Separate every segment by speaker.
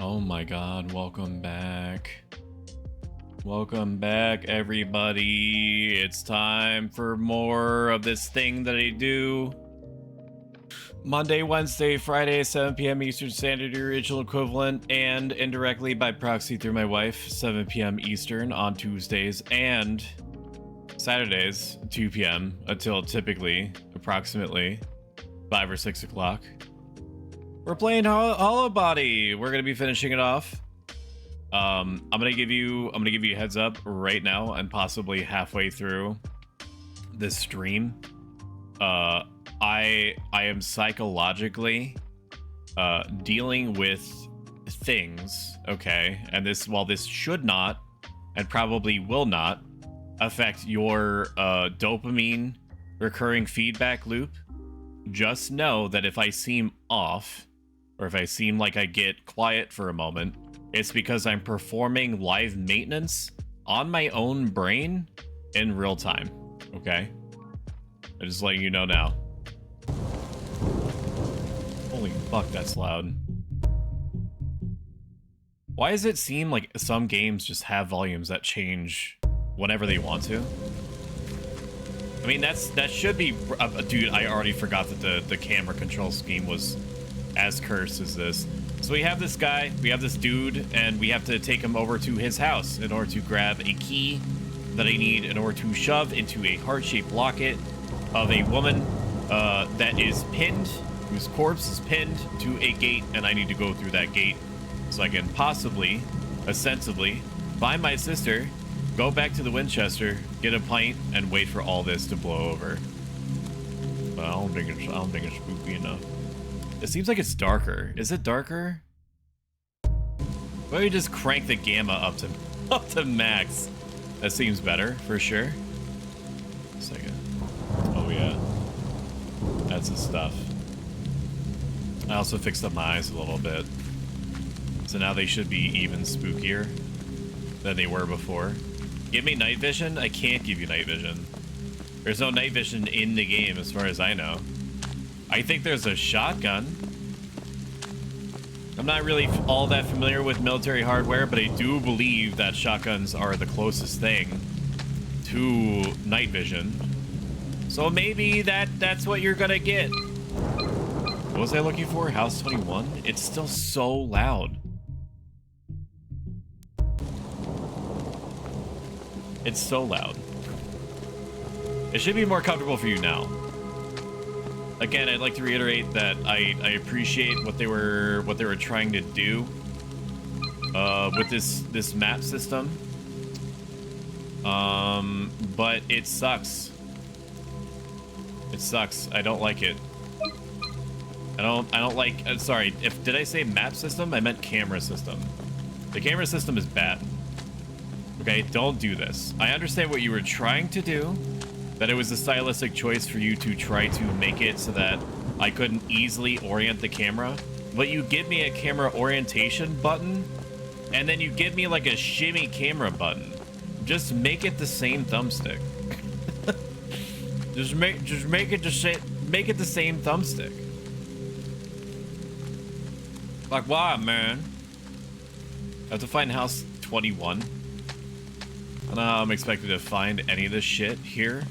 Speaker 1: Oh my god, welcome back. Welcome back, everybody. It's time for more of this thing that I do. Monday, Wednesday, Friday, 7 p.m. Eastern Standard, the original equivalent, and indirectly by proxy through my wife, 7 p.m. Eastern on Tuesdays and Saturdays, 2 p.m. until typically, approximately 5 or 6 o'clock. We're playing Hollowbody. We're gonna be finishing it off. I'm gonna give you a heads up right now, and possibly halfway through this stream. I am psychologically dealing with things, okay? And while this should not, and probably will not, affect your dopamine recurring feedback loop, just know that if I seem off, or if I seem like I get quiet for a moment, it's because I'm performing live maintenance on my own brain in real time, okay? I'm just letting you know now. Holy fuck, that's loud. Why does it seem like some games just have volumes that change whenever they want to? I mean, that should be... dude, I already forgot that the camera control scheme was as cursed as this. So we have this guy, we have this dude, and we have to take him over to his house in order to grab a key that I need in order to shove into a heart-shaped locket of a woman that is pinned, whose corpse is pinned to a gate, and I need to go through that gate so I can possibly, ostensibly, find my sister, go back to the Winchester, get a pint, and wait for all this to blow over. But I don't think it's spooky enough. It seems like it's darker. Is it darker? Why don't you just crank the gamma up to max? That seems better for sure. A second. Oh yeah, that's the stuff. I also fixed up my eyes a little bit, so now they should be even spookier than they were before. Give me night vision? I can't give you night vision. There's no night vision in the game as far as I know. I think there's a shotgun. I'm not really all that familiar with military hardware, but I do believe that shotguns are the closest thing to night vision. So maybe that's what you're gonna get. What was I looking for? House 21? It's still so loud. It's so loud. It should be more comfortable for you now. Again, I'd like to reiterate that I appreciate what they were trying to do with this map system. But it sucks. It sucks. I don't like it. I don't like. Sorry, did I say map system? I meant camera system. The camera system is bad. Okay, don't do this. I understand what you were trying to do. That it was a stylistic choice for you to try to make it so that I couldn't easily orient the camera. But you give me a camera orientation button, and then you give me like a shimmy camera button. Just make it the same thumbstick. just make it the same thumbstick. Like, why, man? I have to find house 21. I don't know how I'm expected to find any of this shit here.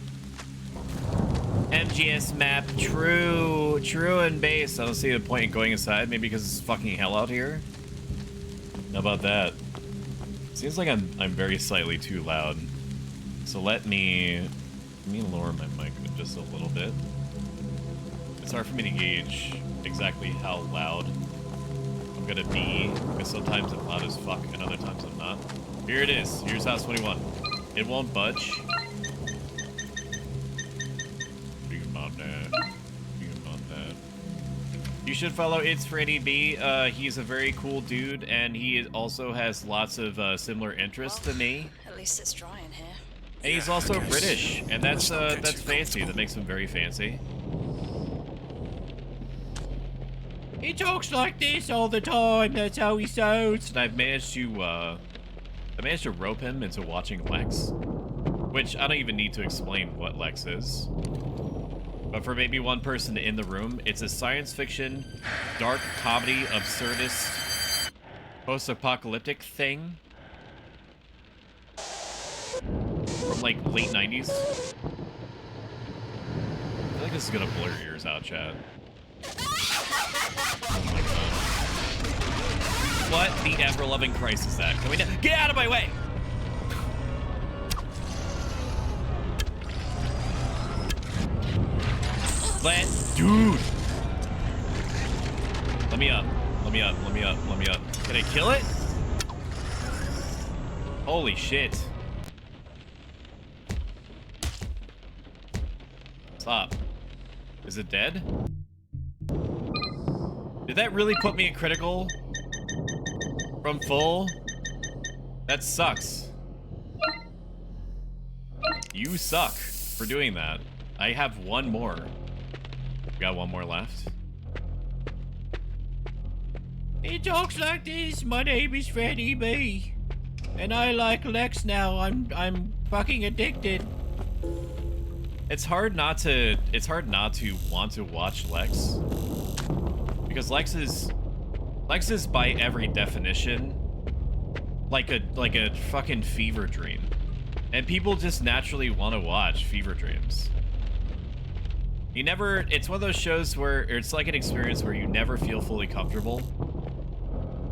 Speaker 1: MGS map, true and base. I don't see the point in going inside, maybe because it's fucking hell out here. How about that? Seems like I'm very slightly too loud. So let me lower my mic just a little bit. It's hard for me to gauge exactly how loud I'm gonna be, because sometimes I'm loud as fuck and other times I'm not. Here it is. Here's house 21. It won't budge. You should follow It's Freddy B. He's a very cool dude, and he also has lots of similar interests to me.
Speaker 2: At least it's dry in here.
Speaker 1: And he's also British, and that's fancy. That makes him very fancy. He talks like this all the time. That's how he sounds. And I've managed to rope him into watching Lex, which I don't even need to explain what Lex is. But for maybe one person in the room, it's a science fiction, dark comedy, absurdist post-apocalyptic thing from like late 90s. I feel like this is gonna blur your ears out, chat. Oh my god. What the ever-loving Christ is that? Can we get out of my way? Dude! Let me up. Let me up. Let me up. Let me up. Can I kill it? Holy shit. What's up? Is it dead? Did that really put me in critical? From full? That sucks. You suck for doing that. I have one more. We got one more left. He talks like this. My name is Freddie B. And I like Lex now. I'm fucking addicted. It's hard not to want to watch Lex. Because Lex is by every definition like a fucking fever dream. And people just naturally want to watch fever dreams. It's one of those shows where it's like an experience where you never feel fully comfortable.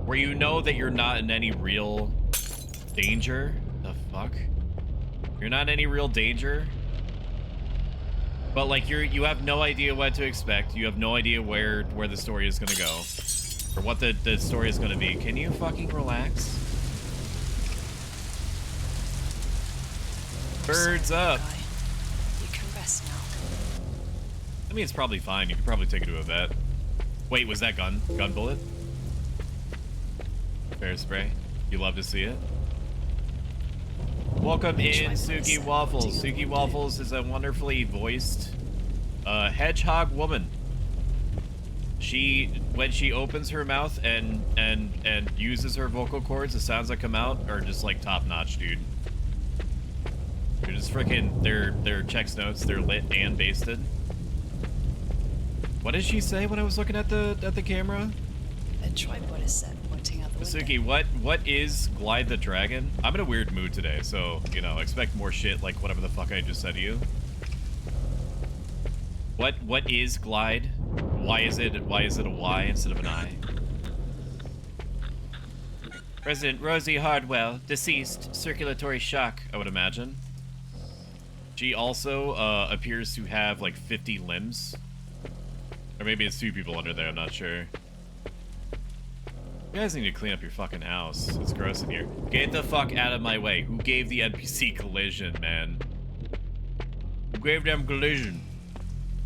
Speaker 1: Where you know that you're not in any real danger. The fuck? You're not in any real danger. But like you have no idea what to expect. You have no idea where the story is gonna go. Or what the story is gonna be. Can you fucking relax? Birds up.
Speaker 2: You can rest now.
Speaker 1: I mean, it's probably fine. You could probably take it to a vet. Wait, was that gun bullet? Fair spray. You love to see it. Welcome in, Suki Waffles. Suki Waffles is a wonderfully voiced hedgehog woman. When she opens her mouth and uses her vocal cords, the sounds that come out are just like top notch, dude. They're just freaking. They're checks notes. They're lit and basted. What did she say when I was looking at the camera?
Speaker 2: The tripod is set, pointing out the
Speaker 1: Masuki,
Speaker 2: window.
Speaker 1: what is Glide the Dragon? I'm in a weird mood today, so, you know, expect more shit like whatever the fuck I just said to you. What is Glide? Why is it a Y instead of an I? President Rosie Hardwell, deceased, circulatory shock, I would imagine. She also appears to have like 50 limbs. Or maybe it's 2 people under there, I'm not sure. You guys need to clean up your fucking house. It's gross in here. Get the fuck out of my way. Who gave the NPC collision, man? Who gave them collision?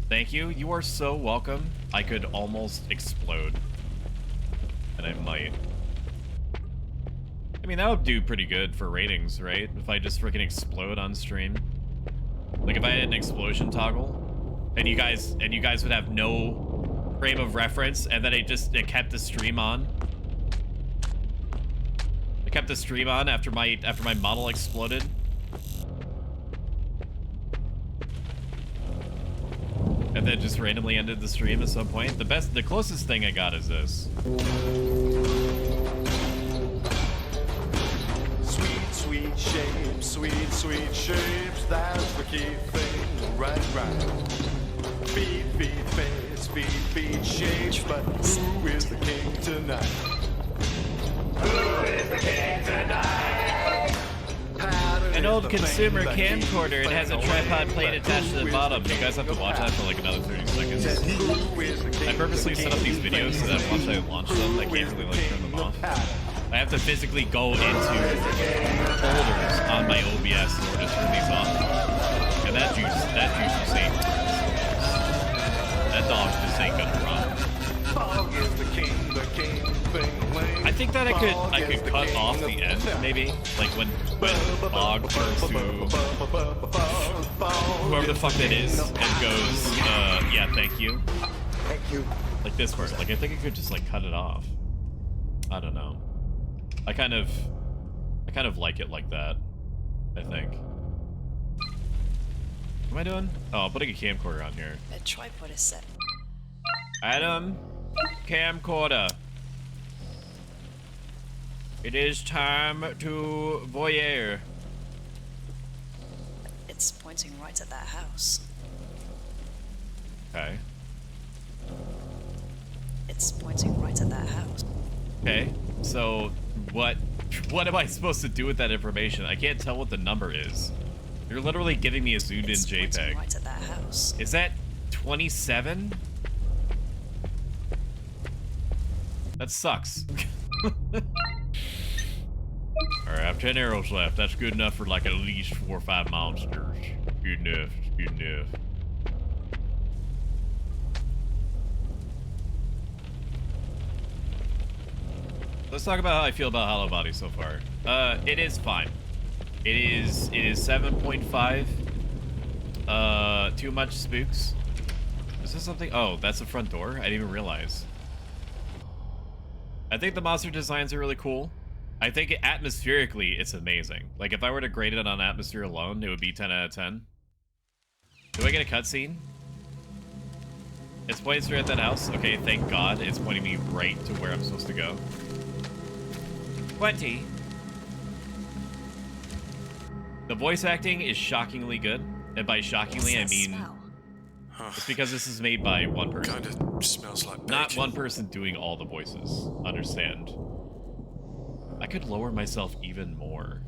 Speaker 1: Thank you. You are so welcome. I could almost explode. And I might. I mean, that would do pretty good for ratings, right? If I just freaking explode on stream. Like if I had an explosion toggle. And you guys would have no frame of reference, and then it kept the stream on. It kept the stream on after my model exploded. And then just randomly ended the stream at some point. The closest thing I got is this.
Speaker 3: Sweet shapes, that's the key thing, right. Feed shapes, but who is the king tonight? Who is the king tonight?
Speaker 1: An old consumer camcorder. It has a tripod plate attached to the bottom. You guys have to watch that for like another 30 seconds. I purposely set up these videos so that once I launch them, I can't really like turn them off. I have to physically go into folders on my OBS in order to turn these off. And that juice is ain't. That dog just ain't gonna run. I think that I could cut off the end, maybe. Like when Bog turns to whoever the fuck that is and goes, yeah, thank you.
Speaker 3: Thank you.
Speaker 1: Like this part. Like I think I could just like cut it off. I don't know. I kind of like it like that, I think. What am I doing? Oh, I'm putting a camcorder on here.
Speaker 2: The tripod is set.
Speaker 1: Adam, camcorder. It is time to voyeur.
Speaker 2: It's pointing right at that house.
Speaker 1: Okay.
Speaker 2: It's pointing right at that house.
Speaker 1: Okay. So what am I supposed to do with that information? I can't tell what the number is. You're literally giving me a zoomed in
Speaker 2: It's pointing
Speaker 1: JPEG.
Speaker 2: right at that house.
Speaker 1: Is that 27? That sucks. Alright, I have 10 arrows left. That's good enough for like at least 4 or 5 monsters. Good enough. Good enough. Let's talk about how I feel about Hollowbody so far. It is fine. It is 7.5. Too much spooks. Is this something? Oh, that's the front door? I didn't even realize. I think the monster designs are really cool. I think atmospherically, it's amazing. Like, if I were to grade it on atmosphere alone, it would be 10 out of 10. Do I get a cutscene? It's pointing straight at that house? Okay, thank God. It's pointing me right to where I'm supposed to go. 20. The voice acting is shockingly good. And by shockingly, I mean... It's because this is made by one person.
Speaker 3: Kinda smells like bacon.
Speaker 1: Not one person doing all the voices. Understand. I could lower myself even more.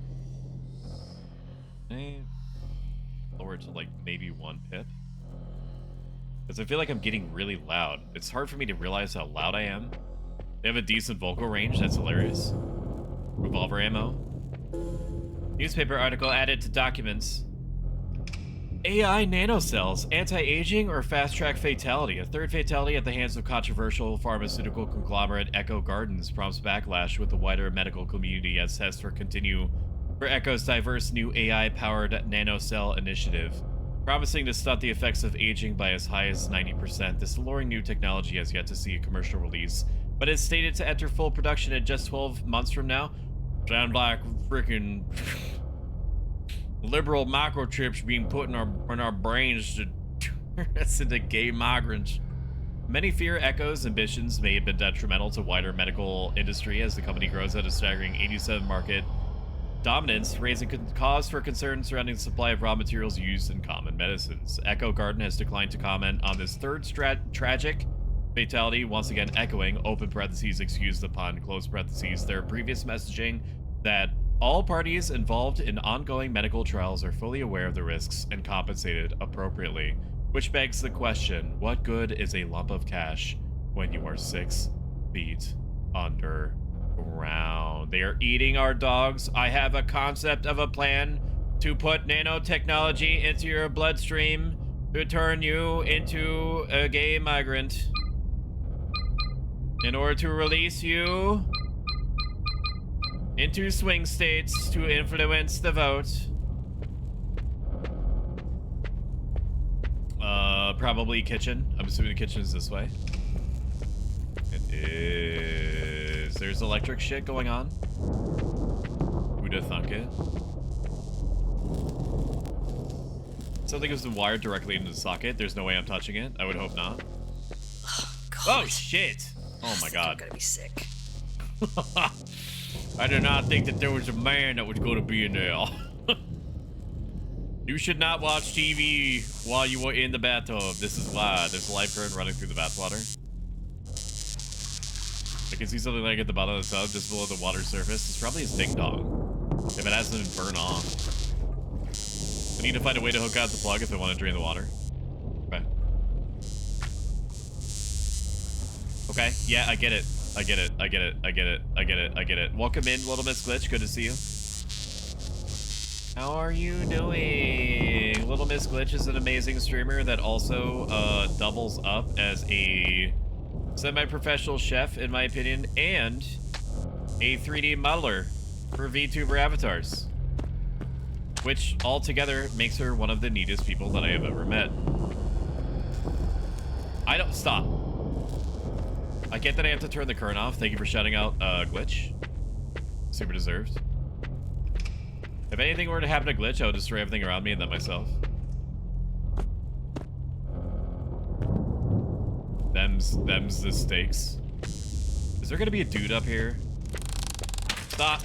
Speaker 1: Lower it to like maybe 1 pip. Because I feel like I'm getting really loud. It's hard for me to realize how loud I am. They have a decent vocal range. That's hilarious. Revolver ammo. Newspaper article added to documents. AI nanocells, anti-aging or fast-track fatality. A third fatality at the hands of controversial pharmaceutical conglomerate Echo Gardens prompts backlash with the wider medical community as tests continue for Echo's diverse new AI-powered nanocell initiative. Promising to stunt the effects of aging by as high as 90%, this alluring new technology has yet to see a commercial release, but is stated to enter full production in just 12 months from now. Sound like freaking... liberal microchips being put in our brains to turn us into gay migrants. Many fear Echo's ambitions may have been detrimental to wider medical industry as the company grows at a staggering 87 market dominance, raising cause for concern surrounding the supply of raw materials used in common medicines. Echo Garden has declined to comment on this third tragic fatality, once again echoing, open parentheses, excuse the pun, close parentheses, their previous messaging that all parties involved in ongoing medical trials are fully aware of the risks and compensated appropriately. Which begs the question, what good is a lump of cash when you are 6 feet underground? They are eating our dogs. I have a concept of a plan to put nanotechnology into your bloodstream to turn you into a gay migrant. In order to release you into swing states to influence the vote. Probably kitchen. I'm assuming the kitchen is this way. It is. There's electric shit going on. Who'da thunk it? Something has been wired directly into the socket. There's no way I'm touching it. I would hope not.
Speaker 2: God.
Speaker 1: Oh shit! Oh my god.
Speaker 2: I'm gonna be sick.
Speaker 1: I did not think that there was a man that was going to be in there. You should not watch TV while you were in the bathtub. This is why. There's a life current running through the bathwater. I can see something like at the bottom of the tub, just below the water surface. It's probably his ding dong. If it hasn't been burned off. I need to find a way to hook out the plug if I want to drain the water. Okay. Okay, yeah, I get it. I get it. I get it. I get it. I get it. I get it. Welcome in, Little Miss Glitch. Good to see you. How are you doing? Little Miss Glitch is an amazing streamer that also doubles up as a semi-professional chef, in my opinion, and a 3D modeler for VTuber avatars, which altogether makes her one of the neatest people that I have ever met. I don't stop. I get that I have to turn the current off. Thank you for shouting out Glitch. Super deserved. If anything were to happen to Glitch, I would destroy everything around me and then myself. Them's the stakes. Is there gonna be a dude up here? Stop.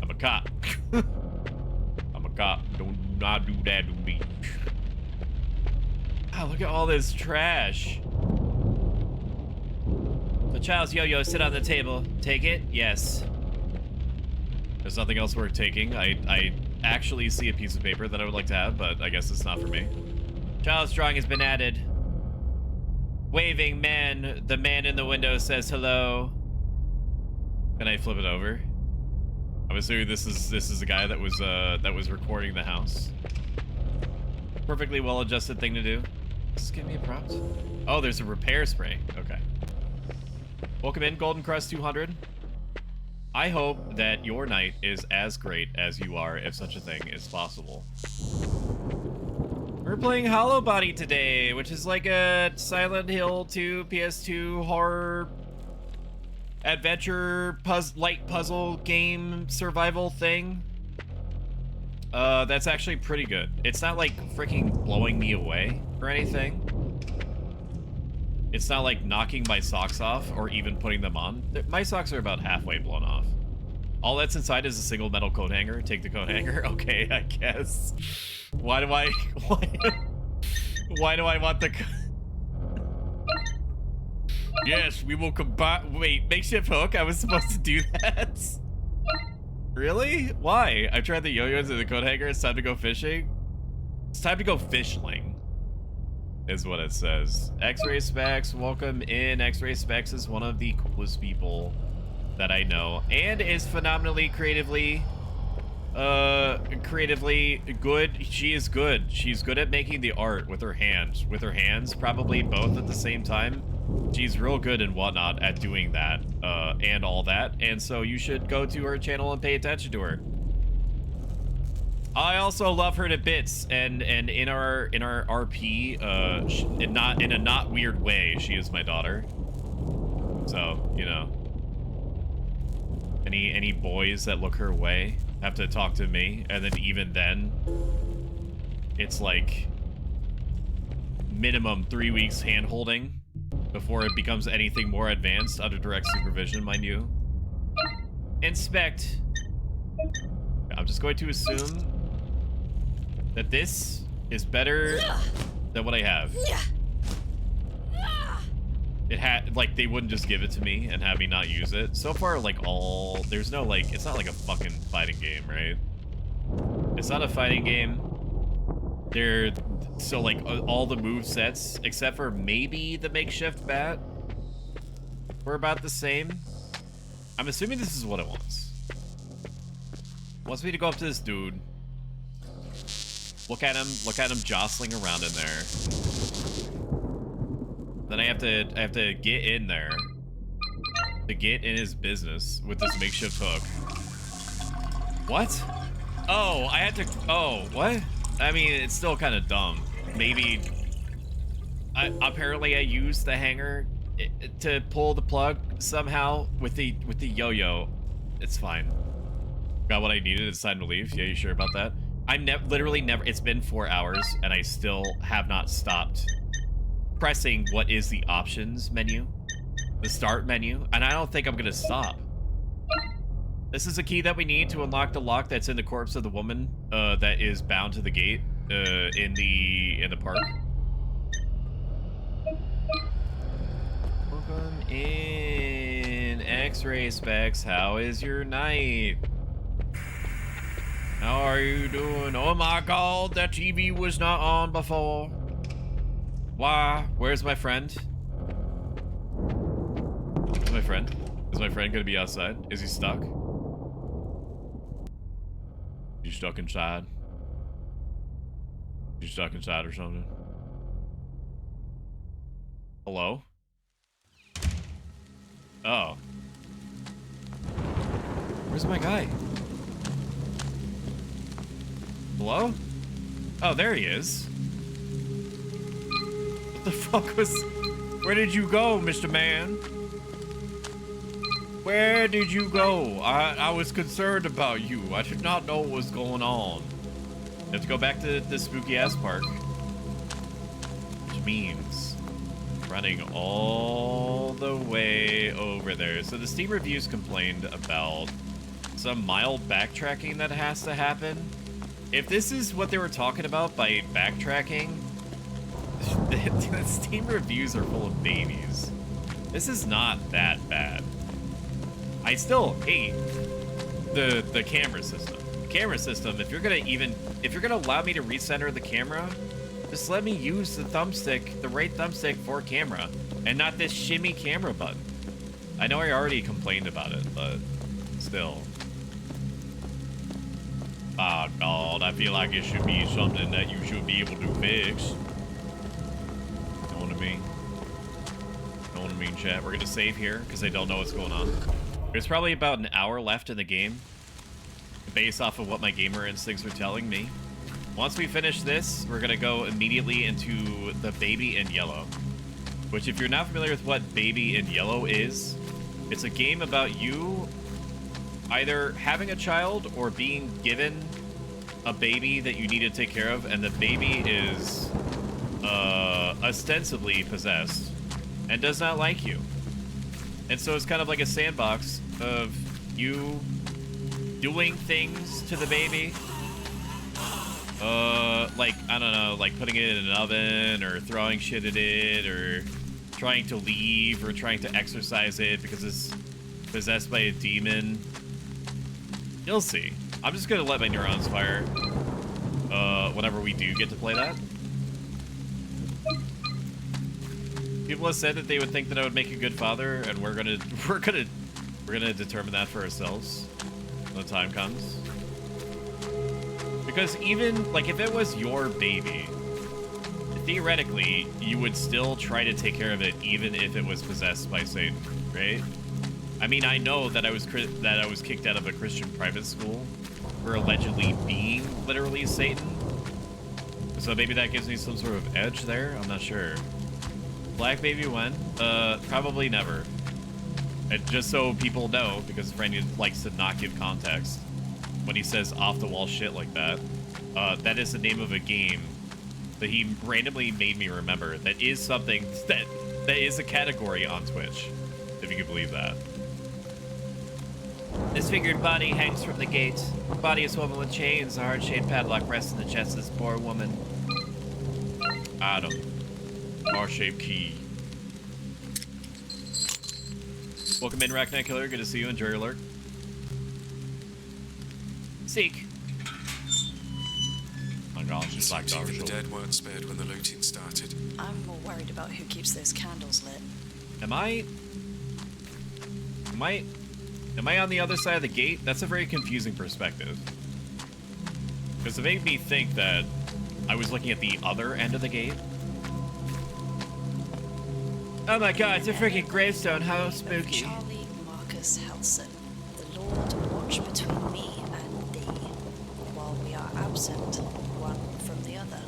Speaker 1: I'm a cop. I'm a cop. Don't not do that to me. Oh, look at all this trash. The child's yo-yo, sit on the table. Take it? Yes. There's nothing else worth taking. I actually see a piece of paper that I would like to have, but I guess it's not for me. Child's drawing has been added. Waving man. The man in the window says hello. Can I flip it over? I'm assuming this is the guy that was recording the house. Perfectly well-adjusted thing to do. Just give me a prompt. Oh, there's a repair spray. Okay. Welcome in, Golden Crust 200. I hope that your night is as great as you are, if such a thing is possible. We're playing Hollowbody today, which is like a Silent Hill 2 PS2 horror adventure light puzzle game survival thing. That's actually pretty good. It's not like freaking blowing me away or anything. It's not like knocking my socks off or even putting them on. My socks are about halfway blown off. All that's inside is a single metal coat hanger. Take the coat hanger. Okay, I guess. Why do I want the... Yes, we will combine... Wait, makeshift hook? I was supposed to do that? Really? Why? I tried the yo-yos and the coat hanger. It's time to go fishing? It's time to go fishling, is what it says. X-Ray Specs, welcome in. X-Ray Specs is one of the coolest people that I know, and is phenomenally creatively good. She is good. She's good at making the art with her hands. Probably both at the same time. She's real good and whatnot at doing that, and all that. And so you should go to her channel and pay attention to her. I also love her to bits, and in our RP, in a not weird way, she is my daughter. So, you know, any boys that look her way have to talk to me, and then even then, it's like minimum 3 weeks hand-holding before it becomes anything more advanced under direct supervision, mind you. Inspect. I'm just going to assume that this is better than what I have. It had, like, they wouldn't just give it to me and have me not use it. So far, like, there's no, like, it's not like a fucking fighting game, right? It's not a fighting game. So, like, all the move sets, except for maybe the makeshift bat, were about the same. I'm assuming this is what it wants. It wants me to go up to this dude. Look at him jostling around in there. Then I have to get in there to get in his business with this makeshift hook. What? Oh, I had to, oh, what? I mean, it's still kind of dumb. Maybe, apparently I used the hanger to pull the plug somehow with the yo-yo. It's fine. Got what I needed, it's time to leave. Yeah, you sure about that? I'm literally never, it's been 4 hours and I still have not stopped pressing what is the options menu, the start menu, and I don't think I'm gonna stop. This is a key that we need to unlock the lock that's in the corpse of the woman that is bound to the gate in the park. Welcome in, X-Ray Specs. How is your night? How are you doing? Oh my god, that TV was not on before. Why? Where's my friend? Where's my friend? Is my friend gonna be outside? Is he stuck? You stuck inside? You stuck inside or something? Hello? Oh. Where's my guy? Hello? Oh, there he is. What the fuck was... Where did you go, Mr. Man? Where did you go? I was concerned about you. I did not know what was going on. You have to go back to the spooky ass park. Which means Running all the way over there. So the Steam reviews complained about some mild backtracking that has to happen. If this is what they were talking about by backtracking, the Steam reviews are full of babies. This is not that bad. I still hate the camera system. The camera system, if you're gonna allow me to recenter the camera, just let me use the thumbstick, the right thumbstick for camera, and not this shimmy camera button. I know I already complained about it, but still. Oh God, I feel like it should be something that you should be able to fix. Know what I mean? Know what I mean, chat? We're gonna save here, because I don't know what's going on. There's probably about an hour left in the game, based off of what my gamer instincts are telling me. Once we finish this, we're gonna go immediately into the Baby in Yellow. Which, if you're not familiar with what Baby in Yellow is, it's a game about you either having a child or being given a baby that you need to take care of, and the baby is ostensibly possessed and does not like you. And so it's kind of like a sandbox of you doing things to the baby. Like, I don't know, like putting it in an oven or throwing shit at it or trying to leave or trying to exorcise it because it's possessed by a demon. You'll see. I'm just gonna let my neurons fire whenever we do get to play that. People have said that they would think that I would make a good father, and we're gonna determine that for ourselves when the time comes. Because even like if it was your baby, theoretically you would still try to take care of it even if it was possessed by Satan, right? I mean, I know that I was kicked out of a Christian private school for allegedly being literally Satan. So maybe that gives me some sort of edge there. I'm not sure. Black baby when? Probably never. And just so people know, because Franny likes to not give context when he says off-the-wall shit like that. That is the name of a game that he randomly made me remember. That is something that is a category on Twitch, if you can believe that. This figured body hangs from the gate. Body is woven with chains. A heart-shaped padlock rests in the chest of this poor woman. Adam. R-shaped key. Welcome in, Racknight Killer. Good to see you. Enjoy your lurk. Seek. My God, she's like dog
Speaker 4: even the dead weren't spared when the looting started.
Speaker 2: I'm more worried about who keeps those candles lit.
Speaker 1: Am I on the other side of the gate? That's a very confusing perspective. Because it made me think that I was looking at the other end of the gate. Oh my God, it's a freaking gravestone. How spooky.
Speaker 2: Charlie Marcus Helson, the Lord watch between me and thee, while we are absent one from the other.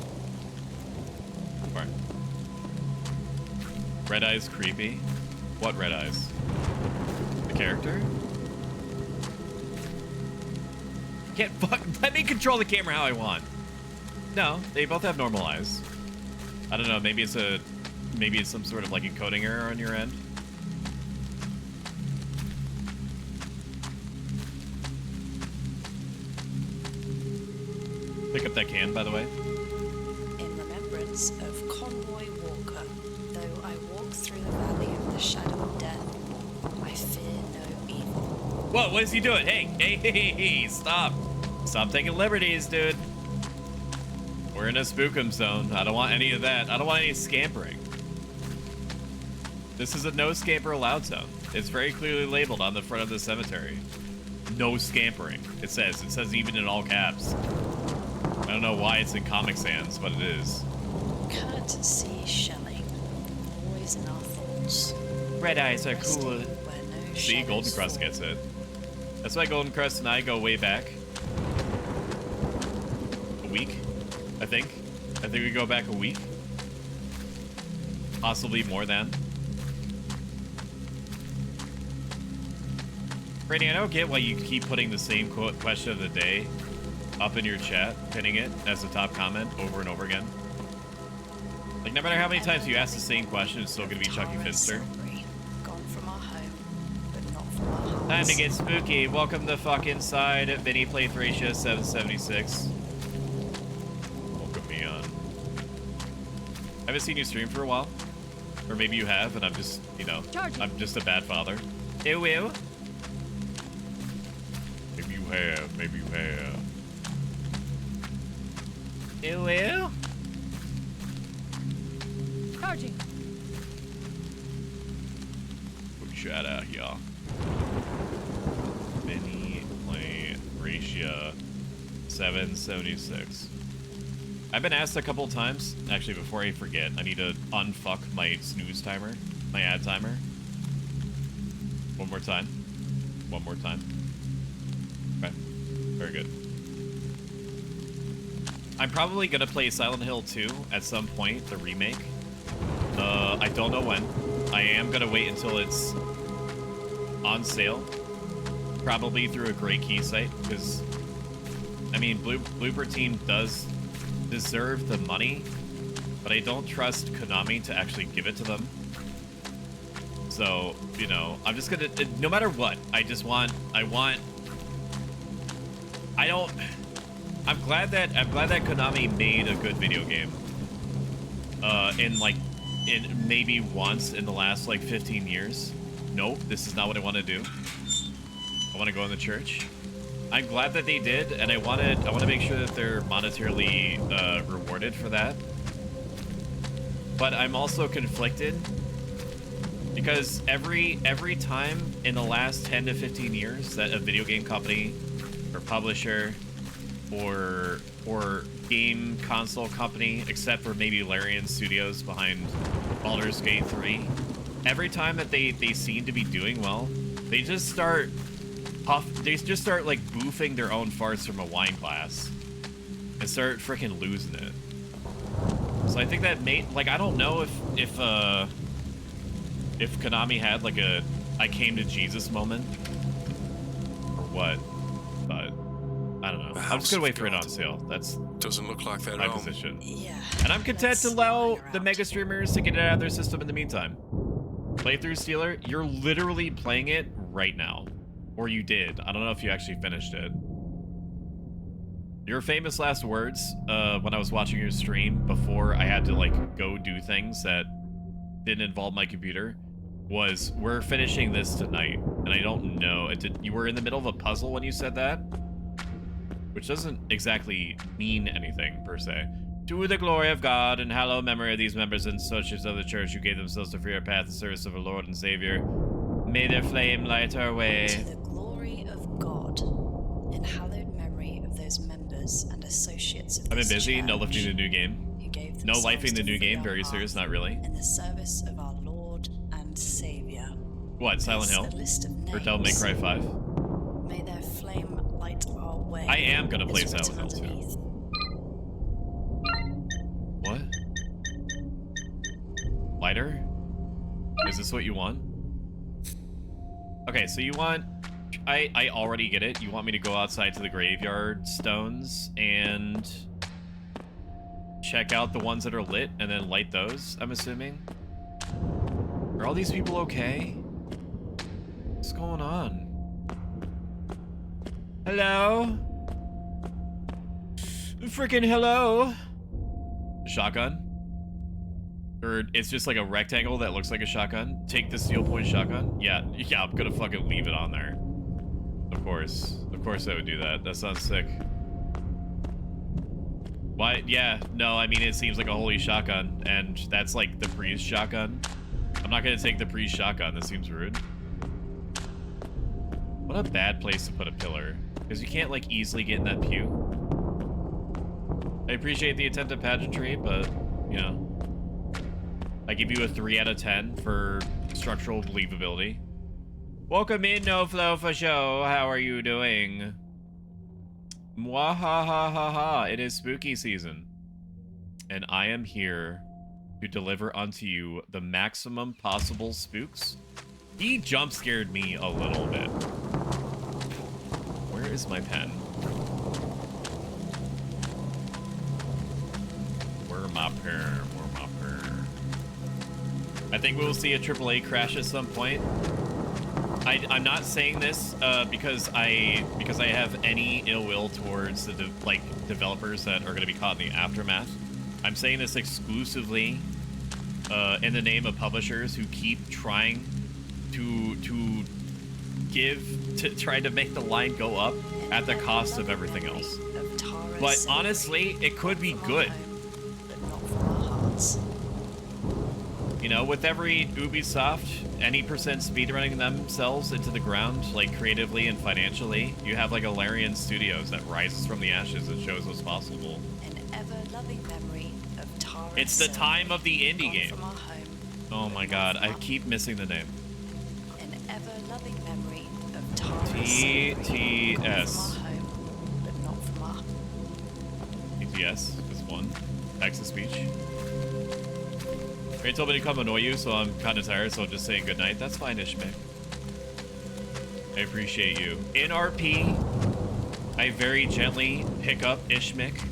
Speaker 1: Right. Red Eyes creepy? What Red Eyes? The character? Can't let me control the camera how I want. No, they both have normal eyes. I don't know, maybe it's some sort of like encoding error on your end. Pick up that can, by the way.
Speaker 2: In remembrance of Conroy Walker, though I walk through the valley of the shadow of death, I fear no evil.
Speaker 1: Whoa, what is he doing? Hey, stop. Stop taking liberties, dude. We're in a Spookums zone. I don't want any of that. I don't want any scampering. This is a no scamper allowed zone. It's very clearly labeled on the front of the cemetery. No scampering. It says even in all caps. I don't know why it's in Comic Sans, but it is.
Speaker 2: Courtesy shelling, always in our thoughts.
Speaker 1: Red eyes are
Speaker 2: Resting
Speaker 1: cool.
Speaker 2: where no
Speaker 1: See, Golden
Speaker 2: shadows
Speaker 1: Crust
Speaker 2: fall.
Speaker 1: gets it. That's why Golden Crust and I go way back. A week, I think. I think we go back a week. Possibly more than. Brady, I don't get why you keep putting the same question of the day up in your chat, pinning it as the top comment over and over again. Like, no matter how many times you ask the same question, it's still gonna be Chucky Finster.
Speaker 2: Gone from our home, but not from our hearts.
Speaker 1: Time to get spooky. Welcome to fucking side. Vinny played Thracia 776. Welcome me on. I haven't seen you stream for a while. Or maybe you have, and I'm just, you know, I'm just a bad father. Ew, ew. Maybe you have, maybe you have. Ew, ew.
Speaker 5: Charging.
Speaker 1: Quick shout out, y'all. Vinny play Thracia 776. I've been asked a couple times. Actually, before I forget, I need to unfuck my snooze timer, my ad timer. One more time. One more time. Okay. Very good. I'm probably gonna play Silent Hill 2 at some point, the remake. I don't know when. I am gonna wait until it's on sale. Probably through a great key site, because I mean, Blooper Team does deserve the money, but I don't trust Konami to actually give it to them. So, you know, I'm just gonna, no matter what, I'm glad that Konami made a good video game. In maybe once in the last like 15 years. Nope, this is not what I want to do. I want to go in the church. I'm glad that they did, and I want to make sure that they're monetarily rewarded for that. But I'm also conflicted because every time in the last 10 to 15 years that a video game company or publisher or game console company, except for maybe Larian Studios behind Baldur's Gate 3, every time that they seem to be doing well, they just start like boofing their own farts from a wine glass and start freaking losing it. So I think that I don't know if Konami had like a I came to Jesus moment or what, but I don't know. I'm just gonna wait for it on sale. That's
Speaker 4: doesn't look like their
Speaker 1: my
Speaker 4: own
Speaker 1: position.
Speaker 2: Yeah.
Speaker 1: And I'm content to allow the mega streamers to get it out of their system in the meantime. Playthrough Stealer, you're literally playing it right now. Or you did. I don't know if you actually finished it. Your famous last words when I was watching your stream before I had to like go do things that didn't involve my computer was, "We're finishing this tonight." And I don't know. You were in the middle of a puzzle when you said that? Which doesn't exactly mean anything, per se. "To the glory of God and hallowed memory of these members and associates of the church who gave themselves to free our path in service of our Lord and Savior. May their flame light our way."
Speaker 2: To the glory of God and hallowed memory of those members and associates of
Speaker 1: I've been
Speaker 2: this
Speaker 1: busy,
Speaker 2: church
Speaker 1: no lifting the new game.
Speaker 2: who gave
Speaker 1: No
Speaker 2: themselves
Speaker 1: lifing the
Speaker 2: to
Speaker 1: new
Speaker 2: free
Speaker 1: game,
Speaker 2: our
Speaker 1: very
Speaker 2: path
Speaker 1: serious, not really.
Speaker 2: in the service of our Lord and Savior.
Speaker 1: What, Silent
Speaker 2: There's
Speaker 1: Hill?
Speaker 2: a list of
Speaker 1: Or Devil May
Speaker 2: names.
Speaker 1: Cry 5?
Speaker 2: May their flame light our way.
Speaker 1: I am gonna play
Speaker 2: is written
Speaker 1: Silent Hill 2.
Speaker 2: underneath.
Speaker 1: What? Lighter? Is this what you want? Okay, so you want... I already get it. You want me to go outside to the graveyard stones and check out the ones that are lit and then light those, I'm assuming? Are all these people okay? What's going on? Hello? Freaking hello? Shotgun? Or it's just like a rectangle that looks like a shotgun? Take the steel point shotgun? Yeah, I'm gonna fucking leave it on there. Of course I would do that. That sounds sick. Why? Yeah, no, I mean, it seems like a holy shotgun, and that's like the priest shotgun. I'm not gonna take the priest shotgun, that seems rude. What a bad place to put a pillar, because you can't like easily get in that pew. I appreciate the attempt at pageantry, but, you know, I give you a 3 out of 10 for structural believability. Welcome in, No Flow for Show. How are you doing? Mwahahaha. It is spooky season. And I am here to deliver unto you the maximum possible spooks. He jump scared me a little bit. Where is my pen? Where my pen? Where my pen? think we'll see a AAA crash at some point. I'm not saying this because I have any ill will towards the developers that are going to be caught in the aftermath. I'm saying this exclusively in the name of publishers who keep trying to try to make the line go up at the cost of everything else. But honestly, it could be good. You know, with every Ubisoft, any percent speedrunning themselves into the ground, like creatively and financially, you have like Alarian Studios that rises from the ashes and shows what's possible.
Speaker 2: An ever-loving memory of Tara.
Speaker 1: It's the time of the indie game. Oh my god, I keep missing the name.
Speaker 2: An ever-loving memory of Tara.
Speaker 1: TTS.
Speaker 2: But not from our
Speaker 1: TTS is one. Text to speech. Ray told me to come annoy you, so I'm kind of tired, so I'm just saying goodnight. That's fine, Ishmik. I appreciate you. In RP, I very gently pick up Ishmik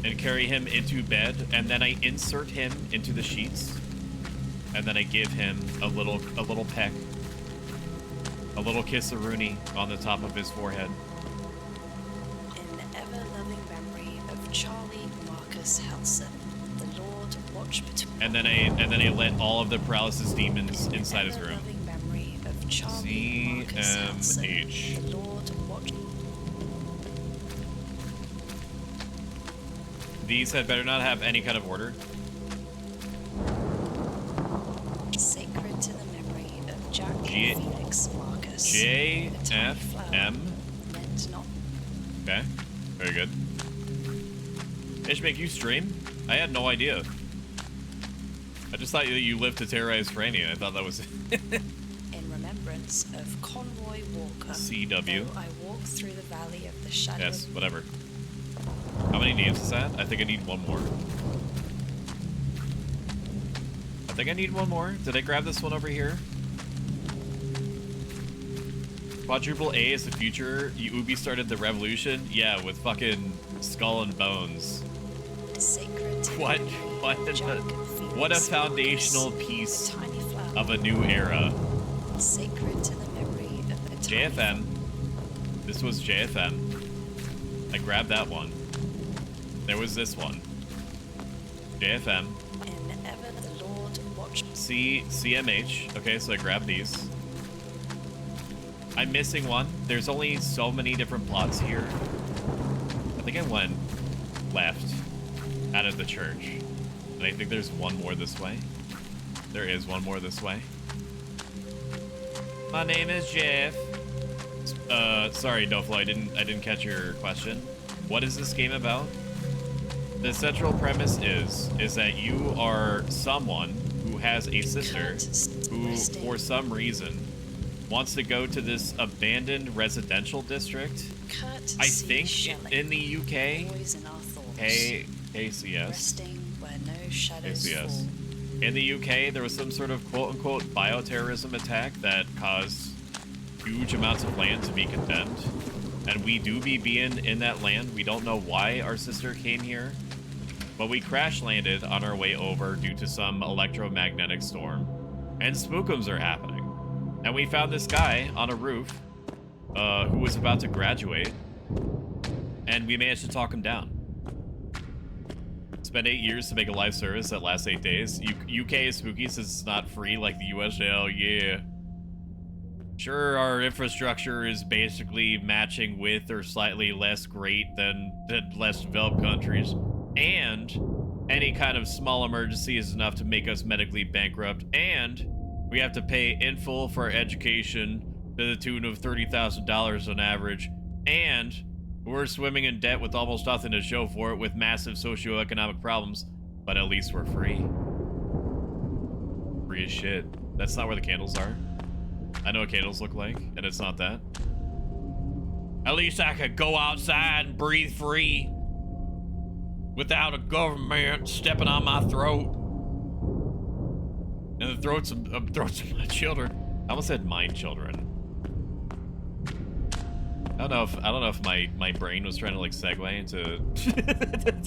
Speaker 1: and carry him into bed, and then I insert him into the sheets, and then I give him a little peck, a little kiss-a-rooney on the top of his forehead.
Speaker 2: An ever-loving memory of Charlie Marcus Helson, the Lord watch between.
Speaker 1: And then I let all of the paralysis demons inside his room.
Speaker 2: Memory of Charlie Marcus Helson,
Speaker 1: CMH.
Speaker 2: the Lord watch.
Speaker 1: These had better not have any kind of order.
Speaker 2: Sacred to the memory of Jack Felix Marcus.
Speaker 1: JFM.
Speaker 2: Meant not.
Speaker 1: Okay, very good. Ishmik, you stream? I had no idea. I just thought that you lived to terrorize Franny. I thought that was
Speaker 2: In remembrance of Conroy Walker.
Speaker 1: CW.
Speaker 2: I walk through the valley of the shadow.
Speaker 1: Yes, whatever. How many names is that? I think I need one more. I think I need one more. Did I grab this one over here? Quadruple A is the future. Ubi started the revolution. Yeah, with fucking Skull and Bones.
Speaker 2: Sacred to
Speaker 1: What a foundational piece of a new era.
Speaker 2: Sacred to the memory of a
Speaker 1: JFM. This was JFM. I grabbed that one. There was this one. JFM.
Speaker 2: And ever the Lord watch.
Speaker 1: CMH. Okay, so I grabbed these. I'm missing one. There's only so many different plots here. I think I went left out of the church. And I think there's one more this way. There is one more this way. My name is Jeff. Sorry, Doflo, I didn't catch your question. What is this game about? The central premise is that you are someone who has a sister who, for some reason, wants to go to this abandoned residential district. I think in the UK. KCS. KCS. In the UK, there was some sort of quote-unquote bioterrorism attack that caused huge amounts of land to be condemned. And we do be being in that land. We don't know why our sister came here. But we crash landed on our way over due to some electromagnetic storm. And spookums are happening. And we found this guy on a roof who was about to graduate. And we managed to talk him down. Spent 8 years to make a live service that lasts 8 days. UK is spooky since it's not free like the US. Hell yeah. Sure, our infrastructure is basically matching with or slightly less great than less developed countries. And any kind of small emergency is enough to make us medically bankrupt. And we have to pay in full for our education to the tune of $30,000 on average. And we're swimming in debt with almost nothing to show for it, with massive socioeconomic problems. But at least we're free. Free as shit. That's not where the candles are. I know what candles look like, and it's not that. At least I could go outside and breathe free without a government stepping on my throat. And the throats of my children. I almost said mine children. I don't know if my brain was trying to like segue into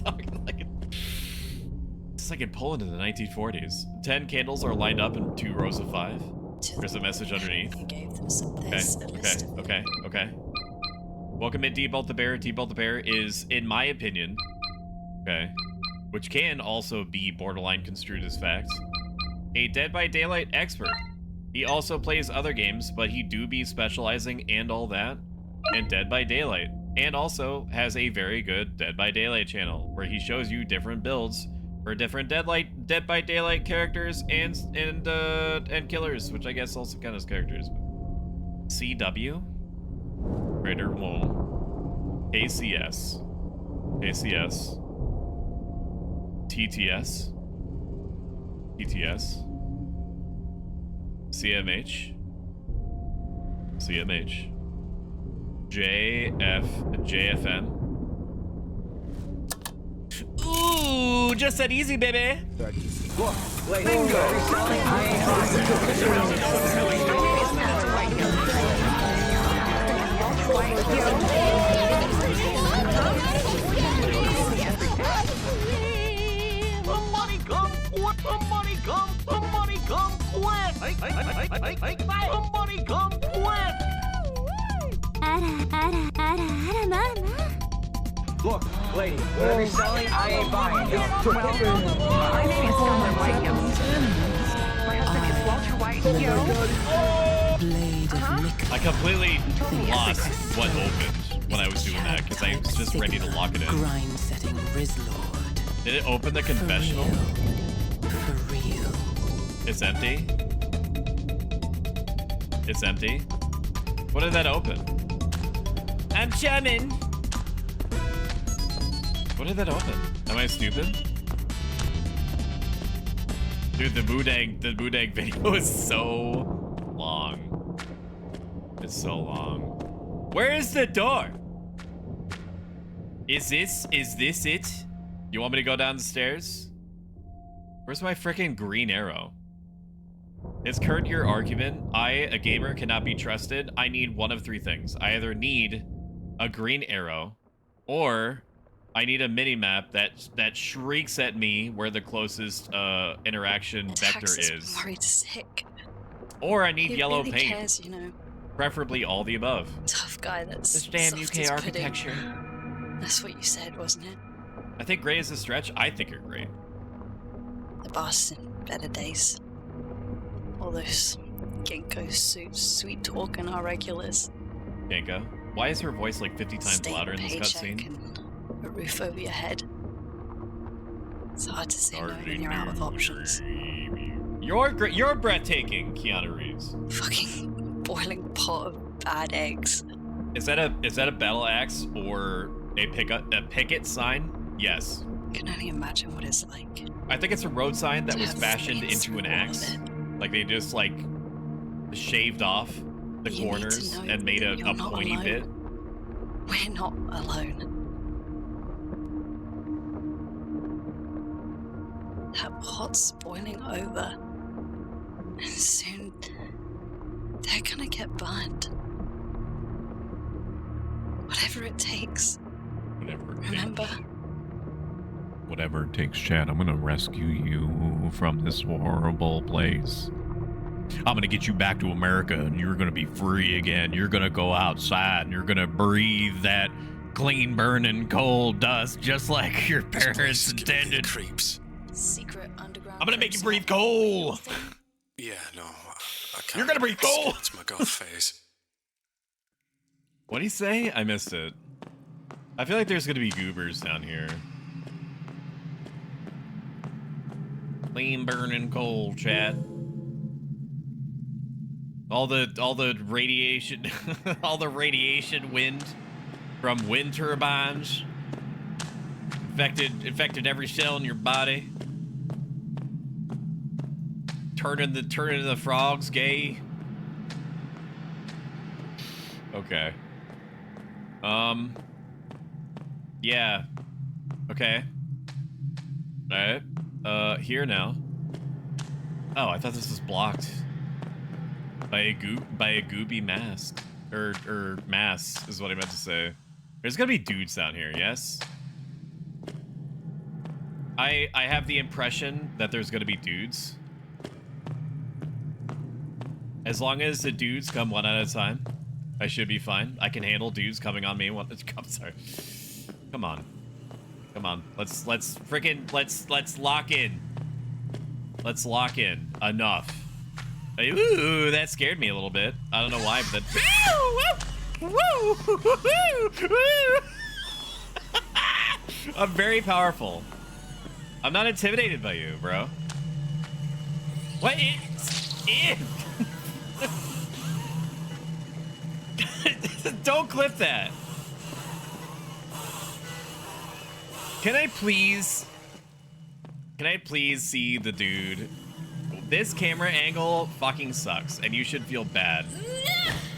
Speaker 1: talking like It's like in Poland in the 1940s. 10 candles are lined up in 2 rows of 5. There's a message underneath.
Speaker 2: You gave them some,
Speaker 1: Okay,
Speaker 2: there's a
Speaker 1: okay,
Speaker 2: list of
Speaker 1: okay, okay. Welcome in, Debolt the Bear. Debolt the Bear is, in my opinion, okay, which can also be borderline construed as fact, a Dead by Daylight expert. He also plays other games, but he do be specializing and all that in Dead by Daylight, and also has a very good Dead by Daylight channel where he shows you different builds for different Dead by Daylight characters and killers, which I guess also count as characters. CW, Crater Wall, KCS, KCS, TTS, TTS, CMH, CMH, JFM. Ooh, just that easy, baby.
Speaker 5: Look, wait, bingo.
Speaker 6: The money come quick! The money come quick! The money come quick!
Speaker 5: Look, lady, whatever you're selling, I ain't buying. Yo.
Speaker 7: My name is Summer White. My husband is Walter White.
Speaker 1: I completely lost what opened when I was doing that because I was just ready to lock it in.
Speaker 8: Grind-setting Rizlord.
Speaker 1: Did it open the confessional?
Speaker 8: For real.
Speaker 1: It's empty. It's empty. What did that open? I'm jamming. What did that open? Am I stupid? Dude, the Bootegg video is so long. It's so long. Where is the door? Is this it? You want me to go down the stairs? Where's my freaking green arrow? Is Kurt your argument? I, a gamer, cannot be trusted. I need one of 3 things. I either need a green arrow, or I need a mini-map that shrieks at me where the closest interaction vector is.
Speaker 2: Worried sick.
Speaker 1: Or I need
Speaker 2: He
Speaker 1: yellow
Speaker 2: really
Speaker 1: paint.
Speaker 2: cares, you know.
Speaker 1: Preferably all the above.
Speaker 2: Tough guy that's
Speaker 1: This damn
Speaker 2: soft
Speaker 1: UK
Speaker 2: as
Speaker 1: architecture.
Speaker 2: pudding. That's what you said, wasn't it?
Speaker 1: I think gray is a stretch. I think you're great.
Speaker 2: The boss in better days. All those Ginkgo suits, sweet talking our regulars.
Speaker 1: Genko. Why is her voice like 50 times
Speaker 2: State
Speaker 1: louder in this
Speaker 2: paycheck
Speaker 1: cutscene?
Speaker 2: and a roof over your head. It's hard to say no when you're out of options.
Speaker 1: You're breathtaking, Keanu Reeves.
Speaker 2: Fucking boiling pot of bad eggs.
Speaker 1: Is that a battle axe or a picket sign? Yes.
Speaker 2: I can only imagine what it's like.
Speaker 1: I think it's a road sign that
Speaker 2: to
Speaker 1: was
Speaker 2: have
Speaker 1: fashioned
Speaker 2: flames
Speaker 1: into an
Speaker 2: through all of
Speaker 1: axe.
Speaker 2: it.
Speaker 1: Like they just like shaved off the
Speaker 2: You need to
Speaker 1: corners
Speaker 2: know
Speaker 1: and made
Speaker 2: that
Speaker 1: a
Speaker 2: you're not
Speaker 1: pointy
Speaker 2: alone.
Speaker 1: bit.
Speaker 2: We're not alone. That pot's boiling over. And soon they're gonna get burned. Whatever it takes.
Speaker 1: Whatever it
Speaker 2: Remember?
Speaker 1: takes. Whatever it takes, Chad. I'm gonna rescue you from this horrible place. I'm gonna get you back to America and you're gonna be free again. You're gonna go outside and you're gonna breathe that clean burning coal dust just like your parents intended.
Speaker 4: Creeps.
Speaker 2: Secret underground.
Speaker 1: I'm gonna make you
Speaker 2: rooms
Speaker 1: breathe
Speaker 2: have
Speaker 1: coal.
Speaker 2: everything.
Speaker 4: Yeah, no, I can't.
Speaker 1: You're gonna breathe coal.
Speaker 4: It's my goth phase.
Speaker 1: What'd he say? I missed it. I feel like there's gonna be goobers down here. Clean burning coal, Chad. All the radiation all the radiation wind from wind turbines infected every cell in your body. Turning the frogs gay. Okay. Yeah. Okay. Alright. Here now. Oh, I thought this was blocked by a gooby mask. Or mass is what I meant to say. There's gonna be dudes down here, yes? I have the impression that there's gonna be dudes. As long as the dudes come one at a time, I should be fine. I can handle dudes coming on me one. I'm sorry. Come on. Come on. Let's lock in. Let's lock in. Enough. Ooh, that scared me a little bit. I don't know why, but I'm very powerful. I'm not intimidated by you, bro. What is? Don't clip that. Can I please see the dude? This camera angle fucking sucks, and you should feel bad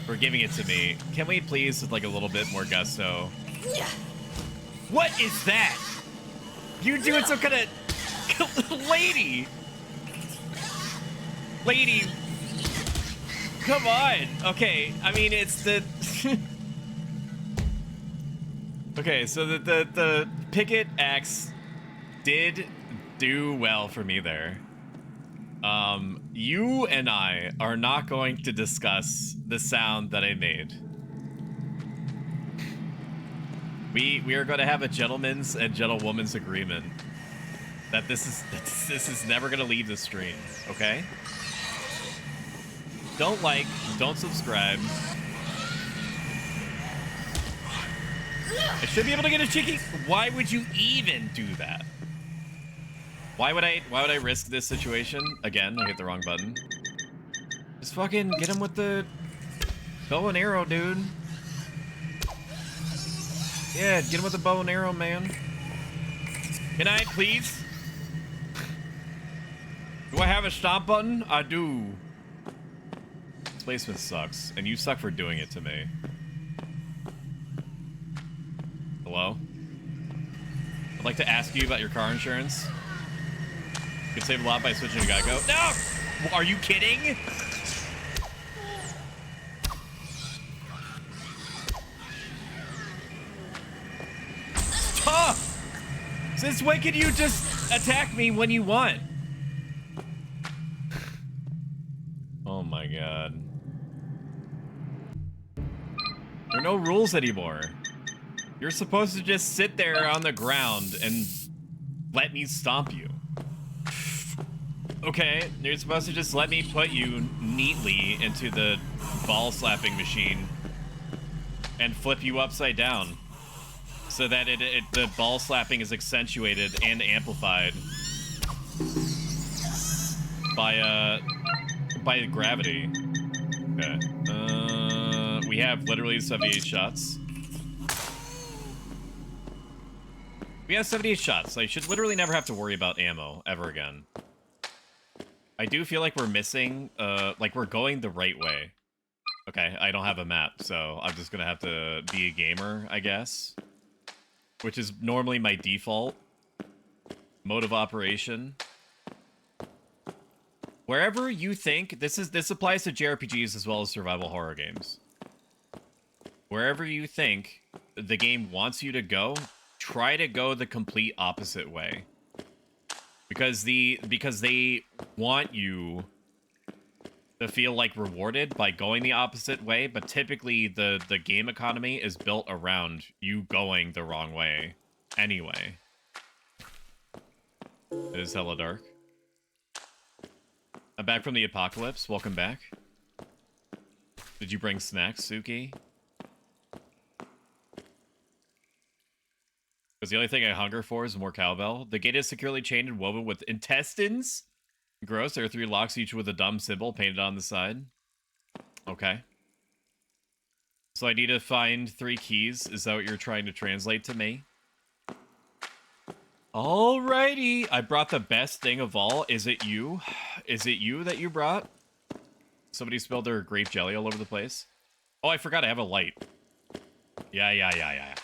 Speaker 1: for giving it to me. Can we please, with like a little bit more gusto? What is that? You doing some kind of lady? Lady, come on. Okay, I mean it's the. Okay, so the picket axe did do well for me there. You and I are not going to discuss the sound that I made. We are going to have a gentleman's and gentlewoman's agreement that this is never going to leave the stream, okay? Don't like, don't subscribe. I should be able to get a cheeky. Why would you even do that? Why would I risk this situation? Again, I hit the wrong button. Just fucking get him with the bow and arrow, dude. Yeah, get him with the bow and arrow, man. Can I, please? Do I have a stop button? I do. This placement sucks, and you suck for doing it to me. Hello? I'd like to ask you about your car insurance. You can save a lot by switching to Geico. No! Are you kidding? Tough! Since when can you just attack me when you want? Oh my god. There are no rules anymore. You're supposed to just sit there on the ground and let me stomp you. Okay, you're supposed to just let me put you neatly into the ball slapping machine and flip you upside down so that the ball slapping is accentuated and amplified by gravity. Okay. We have literally 78 shots. We have 78 shots. So I should literally never have to worry about ammo ever again. I do feel like we're missing, like we're going the right way. Okay, I don't have a map, so I'm just gonna have to be a gamer, I guess. Which is normally my default mode of operation. Wherever you think, this applies to JRPGs as well as survival horror games. Wherever you think the game wants you to go, try to go the complete opposite way. Because they want you to feel like rewarded by going the opposite way, but typically the game economy is built around you going the wrong way anyway. It is hella dark. I'm back from the apocalypse. Welcome back. Did you bring snacks, Suki? Because the only thing I hunger for is more cowbell. The gate is securely chained and woven with intestines. Gross. There are 3 locks, each with a dumb symbol painted on the side. Okay. So I need to find 3 keys. Is that what you're trying to translate to me? Alrighty. I brought the best thing of all. Is it you? Is it you that you brought? Somebody spilled their grape jelly all over the place. Oh, I forgot I have a light. Yeah.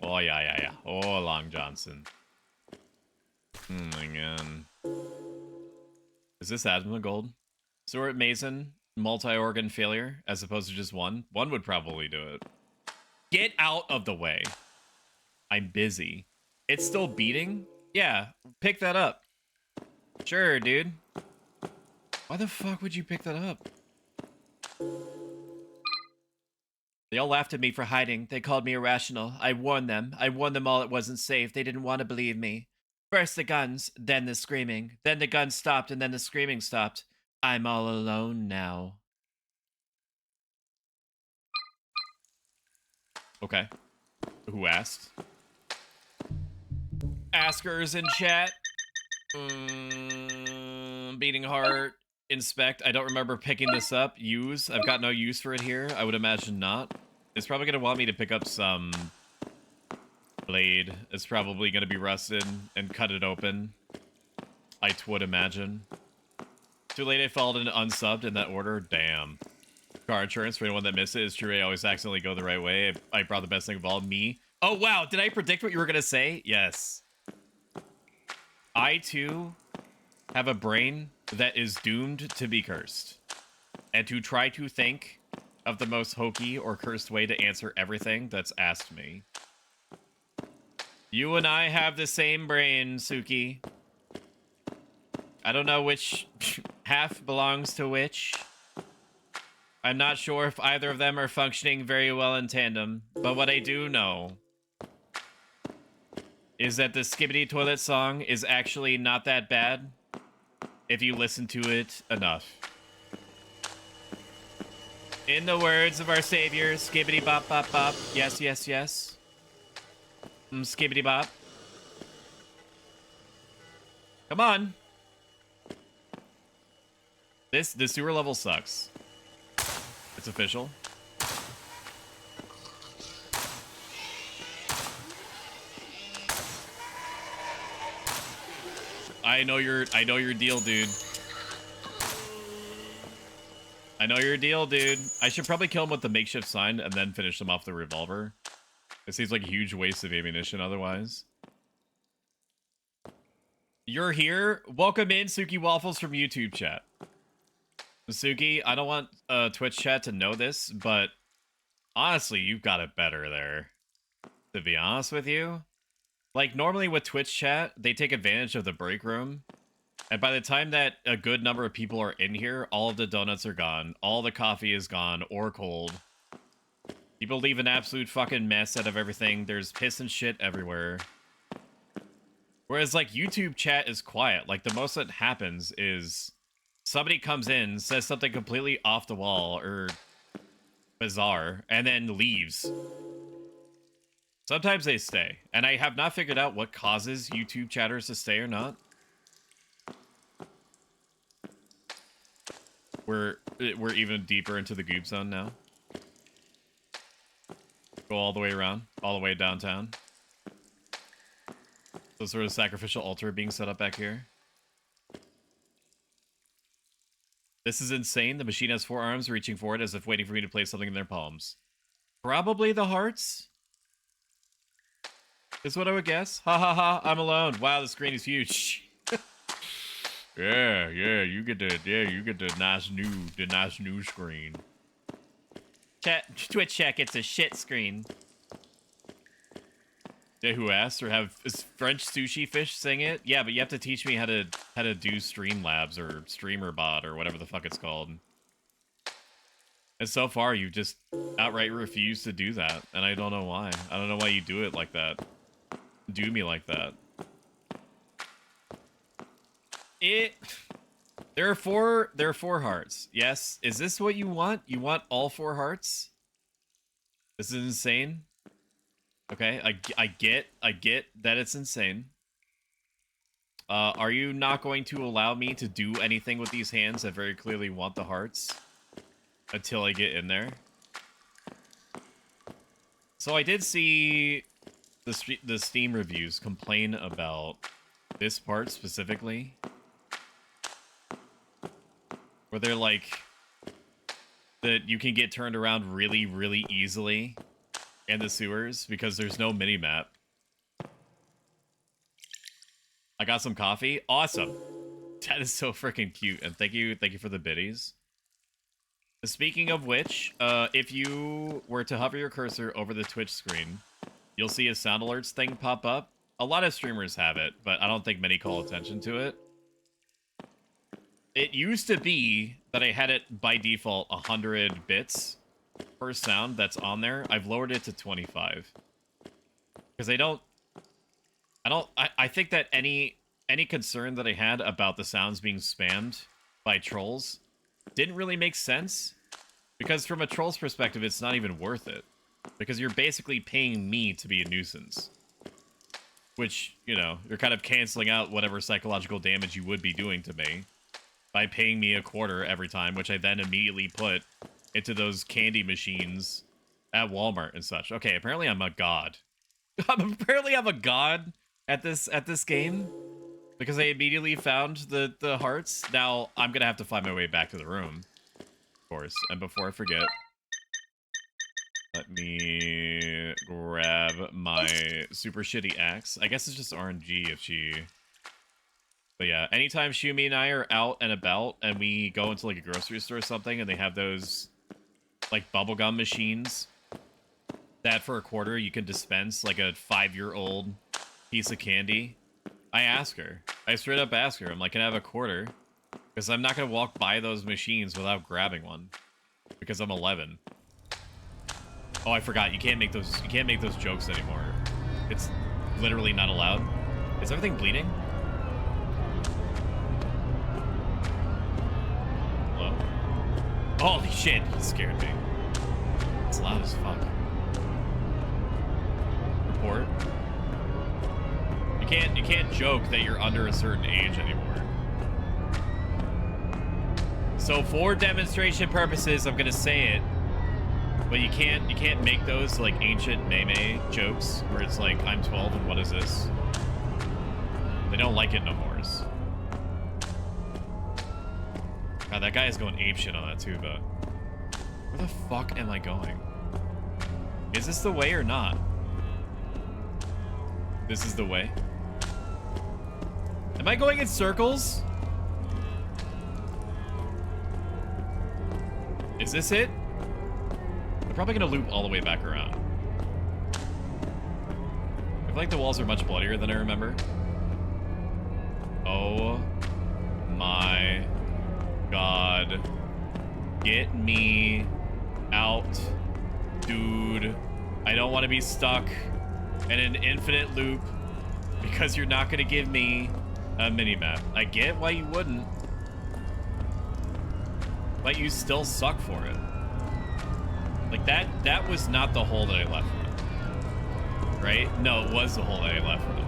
Speaker 1: Oh, yeah. Oh, Long Johnson. Oh, my God. Is this asthma gold? Stuart Mason, multi-organ failure, as opposed to just one? One would probably do it. Get out of the way. I'm busy. It's still beating? Yeah, pick that up. Sure, dude. Why the fuck would you pick that up? They all laughed at me for hiding. They called me irrational. I warned them. I warned them all it wasn't safe. They didn't want to believe me. First the guns, then the screaming. Then the guns stopped, and then the screaming stopped. I'm all alone now. Okay. Who asked? Askers in chat. Beating heart. Inspect. I don't remember picking this up. Use. I've got no use for it here. I would imagine not. It's probably going to want me to pick up some blade. It's probably going to be rusted and cut it open. I would imagine. Too late I followed an unsubbed in that order. Damn. Car insurance for anyone that missed it. It's true I always accidentally go the right way. I brought the best thing of all, me. Oh, wow. Did I predict what you were going to say? Yes. I, too, have a brain that is doomed to be cursed. And to try to think of the most hokey or cursed way to answer everything that's asked me. You and I have the same brain, Suki. I don't know which half belongs to which. I'm not sure if either of them are functioning very well in tandem, but what I do know is that the Skibbity Toilet song is actually not that bad if you listen to it enough. In the words of our savior, skibbity bop bop bop, yes, yes, yes. Skibbity bop. Come on. The sewer level sucks. It's official. I know your deal, dude. I know your deal, dude. I should probably kill him with the makeshift sign and then finish him off the revolver. It seems like a huge waste of ammunition otherwise. You're here? Welcome in, Suki Waffles from YouTube chat. Suki, I don't want Twitch chat to know this, but honestly, you've got it better there. To be honest with you. Like, normally with Twitch chat, they take advantage of the break room. And by the time that a good number of people are in here, all of the donuts are gone. All the coffee is gone or cold. People leave an absolute fucking mess out of everything. There's piss and shit everywhere. Whereas, like, YouTube chat is quiet. Like, the most that happens is somebody comes in, says something completely off the wall or bizarre, and then leaves. Sometimes they stay. And I have not figured out what causes YouTube chatters to stay or not. We're even deeper into the goob zone now. Go all the way around, all the way downtown. Some sort of sacrificial altar being set up back here. This is insane. The machine has 4 arms reaching forward as if waiting for me to place something in their palms. Probably the hearts? Is what I would guess. Ha ha ha, I'm alone. Wow, the screen is huge. Yeah, you get the nice new screen. Twitch chat gets a shit screen. Yeah, who asked? Or is French Sushi Fish sing it? Yeah, but you have to teach me how to do Streamlabs or StreamerBot or whatever the fuck it's called. And so far, you've just outright refused to do that, and I don't know why. I don't know why you do it like that. Do me like that. There are four hearts. Yes. Is this what you want? You want all 4 hearts? This is insane. Okay, I get that it's insane. Are you not going to allow me to do anything with these hands that very clearly want the hearts until I get in there? So I did see the Steam reviews complain about this part specifically, where they're like that you can get turned around really, really easily in the sewers because there's no mini-map. I got some coffee. Awesome. That is so freaking cute. And thank you for the biddies. Speaking of which, if you were to hover your cursor over the Twitch screen, you'll see a sound alerts thing pop up. a lot of streamers have it, but I don't think many call attention to it. It used to be that I had it by default 100 bits per sound that's on there. I've lowered it to 25 because I think that any concern that I had about the sounds being spammed by trolls didn't really make sense, because from a troll's perspective, it's not even worth it, because you're basically paying me to be a nuisance, which, you know, you're kind of canceling out whatever psychological damage you would be doing to me by paying me a quarter every time, which I then immediately put into those candy machines at Walmart and such. Okay, apparently I'm a god. Apparently I'm a god at this game, because I immediately found the hearts. Now I'm gonna have to find my way back to the room, of course. And before I forget, let me grab my super shitty axe. I guess it's just RNG if she... But yeah, anytime Shumi and I are out and about and we go into like a grocery store or something and they have those like bubblegum machines that for a quarter you can dispense like a 5-year-old piece of candy, I ask her. I straight up ask her. I'm like, can I have a quarter? Because I'm not going to walk by those machines without grabbing one. Because I'm 11. Oh, I forgot. You can't make those jokes anymore. It's literally not allowed. Is everything bleeding? Hello? Holy shit, he scared me. It's loud as fuck. Report. You can't joke that you're under a certain age anymore. So for demonstration purposes, I'm gonna say it, but you can't make those like ancient meme jokes where it's like, I'm 12 and what is this? They don't like it no more. God, that guy is going apeshit on that tuba. Where the fuck am I going? Is this the way or not? This is the way. Am I going in circles? Is this it? I'm probably gonna loop all the way back around. I feel like the walls are much bloodier than I remember. Oh my god. Get me out, dude. I don't want to be stuck in an infinite loop because you're not gonna give me a mini-map. I get why you wouldn't, but you still suck for it. Like, that was not the hole that I left with, right? No, it was the hole that I left with.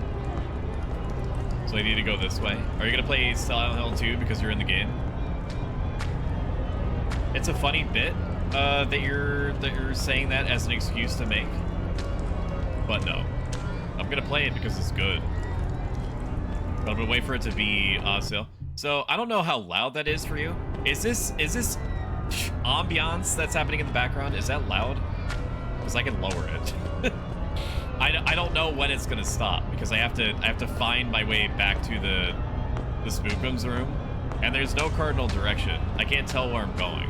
Speaker 1: So I need to go this way. Are you gonna play Silent Hill 2 because you're in the game? It's a funny bit that you're saying that as an excuse to make, but no, I'm gonna play it because it's good. But I'm gonna wait for it to be on sale. So I don't know how loud that is for you. Is this ambiance that's happening in the background? Is that loud? Because I can lower it. I don't know when it's gonna stop because I have to find my way back to the Spookums room, and there's no cardinal direction. I can't tell where I'm going.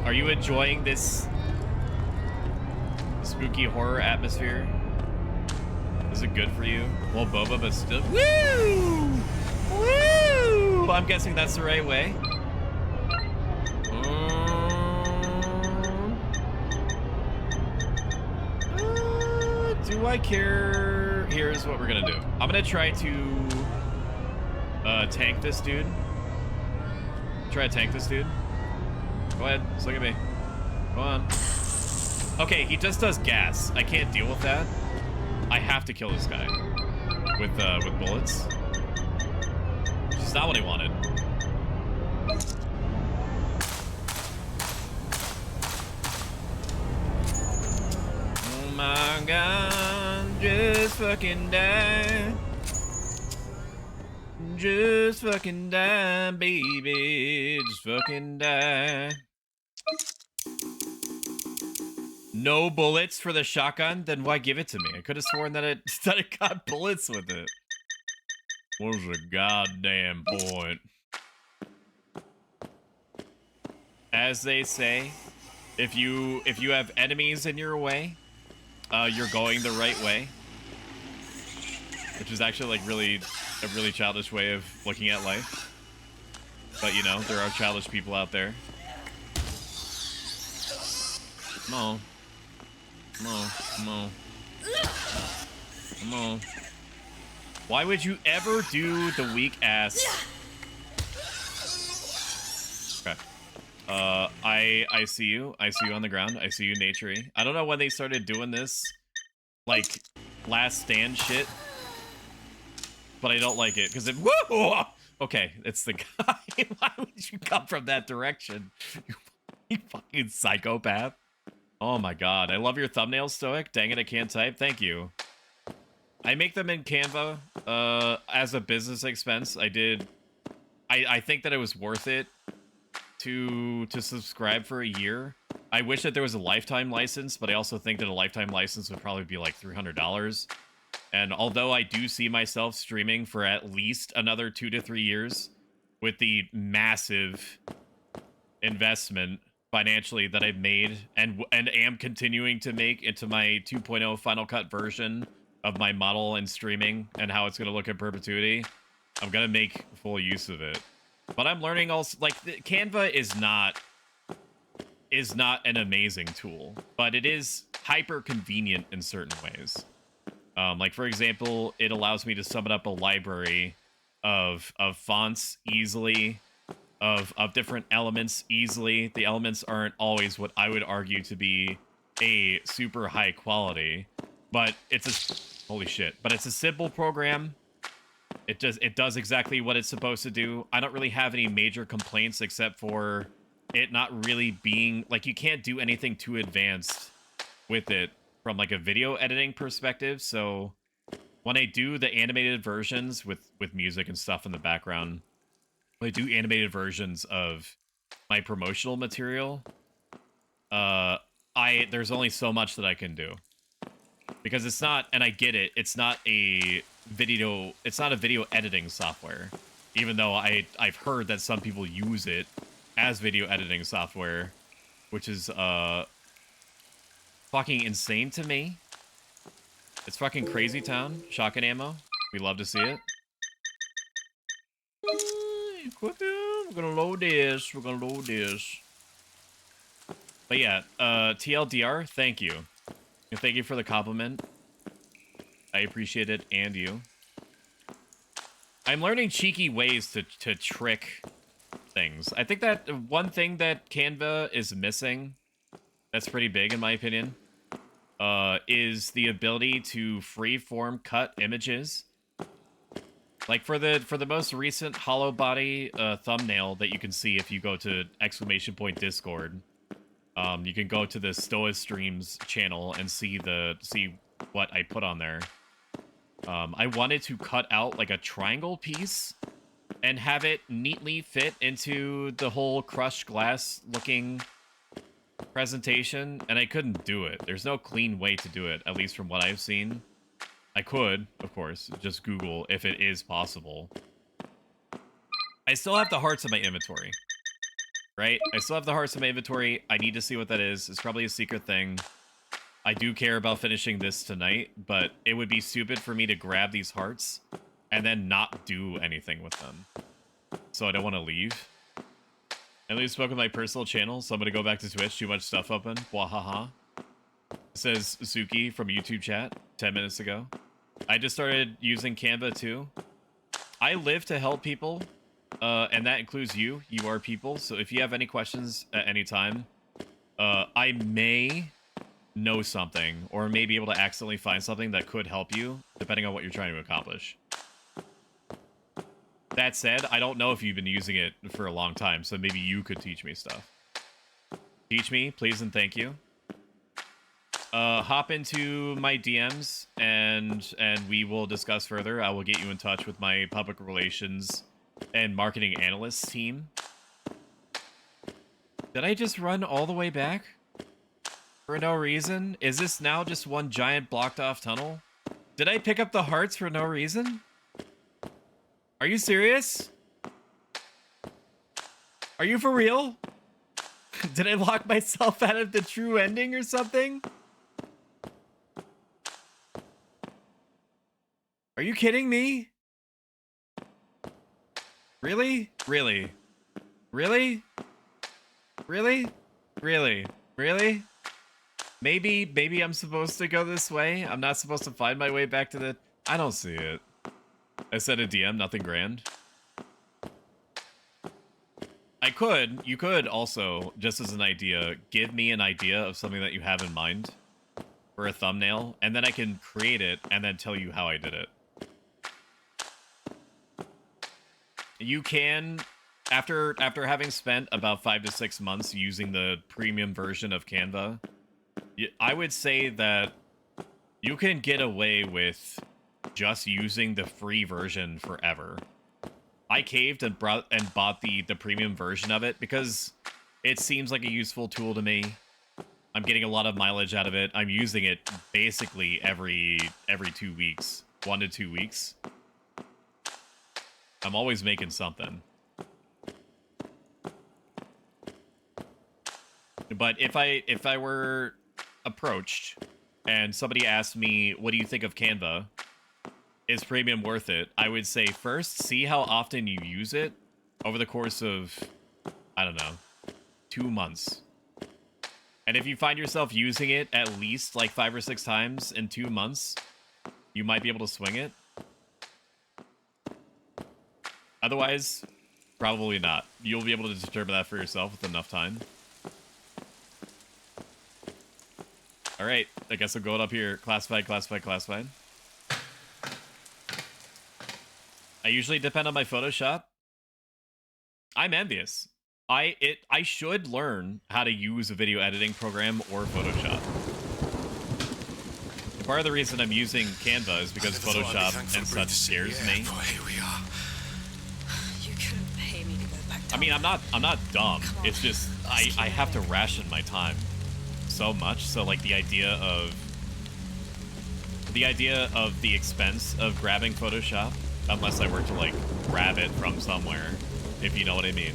Speaker 1: Are you enjoying this spooky horror atmosphere? Is it good for you? Well, Boba, but still. Woo! Woo! I'm guessing that's the right way. Do I care? Here's what we're gonna do. I'm gonna try to tank this dude. Try to tank this dude. Go ahead, just look at me. Go on. Okay, he just does gas. I can't deal with that. I have to kill this guy with bullets. Which is not what I wanted. Oh my god, just fucking die. Just fucking die, baby. Just fucking die. No bullets for the shotgun? Then why give it to me? I could have sworn that it got bullets with it. What was the goddamn point? As they say, if you have enemies in your way, you're going the right way. Which is actually like a really childish way of looking at life. But you know, there are childish people out there. Come on. Come on. Come on. Come on. Why would you ever do the weak ass? Okay. I see you. I see you on the ground. I see you, Naturey. I don't know when they started doing this, like, last stand shit. But I don't like it, because it... Woo! Okay, it's the guy. Why would you come from that direction? You fucking psychopath. Oh my god. I love your thumbnails, Stoic. Dang it, I can't type. Thank you. I make them in Canva as a business expense. I think that it was worth it to subscribe for a year. I wish that there was a lifetime license, but I also think that a lifetime license would probably be like $300. And although I do see myself streaming for at least another 2 to 3 years with the massive investment financially that I've made and am continuing to make into my 2.0 Final Cut version of my model and streaming and how it's going to look in perpetuity, I'm going to make full use of it. But I'm learning also, like, Canva is not an amazing tool, but it is hyper convenient in certain ways. Like, for example, it allows me to summon up a library of fonts easily, of different elements easily. The elements aren't always what I would argue to be a super high quality, but it's a... Holy shit. But it's a simple program. It does exactly what it's supposed to do. I don't really have any major complaints except for it not really being... Like, you can't do anything too advanced with it from like a video editing perspective. So when I do the animated versions with music and stuff in the background, when I do animated versions of my promotional material, there's only so much that I can do. Because it's not, and I get it, it's not a video editing software. Even though I've heard that some people use it as video editing software, which is fucking insane to me. It's fucking crazy town. Shotgun ammo. We love to see it. We're gonna load this. We're gonna load this. But yeah, TLDR, thank you. And thank you for the compliment. I appreciate it, and you. I'm learning cheeky ways to trick things. I think that one thing that Canva is missing, that's pretty big in my opinion, is the ability to freeform cut images. Like for the most recent Hollowbody thumbnail that you can see if you go to !Discord, you can go to the Stoa Streams channel and see what I put on there. I wanted to cut out like a triangle piece and have it neatly fit into the whole crushed glass looking presentation, and I couldn't do it. There's no clean way to do it, at least from what I've seen. I could, of course, just Google if it is possible. I still have the hearts in my inventory, right? I still have the hearts in my inventory. I need to see what that is. It's probably a secret thing. I do care about finishing this tonight, but it would be stupid for me to grab these hearts and then not do anything with them. So I don't want to leave. At least spoke on my personal channel, so I'm going to go back to Twitch. Too much stuff open. Wahaha. Says Suki from YouTube chat 10 minutes ago. I just started using Canva too. I live to help people, and that includes you. You are people, so if you have any questions at any time, I may know something, or may be able to accidentally find something that could help you, depending on what you're trying to accomplish. That said, I don't know if you've been using it for a long time, so maybe you could teach me stuff. Teach me, please and thank you. Hop into my DMs, and we will discuss further. I will get you in touch with my public relations and marketing analyst team. Did I just run all the way back? For no reason? Is this now just one giant blocked off tunnel? Did I pick up the hearts for no reason? Are you serious? Are you for real? Did I lock myself out of the true ending or something? Are you kidding me? Really? Really? Really? Really? Really? Really? Maybe I'm supposed to go this way? I'm not supposed to find my way back to the... I don't see it. I said a DM, nothing grand. You could also, just as an idea, give me an idea of something that you have in mind for a thumbnail, and then I can create it and then tell you how I did it. You can, after having spent about 5 to 6 months using the premium version of Canva, I would say that you can get away with just using the free version forever. I caved and bought the premium version of it because it seems like a useful tool to me. I'm getting a lot of mileage out of it. I'm using it basically every 2 weeks, 1 to 2 weeks. I'm always making something. But if I were approached and somebody asked me, "What do you think of Canva? Is premium worth it?" I would say first, see how often you use it over the course of, I don't know, 2 months. And if you find yourself using it at least like 5 or 6 times in 2 months, you might be able to swing it. Otherwise, probably not. You'll be able to determine that for yourself with enough time. All right, I guess I'll go up here. Classified, classified, classified. I usually depend on my Photoshop. I'm envious. I should learn how to use a video editing program or Photoshop. Part of the reason I'm using Canva is because Photoshop and such scares me.
Speaker 4: Boy, here we are.
Speaker 2: You couldn't pay me to go back down.
Speaker 1: I mean, I'm not dumb. It's just I have to ration my time so much. So like the idea of the expense of grabbing Photoshop, unless I were to like grab it from somewhere, if you know what I mean.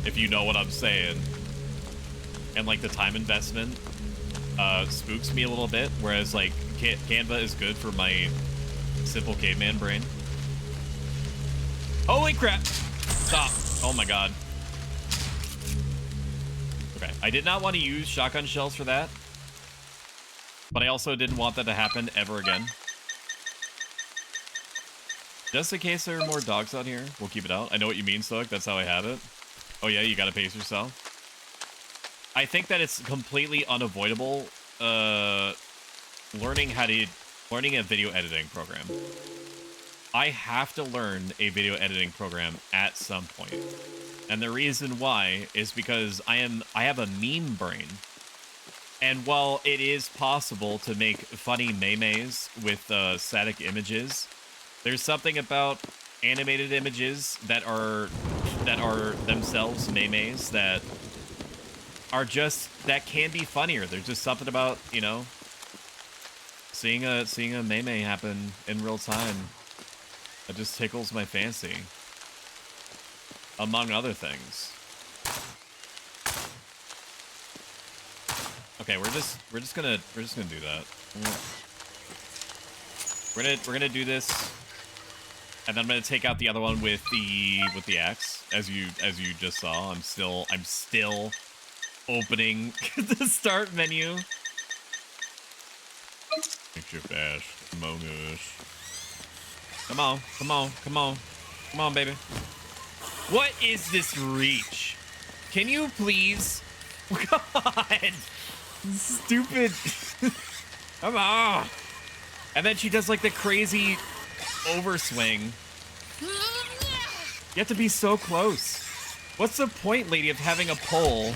Speaker 1: If you know what I'm saying. And like the time investment spooks me a little bit, whereas like Canva is good for my simple caveman brain. Holy crap! Stop! Oh my god. Okay, I did not want to use shotgun shells for that, but I also didn't want that to happen ever again. Just in case there are more dogs out here, we'll keep it out. I know what you mean, Stoic. That's how I have it. Oh yeah, you gotta pace yourself. I think that it's completely unavoidable learning a video editing program. I have to learn a video editing program at some point. And the reason why is because I have a meme brain. And while it is possible to make funny memes with static images, there's something about animated images that are themselves memes that can be funnier. There's just something about, you know, seeing a meme happen in real time that just tickles my fancy, among other things. Okay, we're just gonna do that. We're gonna do this, and then I'm gonna take out the other one with the axe, as you just saw. I'm still opening the start menu. Makeshift dash. Come on, come on, come on, come on, baby. What is this reach? Can you please? God, stupid. Come on. And then she does like the crazy overswing. You have to be so close. What's the point, lady, of having a pole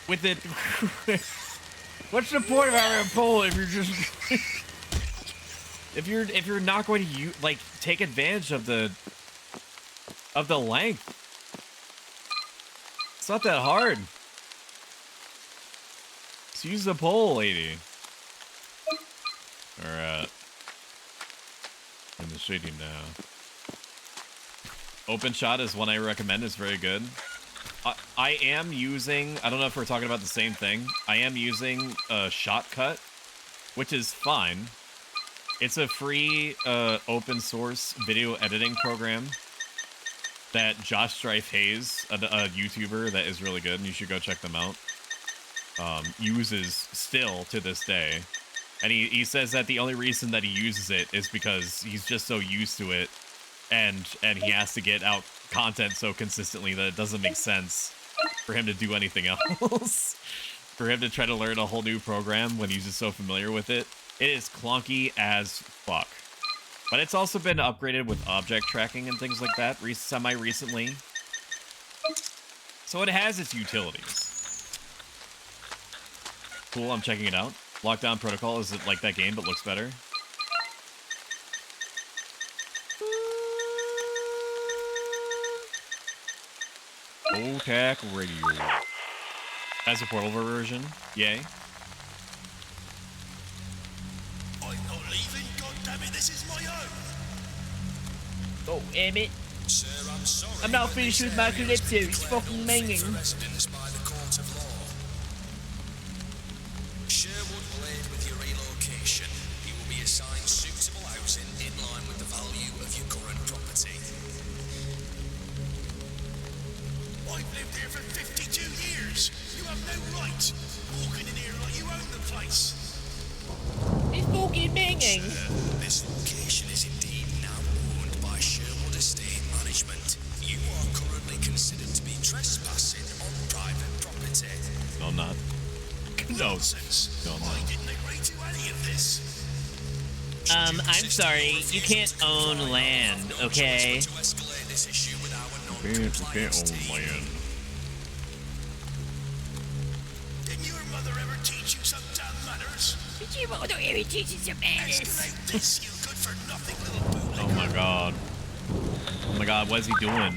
Speaker 1: with it? What's the point of having a pole if you're just if you're not going to take advantage of the length? It's not that hard. Just use the pole, lady. Alright. In the shading now. Open shot is one I recommend. It's very good. I am using, I don't know if we're talking about the same thing. I am using a shotcut, which is fine. It's a free open source video editing program that Josh Strife Hayes, a YouTuber that is really good, and you should go check them out, uses still to this day. And he says that the only reason that he uses it is because he's just so used to it, and he has to get out content so consistently that it doesn't make sense for him to do anything else. For him to try to learn a whole new program when he's just so familiar with it. It is clunky as fuck. But it's also been upgraded with object tracking and things like that semi-recently. So it has its utilities. Cool, I'm checking it out. Lockdown Protocol is like that game, but looks better. OTAC Radio. As a portable version, yay.
Speaker 9: I'm not leaving, goddammit, this is my own.
Speaker 10: Oh, Emmett.
Speaker 9: Sir, I'm sorry.
Speaker 10: I'm not finished with my calypso, it's fucking minging.
Speaker 9: Residence by the court of law. Sherwood played with your relocation. You will be assigned suitable housing in line with the value of your current property. I've lived here for 52 years. You have no right walking in here like you own the place.
Speaker 10: It's fucking minging.
Speaker 9: This location is indeed now owned by Sherwood Estate Management. You are currently considered to be trespassing on private property.
Speaker 1: No, I'm not. No.
Speaker 9: Nonsense.
Speaker 1: No, I'm
Speaker 9: I
Speaker 1: not.
Speaker 9: didn't agree to any of this.
Speaker 10: I'm sorry, you can't own land, okay?
Speaker 9: To escalate this issue with our
Speaker 1: You
Speaker 9: non-compliance
Speaker 1: can't
Speaker 9: team.
Speaker 1: own land.
Speaker 9: Didn't your mother ever teach you some damn manners?
Speaker 10: Did you want to hear teaching some manners?
Speaker 9: Escalate this, you good-for-nothing little bootleg.
Speaker 1: Oh my god. Oh my god, what is he doing?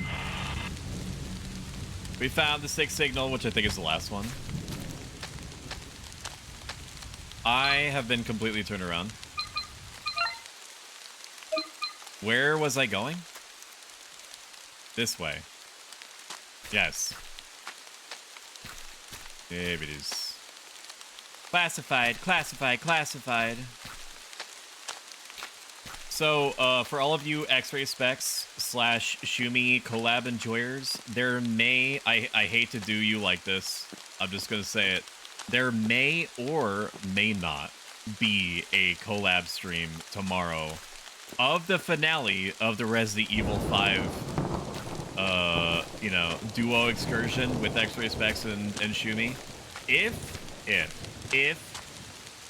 Speaker 1: We found the sixth signal, which I think is the last one. I have been completely turned around. Where was I going? This way. Yes. There it is. Classified, classified, classified. So, for all of you X-Ray Specs / Shumi collab enjoyers, there may, I hate to do you like this, I'm just gonna say it, there may or may not be a collab stream tomorrow of the finale of the Resident Evil 5, duo excursion with X-Ray Specs and Shumi.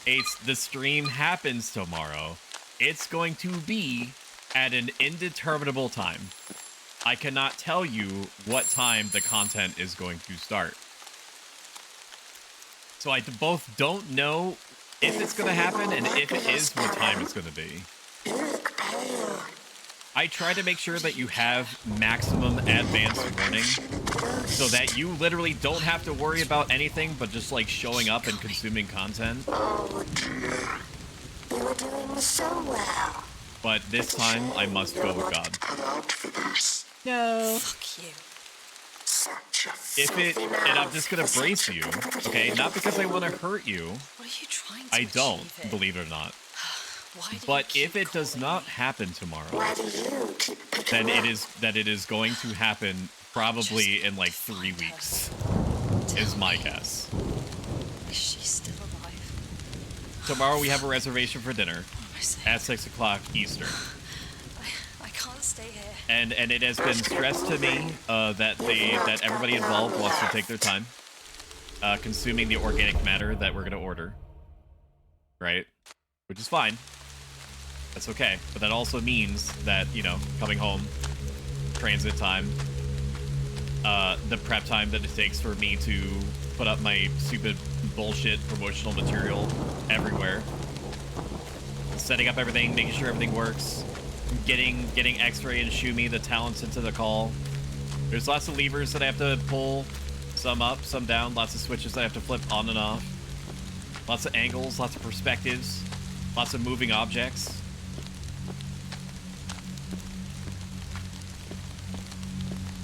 Speaker 1: If the stream happens tomorrow, it's going to be at an indeterminable time. I cannot tell you what time the content is going to start. So I both don't know if it's going to happen and if it is, what time it's going to be. I try to make sure that you have maximum advance warning so that you literally don't have to worry about anything but just like showing up and consuming content.
Speaker 11: Oh dear. You were doing so well.
Speaker 1: But this time, I must go with God.
Speaker 10: No.
Speaker 2: Fuck you.
Speaker 1: If it, and I'm just gonna brace you, okay? Not because I want to hurt you.
Speaker 2: What are you trying to
Speaker 1: I don't,
Speaker 2: achieve it?
Speaker 1: believe it or not.
Speaker 2: Why do
Speaker 1: But
Speaker 2: you
Speaker 1: if
Speaker 2: keep
Speaker 1: it does
Speaker 2: calling
Speaker 1: not
Speaker 2: me?
Speaker 1: happen tomorrow, then it is going to happen probably in like 3 weeks. Is my guess.
Speaker 2: Is she still alive?
Speaker 1: Tomorrow we have a reservation for dinner
Speaker 2: What am I saying?
Speaker 1: at 6 o'clock Eastern.
Speaker 2: I can't stay here.
Speaker 1: And it has been stressed to me that everybody involved wants to take their time consuming the organic matter that we're gonna order, right? Which is fine. That's okay. But that also means that, you know, coming home, transit time, the prep time that it takes for me to put up my stupid bullshit promotional material everywhere, setting up everything, making sure everything works, getting X-Ray and Shumi the talents into the call. There's lots of levers that I have to pull, some up, some down, lots of switches that I have to flip on and off, lots of angles, lots of perspectives, lots of moving objects.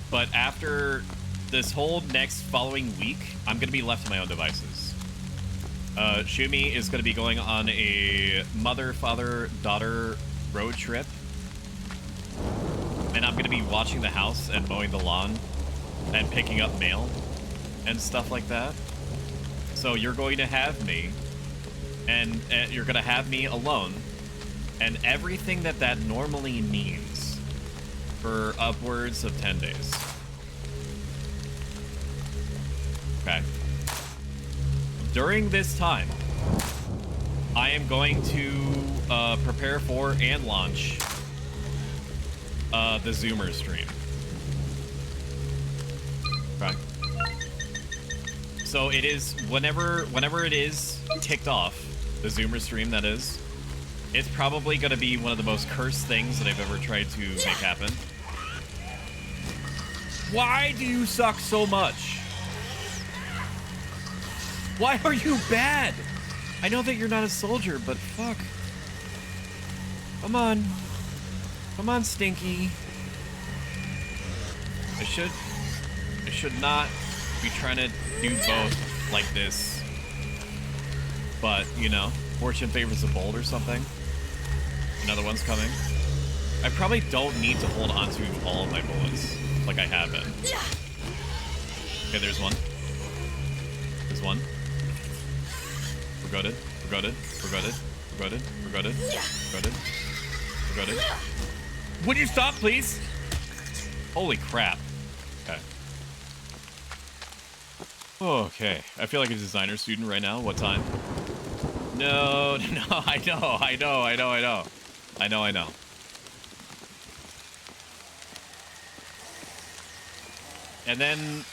Speaker 1: But after this whole next following week, I'm going to be left to my own devices. Shumi is going to be going on a mother, father, daughter road trip. And I'm going to be watching the house and mowing the lawn and picking up mail and stuff like that. So you're going to have me, and you're going to have me alone, and everything that that normally means for upwards of 10 days. Okay. During this time, I am going to prepare for and launch the Zoomer stream. Okay. So it is whenever it is kicked off, the Zoomer stream that is, it's probably going to be one of the most cursed things that I've ever tried to make happen. Why do you suck so much? Why are you bad? I know that you're not a soldier, but fuck. Come on. Come on, Stinky. I should not be trying to do both like this. But, you know, fortune favors the bold or something. Another one's coming. I probably don't need to hold on to all of my bullets like I have been. Okay, there's one. There's one. We're goated. We're goated. We're goated. We're goated. We're goated. We're goated. We're goated. Would you stop, please? Holy crap. Okay. Okay. I feel like a designer student right now. What time? No, no, I know. And then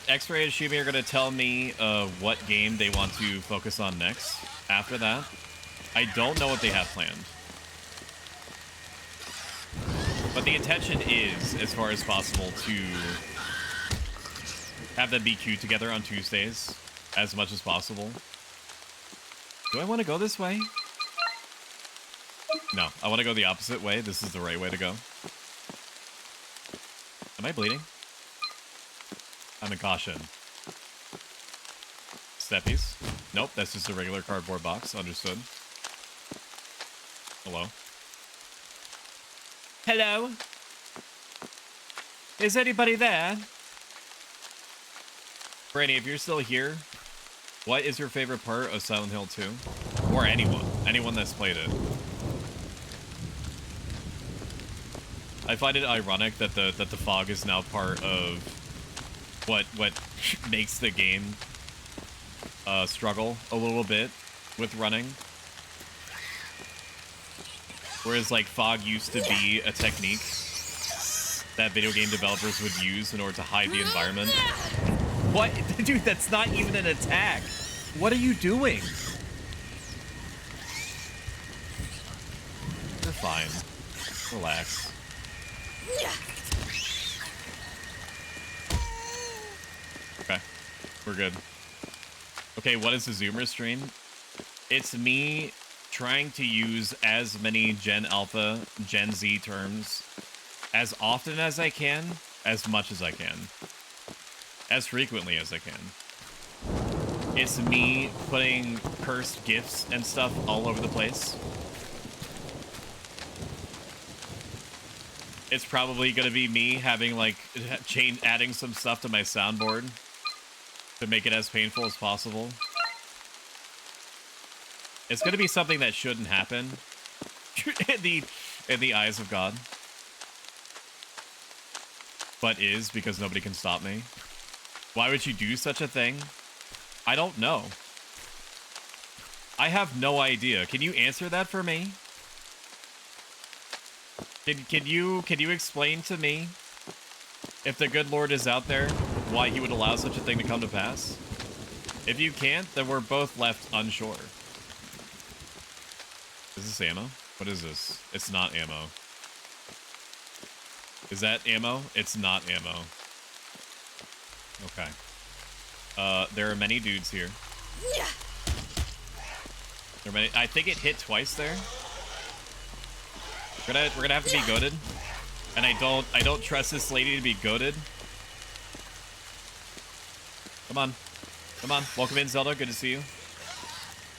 Speaker 1: X-Ray and Shumi are going to tell me what game they want to focus on next. After that, I don't know what they have planned. But the intention is, as far as possible, to have them be queued together on Tuesdays as much as possible. Do I want to go this way? No, I want to go the opposite way. This is the right way to go. Am I bleeding? I'm in caution. Steppies? Nope, that's just a regular cardboard box. Understood. Hello? Hello? Is anybody there? Brandy, if you're still here, what is your favorite part of Silent Hill 2? Or anyone that's played it. I find it ironic that the fog is now part of what makes the game struggle a little bit with running. Whereas like fog used to be a technique that video game developers would use in order to hide the environment. What? Dude, that's not even an attack. What are you doing? You're fine. Relax. Okay. We're good. Okay, what is the Zoomer stream? It's me trying to use as many Gen Alpha, Gen Z terms as often as I can, as much as I can. As frequently as I can. It's me putting cursed gifts and stuff all over the place. It's probably going to be me having like adding some stuff to my soundboard to make it as painful as possible. It's going to be something that shouldn't happen in the eyes of God. But is, because nobody can stop me. Why would you do such a thing? I don't know. I have no idea. Can you answer that for me? Can you explain to me, if the good Lord is out there, why he would allow such a thing to come to pass? If you can't, then we're both left unsure. Is this ammo? What is this? It's not ammo. Is that ammo? It's not ammo. Okay. There are many dudes here. There are many. I think it hit twice there. We're gonna have to be goated, and I don't trust this lady to be goated. Come on, come on. Welcome in, Zelda. Good to see you.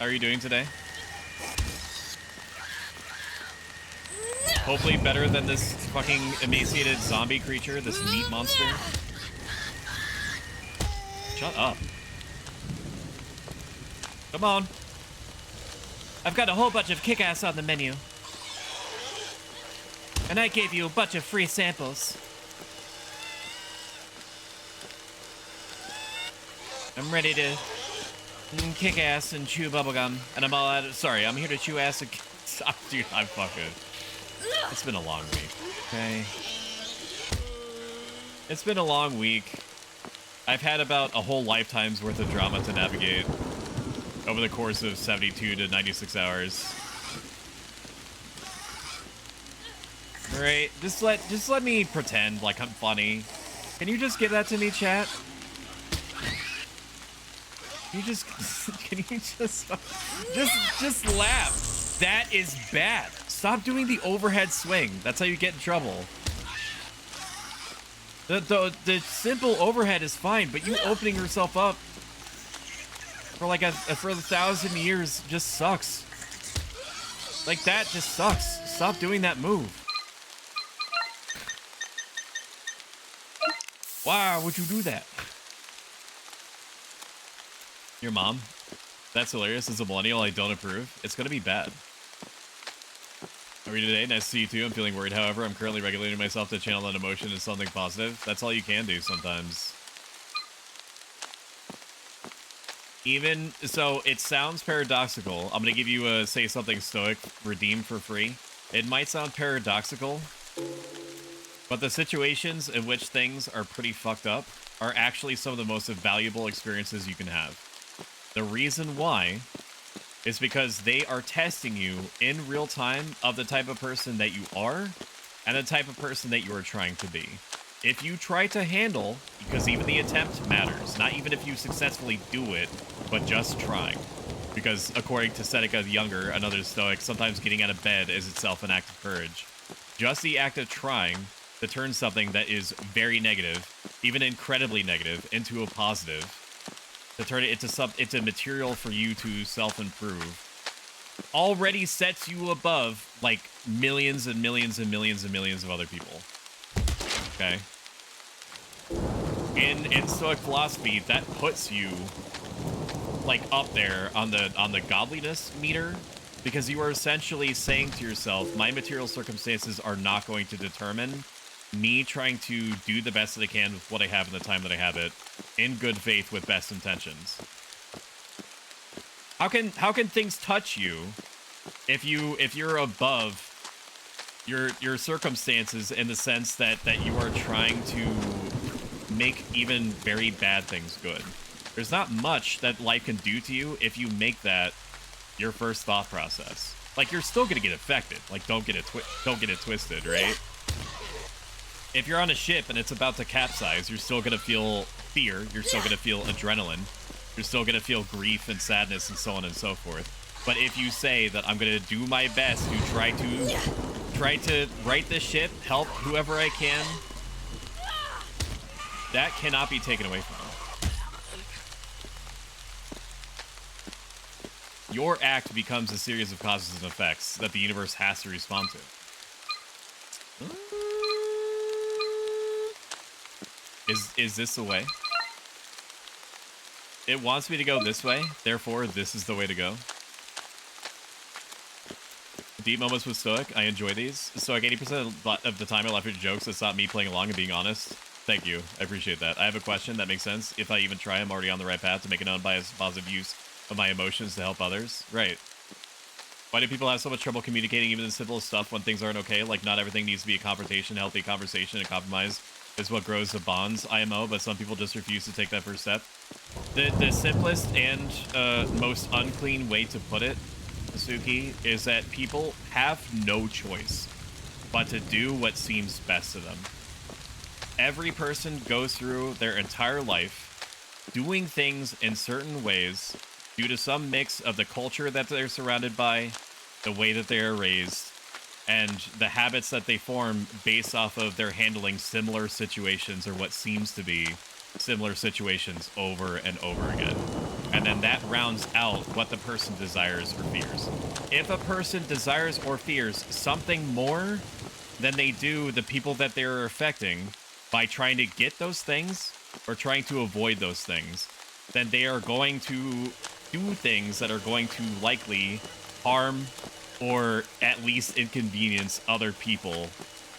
Speaker 1: How are you doing today? Hopefully better than this fucking emaciated zombie creature, this meat monster. Shut up. Come on. I've got a whole bunch of kick-ass on the menu. And I gave you a bunch of free samples. I'm ready to kick ass and chew bubblegum. And I'm all out of... Sorry, I'm here to chew ass and... Stop, dude, I'm fucking... It's been a long week, okay? It's been a long week. I've had about a whole lifetime's worth of drama to navigate over the course of 72 to 96 hours. Alright, just let me pretend like I'm funny. Can you just give that to me, chat? Can you just laugh? That is bad. Stop doing the overhead swing. That's how you get in trouble. The simple overhead is fine, but you opening yourself up for like for 1,000 years just sucks. Like that just sucks. Stop doing that move. Why would you do that? Your mom? That's hilarious. As a millennial, I don't approve. It's gonna be bad. How are you today? Nice to see you too. I'm feeling worried, however. I'm currently regulating myself to channel that emotion into something positive. That's all you can do sometimes. Even so, it sounds paradoxical. I'm gonna give you a say something stoic, redeem for free. It might sound paradoxical, but the situations in which things are pretty fucked up are actually some of the most valuable experiences you can have. The reason why is because they are testing you in real time of the type of person that you are and the type of person that you are trying to be. If you try to handle, because even the attempt matters, not even if you successfully do it, but just trying. Because according to Seneca the Younger, another Stoic, sometimes getting out of bed is itself an act of courage. Just the act of trying to turn something that is very negative, even incredibly negative, into a positive, to turn it into material for you to self-improve, already sets you above like millions and millions and millions and millions of other people. Okay? In Stoic philosophy, that puts you like up there on the godliness meter, because you are essentially saying to yourself, my material circumstances are not going to determine me trying to do the best that I can with what I have in the time that I have it, in good faith with best intentions. How can things touch you if you're above your circumstances in the sense that you are trying to make even very bad things good? There's not much that life can do to you if you make that your first thought process. Like, you're still gonna get affected. Like, don't get it twisted, right? If you're on a ship and it's about to capsize, you're still gonna feel fear. You're still gonna feel adrenaline. You're still gonna feel grief and sadness and so on and so forth. But if you say that I'm gonna do my best to try to right this ship, help whoever I can, that cannot be taken away from you. Your act becomes a series of causes and effects that the universe has to respond to. Is this the way? It wants me to go this way, therefore this is the way to go. Deep moments with Stoic, I enjoy these. Stoic, 80% of the time I left with jokes, it's not me playing along and being honest. Thank you, I appreciate that. I have a question that makes sense. If I even try, I'm already on the right path to make an unbiased positive use of my emotions to help others. Right. Why do people have so much trouble communicating even the simplest stuff when things aren't okay? Like, not everything needs to be a confrontation. Healthy conversation and compromise is what grows the bonds, IMO, but some people just refuse to take that first step. The simplest and most unclean way to put it, Suki, is that people have no choice but to do what seems best to them. Every person goes through their entire life doing things in certain ways due to some mix of the culture that they're surrounded by, the way that they are raised, and the habits that they form based off of their handling similar situations or what seems to be similar situations over and over again. And then that rounds out what the person desires or fears. If a person desires or fears something more than they do the people that they're affecting by trying to get those things or trying to avoid those things, then they are going to do things that are going to likely harm or at least inconvenience other people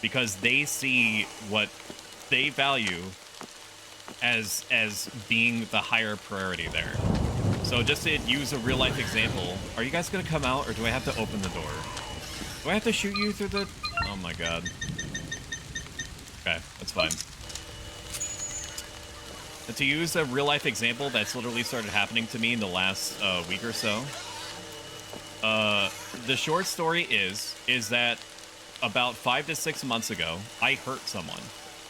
Speaker 1: because they see what they value as being the higher priority there. So just to use a real life example, are you guys gonna come out or do I have to open the door? Do I have to shoot you through the... Oh my god. Okay, that's fine. And to use a real life example that's literally started happening to me in the last week or so, the short story is that about 5 to 6 months ago, I hurt someone,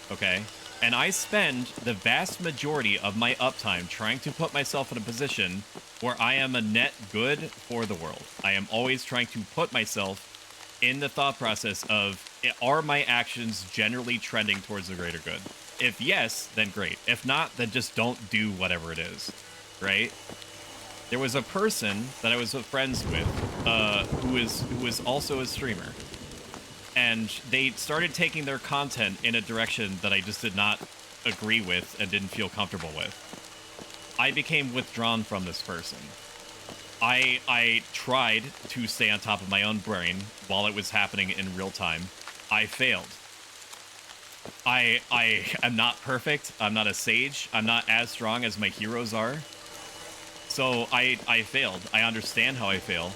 Speaker 1: okay? And I spend the vast majority of my uptime trying to put myself in a position where I am a net good for the world. I am always trying to put myself in the thought process of, are my actions generally trending towards the greater good? If yes, then great. If not, then just don't do whatever it is, right? There was a person that I was friends with who was also a streamer. And they started taking their content in a direction that I just did not agree with and didn't feel comfortable with. I became withdrawn from this person. I tried to stay on top of my own brain while it was happening in real time. I failed. I am not perfect. I'm not a sage. I'm not as strong as my heroes are. So I failed. I understand how I fail,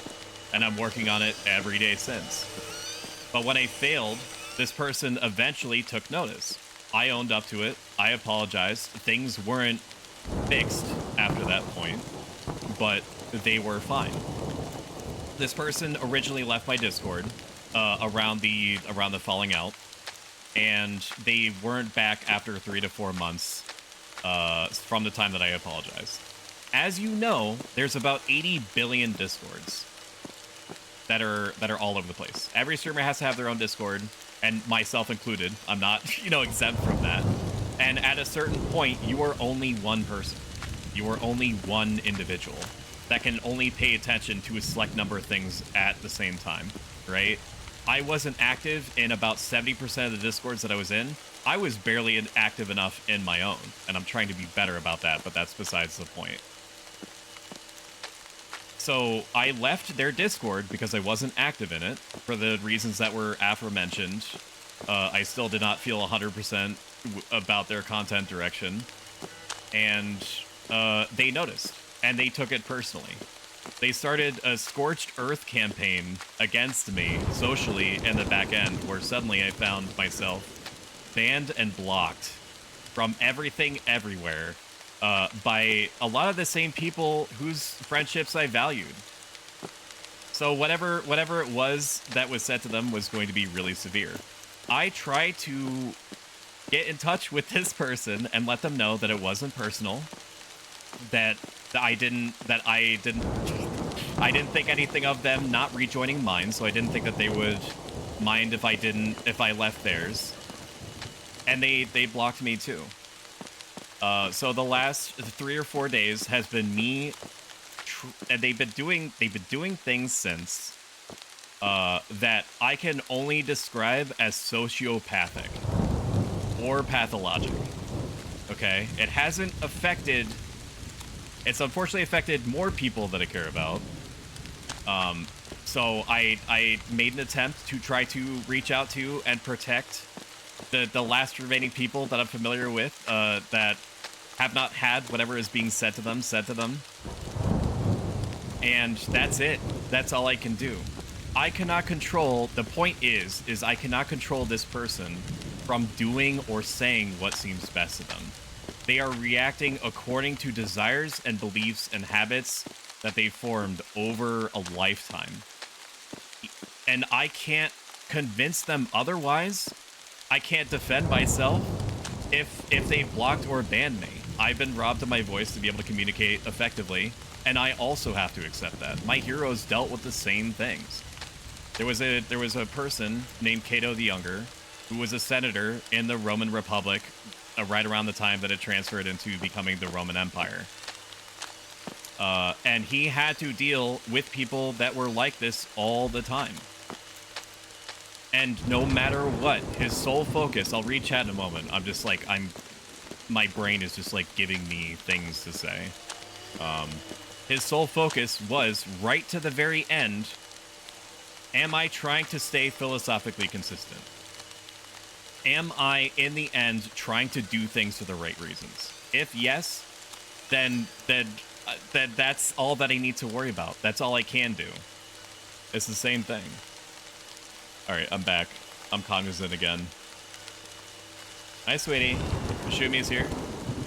Speaker 1: and I'm working on it every day since. But when I failed, this person eventually took notice. I owned up to it. I apologized. Things weren't fixed after that point, but they were fine. This person originally left my Discord around the falling out, and they weren't back after 3 to 4 months from the time that I apologized. As you know, there's about 80 billion Discords that are all over the place. Every streamer has to have their own Discord, and myself included. I'm not, exempt from that. And at a certain point, you are only one person. You are only one individual that can only pay attention to a select number of things at the same time, right? I wasn't active in about 70% of the Discords that I was in. I was barely active enough in my own, and I'm trying to be better about that, but that's besides the point. So I left their Discord because I wasn't active in it for the reasons that were aforementioned. I still did not feel 100% about their content direction. And they noticed, and they took it personally. They started a Scorched Earth campaign against me socially in the back end, where suddenly I found myself banned and blocked from everything everywhere. By a lot of the same people whose friendships I valued. So whatever it was that was said to them was going to be really severe. I tried to get in touch with this person and let them know that it wasn't personal, that I didn't think anything of them not rejoining mine, so I didn't think that they would mind if I left theirs. And they blocked me too. So the last 3 or 4 days has been me, and they've been doing things since that I can only describe as sociopathic or pathologic. Okay, it's unfortunately affected more people that I care about. So I made an attempt to try to reach out to and protect the last remaining people that I'm familiar with that have not had whatever is being said to them. And that's it. That's all I can do. I cannot control, the point is I cannot control this person from doing or saying what seems best to them. They are reacting according to desires and beliefs and habits that they formed over a lifetime. And I can't convince them otherwise. I can't defend myself if they blocked or banned me. I've been robbed of my voice to be able to communicate effectively, and I also have to accept that. My heroes dealt with the same things. There was a person named Cato the Younger who was a senator in the Roman Republic right around the time that it transferred into becoming the Roman Empire. And he had to deal with people that were like this all the time. And no matter what, his sole focus, I'll read chat in a moment. I'm just like, my brain is just like giving me things to say. His sole focus was right to the very end. Am I trying to stay philosophically consistent? Am I, in the end, trying to do things for the right reasons? If yes, then that's all that I need to worry about. That's all I can do. It's the same thing. All right, I'm back. I'm cognizant again. Hi, sweetie. Shumi is here.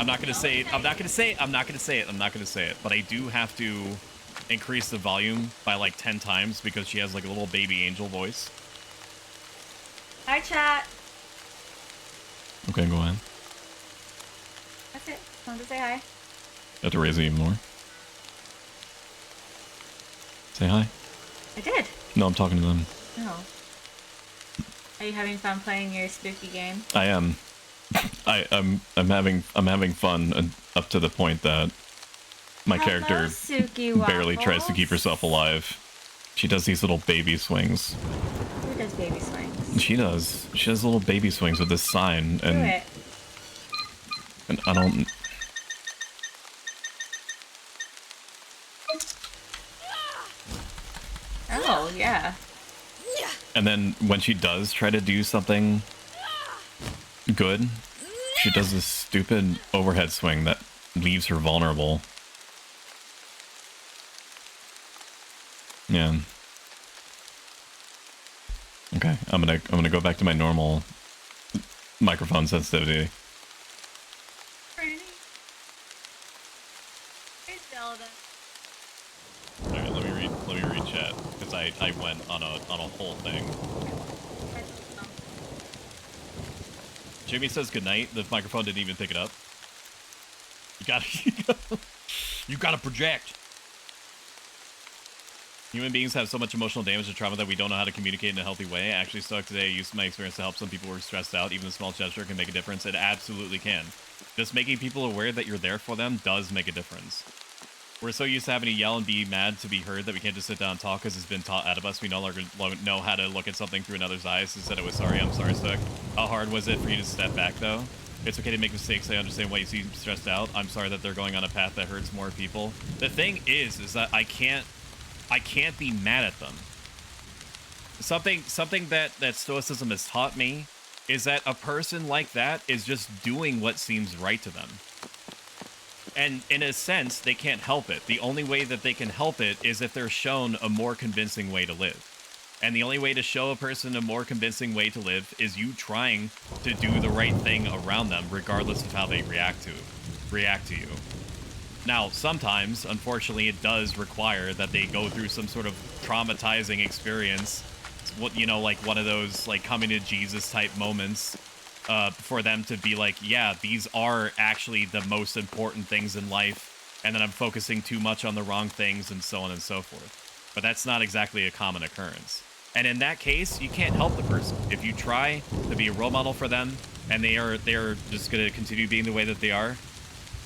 Speaker 1: I'm not gonna say it. I'm not gonna say it. I'm not gonna say it. I'm not gonna say it. But I do have to increase the volume by like 10 times because she has like a little baby angel voice.
Speaker 12: Hi, chat.
Speaker 1: Okay, go ahead.
Speaker 12: That's it. Wanted to say hi.
Speaker 1: You have to raise it even more. Say hi.
Speaker 12: I did.
Speaker 1: No, I'm talking to them.
Speaker 12: Oh. Are you having fun playing your spooky game?
Speaker 1: I am. I'm having fun up to the point that my character barely tries to keep herself alive. She does these little baby swings.
Speaker 12: Who does baby swings?
Speaker 1: She does. She does little baby swings with this sign,
Speaker 12: Do it.
Speaker 1: and I don't.
Speaker 12: Oh yeah.
Speaker 1: And then when she does try to do something good, she does this stupid overhead swing that leaves her vulnerable. Yeah. Okay, I'm gonna go back to my normal microphone sensitivity. Alright, let me read chat, because I went on a whole thing. Jamie says goodnight. The microphone didn't even pick it up. You gotta project. Human beings have so much emotional damage and trauma that we don't know how to communicate in a healthy way. Actually, stuck today, I used my experience to help some people who are stressed out. Even a small gesture can make a difference. It absolutely can. Just making people aware that you're there for them does make a difference. We're so used to having to yell and be mad to be heard that we can't just sit down and talk because it's been taught out of us. We no longer know how to look at something through another's eyes. Instead it was sorry, I'm sorry, Stuck. How hard was it for you to step back, though? It's okay to make mistakes. I understand why you seem stressed out. I'm sorry that they're going on a path that hurts more people. The thing is that I can't be mad at them. Something that Stoicism has taught me is that a person like that is just doing what seems right to them. And in a sense, they can't help it. The only way that they can help it is if they're shown a more convincing way to live. And the only way to show a person a more convincing way to live is you trying to do the right thing around them, regardless of how they react to you. Now, sometimes, unfortunately, it does require that they go through some sort of traumatizing experience. What, you know, like one of those like coming to Jesus type moments. For them to be like, yeah, these are actually the most important things in life, and then I'm focusing too much on the wrong things, and so on and so forth. But that's not exactly a common occurrence. And in that case, you can't help the person. If you try to be a role model for them, and they're just going to continue being the way that they are,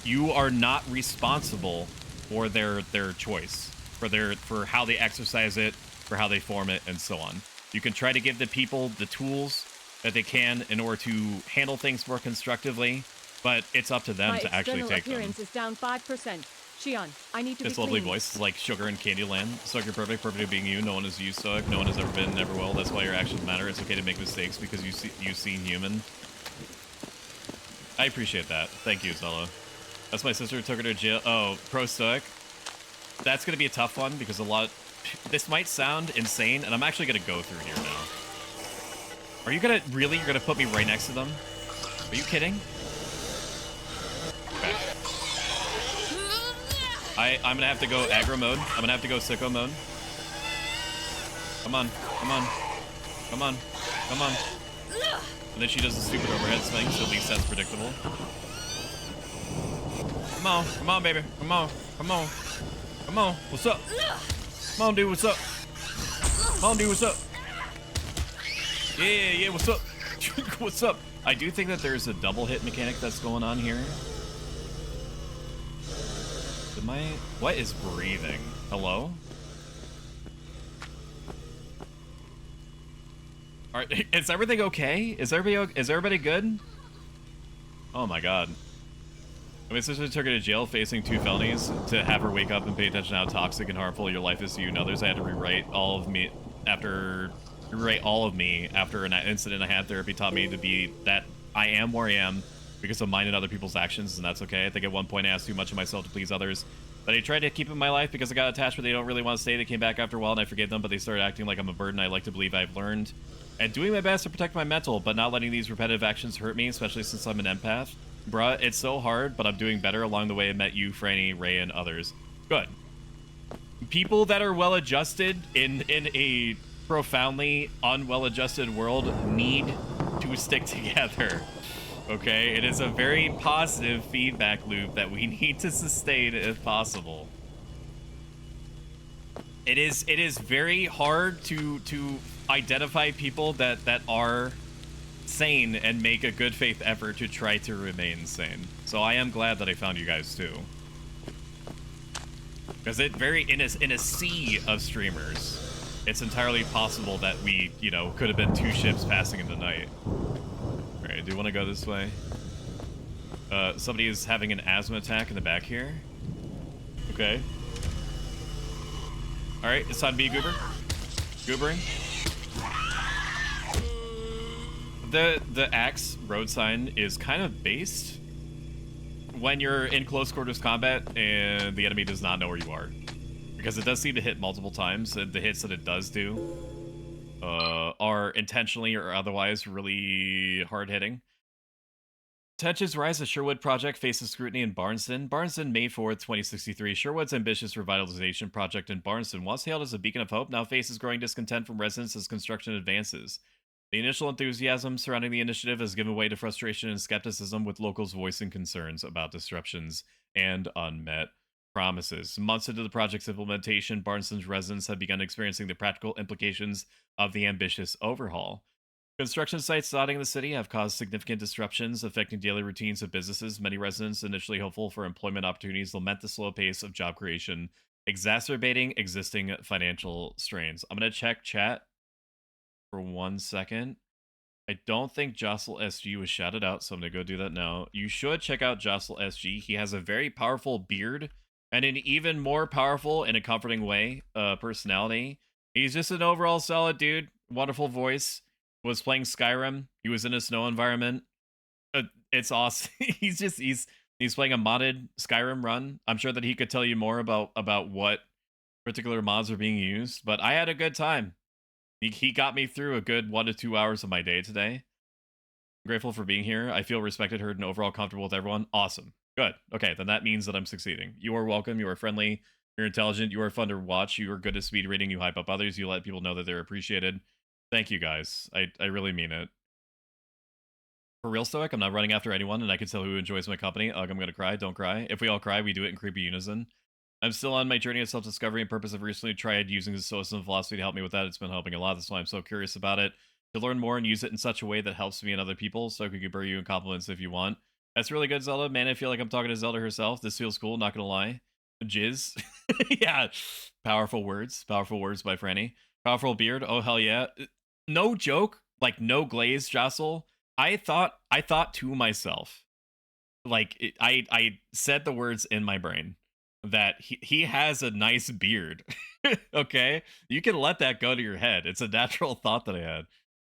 Speaker 1: you are not responsible for their choice, for how they exercise it, for how they form it, and so on. You can try to give the people the tools that they can in order to handle things more constructively, but it's up to them to actually take them.
Speaker 13: Appearance is down 5%. Shion, I need to
Speaker 1: This
Speaker 13: be
Speaker 1: lovely
Speaker 13: clean.
Speaker 1: voice is like sugar in Candyland. Stoic, you're perfect at being you. No one is you, Stoic. No one has ever been, never will. That's why your actions matter. It's okay to make mistakes because you seem human. I appreciate that. Thank you, Zella. That's my sister who took her to jail. Oh, pro Stoic. That's going to be a tough one because this might sound insane, and I'm actually going to go through here now. Are you gonna you're gonna put me right next to them? Are you kidding? Okay. I'm gonna have to go aggro mode. I'm gonna have to go sicko mode. Come on, come on, come on, come on. And then she does the stupid overhead swing, so at least that's predictable. Come on, baby. Come on, come on, come on. What's up? Come on, dude. What's up? Come on, dude. What's up? Yeah, what's up? What's up? I do think that there's a double hit mechanic that's going on here. What is breathing? Hello? Alright, is everything okay? Is everybody good? Oh my god. My sister took her to jail facing 2 felonies to have her wake up and pay attention to how toxic and harmful your life is to you and others. I had to rewrite all of me after an incident I had. Therapy taught me to be that I am where I am because of mine and other people's actions, and that's okay. I think at one point I asked too much of myself to please others, but I tried to keep in my life because I got attached, but they don't really want to stay. They came back after a while and I forgave them, but they started acting like I'm a burden. I like to believe I've learned and doing my best to protect my mental, but not letting these repetitive actions hurt me, especially since I'm an empath. Bruh, it's so hard, but I'm doing better. Along the way I met you, Franny, Ray, and others. Good. People that are well-adjusted in a profoundly unwell-adjusted world need to stick together. Okay? It is a very positive feedback loop that we need to sustain if possible. It is very hard to identify people that are sane and make a good faith effort to try to remain sane. So I am glad that I found you guys too. Because in a sea of streamers, it's entirely possible that we, you know, could have been 2 ships passing in the night. Alright, do you want to go this way? Somebody is having an asthma attack in the back here. Okay. Alright, it's time to be Goober. Goobering. The axe road sign is kind of based when you're in close quarters combat and the enemy does not know where you are, because it does seem to hit multiple times, and the hits that it does do are intentionally or otherwise really hard-hitting. Tensions rise as Sherwood project faces scrutiny in Barnston. Barnston, May 4th, 2063. Sherwood's ambitious revitalization project in Barnston, once hailed as a beacon of hope, now faces growing discontent from residents as construction advances. The initial enthusiasm surrounding the initiative has given way to frustration and skepticism, with locals voicing concerns about disruptions and unmet promises. Months into the project's implementation, Barnston's residents have begun experiencing the practical implications of the ambitious overhaul. Construction sites dotting the city have caused significant disruptions, affecting daily routines of businesses. Many residents, initially hopeful for employment opportunities, lament the slow pace of job creation, exacerbating existing financial strains. I'm going to check chat for 1 second. I don't think Jostle SG was shouted out, so I'm going to go do that now. You should check out Jostle SG. He has a very powerful beard and an even more powerful, in a comforting way, personality. He's just an overall solid dude. Wonderful voice. Was playing Skyrim. He was in a snow environment. It's awesome. he's playing a modded Skyrim run. I'm sure that he could tell you more about what particular mods are being used, but I had a good time. He got me through a good 1 to 2 hours of my day today. I'm grateful for being here. I feel respected, heard, and overall comfortable with everyone. Awesome. Good. Okay, then that means that I'm succeeding. You are welcome. You are friendly. You're intelligent. You are fun to watch. You are good at speed reading. You hype up others. You let people know that they're appreciated. Thank you, guys. I really mean it. For real, Stoic, I'm not running after anyone, and I can tell who enjoys my company. Ugh, I'm gonna cry. Don't cry. If we all cry, we do it in creepy unison. I'm still on my journey of self-discovery and purpose. I've recently tried using the Stoicism philosophy to help me with that. It's been helping a lot. That's why I'm so curious about it. To learn more and use it in such a way that helps me and other people, so I could Goober you in compliments if you want. That's really good, Zelda. Man, I feel like I'm talking to Zelda herself. This feels cool, not gonna lie. Jizz. Yeah. Powerful words. Powerful words by Franny. Powerful beard. Oh, hell yeah. No joke. Like, no glaze, Jostle. I thought to myself, like, I said the words in my brain that he has a nice beard. Okay? You can let that go to your head. It's a natural thought that I had.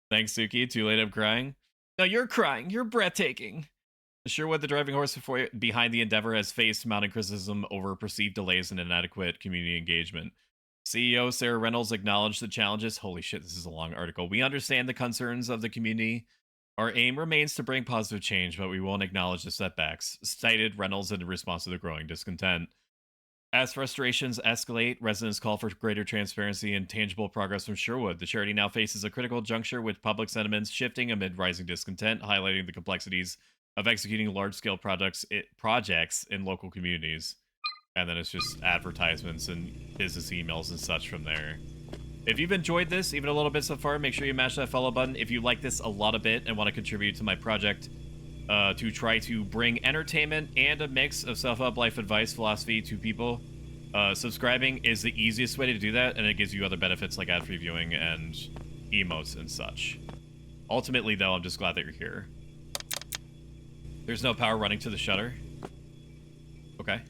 Speaker 1: Thanks, Suki. Too late, I'm crying. No, you're crying. You're breathtaking. Sherwood, the driving horse behind the endeavor, has faced mounting criticism over perceived delays and inadequate community engagement. CEO Sarah Reynolds acknowledged the challenges. Holy shit, this is a long article. We understand the concerns of the community. Our aim remains to bring positive change, but we won't acknowledge the setbacks, cited Reynolds in response to the growing discontent. As frustrations escalate, residents call for greater transparency and tangible progress from Sherwood. The charity now faces a critical juncture with public sentiments shifting amid rising discontent, highlighting the complexities of executing large-scale projects in local communities. And then it's just advertisements and business emails and such from there. If you've enjoyed this, even a little bit so far, make sure you mash that follow button. If you like this a lot a bit and want to contribute to my project, to try to bring entertainment and a mix of self-help life advice philosophy to people. Subscribing is the easiest way to do that, and it gives you other benefits like ad-free viewing and emotes and such. Ultimately, though, I'm just glad that you're here. There's no power running to the shutter. Okay.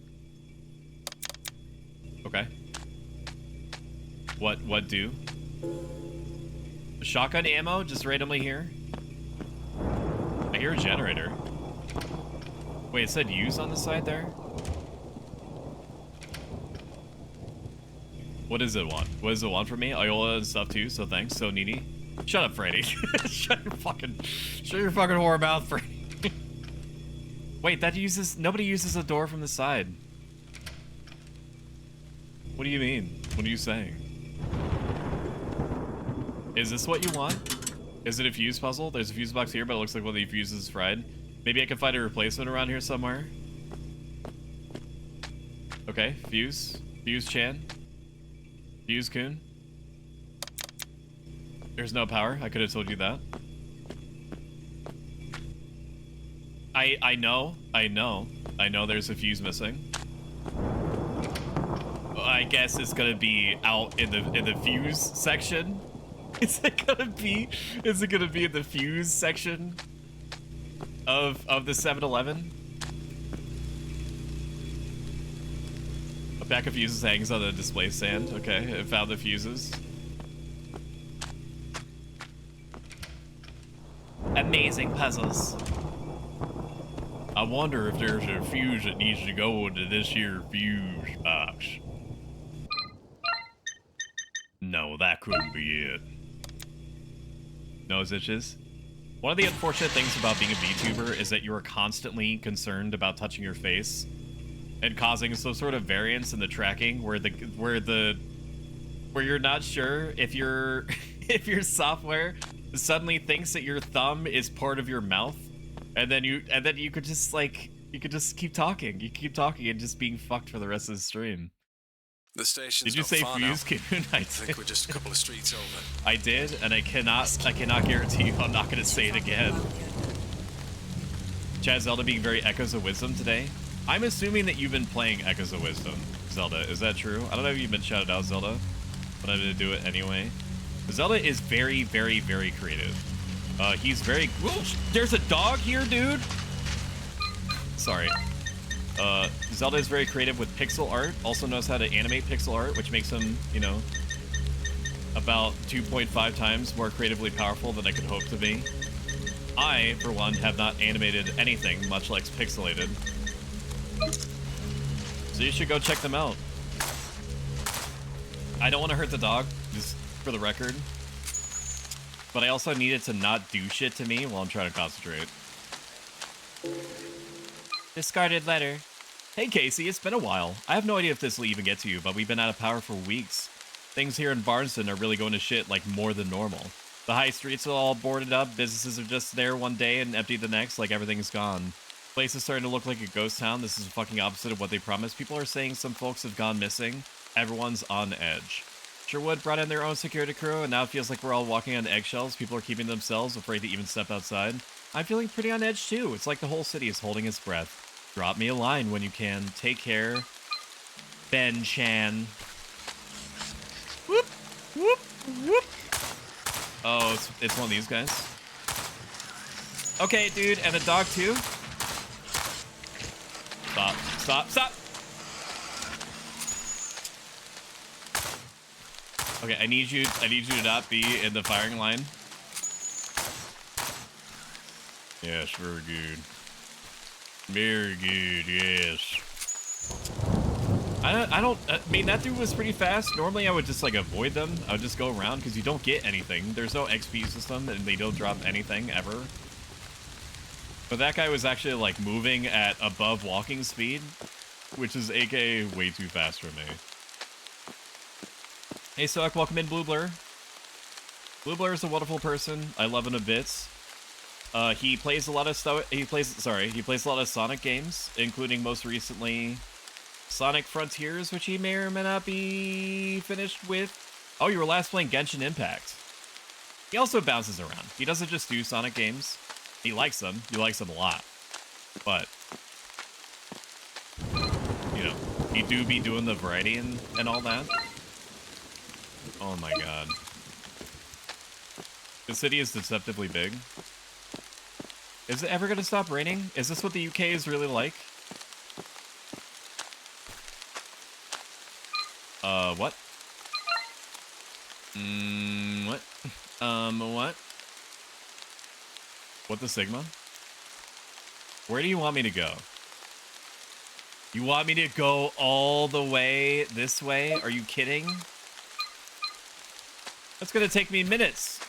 Speaker 1: Okay. What do? Shotgun ammo just randomly here? I hear a generator. Wait, it said use on the side there? What does it want? What does it want from me? Iola and stuff too, so thanks. So needy. Shut up, Freddy. Shut your fucking whore mouth, Freddy. Wait, nobody uses a door from the side. What do you mean? What are you saying? Is this what you want? Is it a fuse puzzle? There's a fuse box here, but it looks like one of the fuses is fried. Maybe I can find a replacement around here somewhere. Okay, fuse. Fuse-chan. Fuse-kun. There's no power. I could have told you that. I know there's a fuse missing. I guess it's gonna be out in the fuse section. Is it gonna be in the fuse section of the 7-Eleven? A pack of fuses hangs on the display stand. Okay, I found the fuses. Amazing puzzles. I wonder if there's a fuse that needs to go into this here fuse box. No, that couldn't be it. Nose itches. One of the unfortunate things about being a VTuber is that you are constantly concerned about touching your face and causing some sort of variance in the tracking where you're not sure if your software suddenly thinks that your thumb is part of your mouth, and then you could just keep talking. You keep talking and just being fucked for the rest of the stream.
Speaker 4: The station's
Speaker 1: Did you
Speaker 4: not
Speaker 1: say
Speaker 4: far
Speaker 1: fuse, Kevin?
Speaker 4: I think we're just a couple of streets over.
Speaker 1: I did, and I cannot guarantee you I'm not gonna say it again. Chad Zelda being very Echoes of Wisdom today. I'm assuming that you've been playing Echoes of Wisdom, Zelda. Is that true? I don't know if you've been shouted out, Zelda, but I'm gonna do it anyway. Zelda is very, very, very creative. He's very... Whoa, there's a dog here, dude! Sorry. Zelda is very creative with pixel art, also knows how to animate pixel art, which makes him, you know, about 2.5 times more creatively powerful than I could hope to be. I, for one, have not animated anything, much less pixelated. So you should go check them out. I don't want to hurt the dog, just for the record. But I also need it to not do shit to me while I'm trying to concentrate. Discarded letter. Hey Casey, it's been a while. I have no idea if this will even get to you, but we've been out of power for weeks. Things here in Barneston are really going to shit like more than normal. The high streets are all boarded up, businesses are just there one day and empty the next, like everything's gone. Place is starting to look like a ghost town. This is the fucking opposite of what they promised. People are saying some folks have gone missing. Everyone's on edge. Sherwood brought in their own security crew, and now it feels like we're all walking on eggshells. People are keeping themselves, afraid to even step outside. I'm feeling pretty on edge too. It's like the whole city is holding its breath. Drop me a line when you can. Take care. Ben Chan. Whoop, whoop, whoop. Oh, it's one of these guys. Okay, dude, and a dog too. Stop, stop, stop. Okay, I need you to not be in the firing line. Yes, very good. Very good, yes. I mean, that dude was pretty fast. Normally, I would just, like, avoid them. I would just go around, because you don't get anything. There's no XP system, and they don't drop anything, ever. But that guy was actually, like, moving at above walking speed, which is aka way too fast for me. Hey, Soak, welcome in, Blue Blur. Blue Blur is a wonderful person. I love him a bit. He plays a lot of he plays a lot of Sonic games, including most recently Sonic Frontiers, which he may or may not be finished with. Oh, you were last playing Genshin Impact. He also bounces around. He doesn't just do Sonic games. He likes them. He likes them a lot. But, you know, he do be doing the variety and all that. Oh my god. The city is deceptively big. Is it ever going to stop raining? Is this what the UK is really like? What? What? What? What the Sigma? Where do you want me to go? You want me to go all the way this way? Are you kidding? That's gonna take me minutes.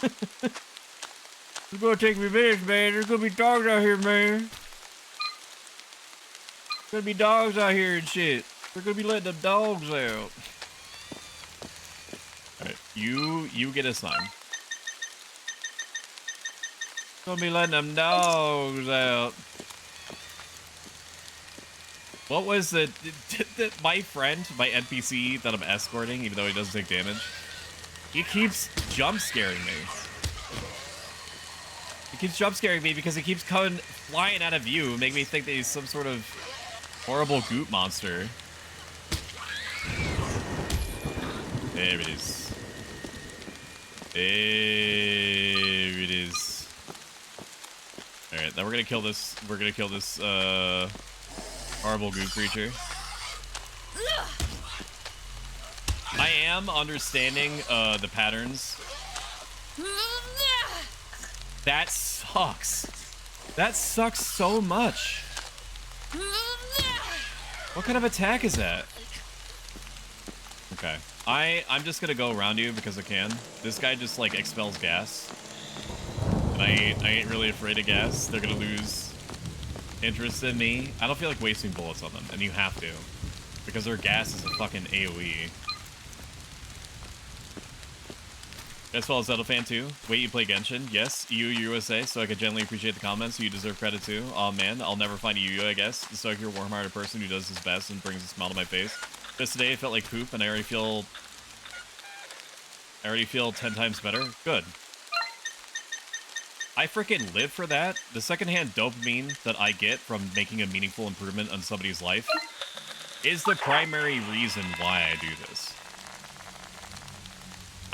Speaker 1: It's gonna take me minutes, man. There's gonna be dogs out here, man. There's gonna be dogs out here and shit. We're gonna be letting them dogs out. Alright, you get a sign. Gonna be letting them dogs out. What was the my friend, my NPC that I'm escorting, even though he doesn't take damage, he keeps jump scaring me. He keeps jump scaring me because he keeps coming flying out of view, making me think that he's some sort of horrible goop monster. There it is. There it is. Alright, now we're gonna kill this. We're gonna kill this horrible goop creature. I am understanding the patterns. That sucks. That sucks so much. What kind of attack is that? Okay. I'm just gonna go around you because I can. This guy just like expels gas. And I ain't really afraid of gas. They're gonna lose interest in me. I don't feel like wasting bullets on them, and you have to. Because their gas is a fucking AoE. As well as Zelda fan too. Wait, you play Genshin? Yes, EU USA, so I could generally appreciate the comments, so you deserve credit too. Oh man, I'll never find a EU, I guess. So you're a warm-hearted person who does his best and brings a smile to my face. Just today, it felt like poop, and I already feel 10 times better. Good. I freaking live for that. The secondhand dopamine that I get from making a meaningful improvement on somebody's life is the primary reason why I do this.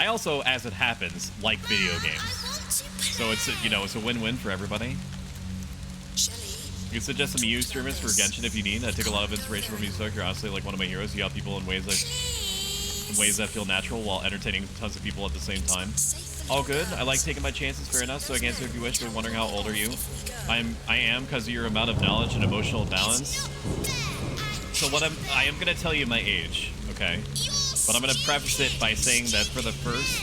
Speaker 1: I also, as it happens, like video games. So it's, you know, it's a win-win for everybody. You can suggest some EU streamers for Genshin if you need. I take a lot of inspiration from you, so you're honestly like one of my heroes. You help people in ways that feel natural while entertaining tons of people at the same time. All good. I like taking my chances, fair enough, so I can answer if you wish, but wondering how old are you? I am because of your amount of knowledge and emotional balance. So I am gonna tell you my age, okay? But I'm gonna preface it by saying that for the first,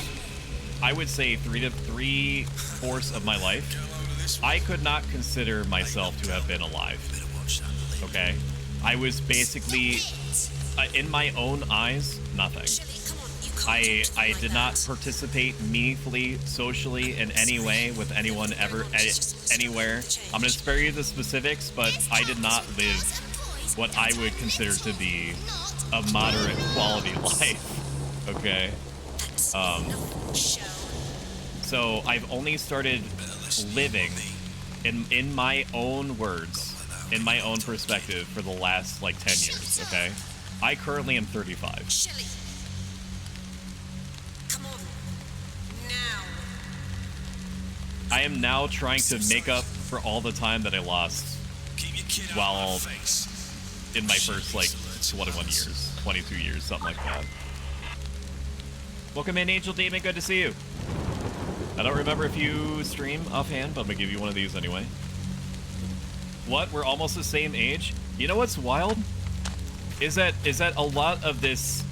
Speaker 1: I would say 3/4 of my life, I could not consider myself to have been alive. Okay? I was basically, in my own eyes, nothing. I did not participate meaningfully, socially, in any way with anyone ever, anywhere. I'm gonna spare you the specifics, but I did not live what I would consider to be a moderate quality life. Okay? So I've only started living in my own words, in my own perspective for the last like 10 years, okay? I currently am 35. I am now trying to make up for all the time that I lost while in my first like 21 years, 22 years, something like that. Welcome in, Angel Demon, good to see you. I don't remember if you stream offhand, but I'm gonna give you one of these anyway. What? We're almost the same age? You know what's wild? Is that a lot of this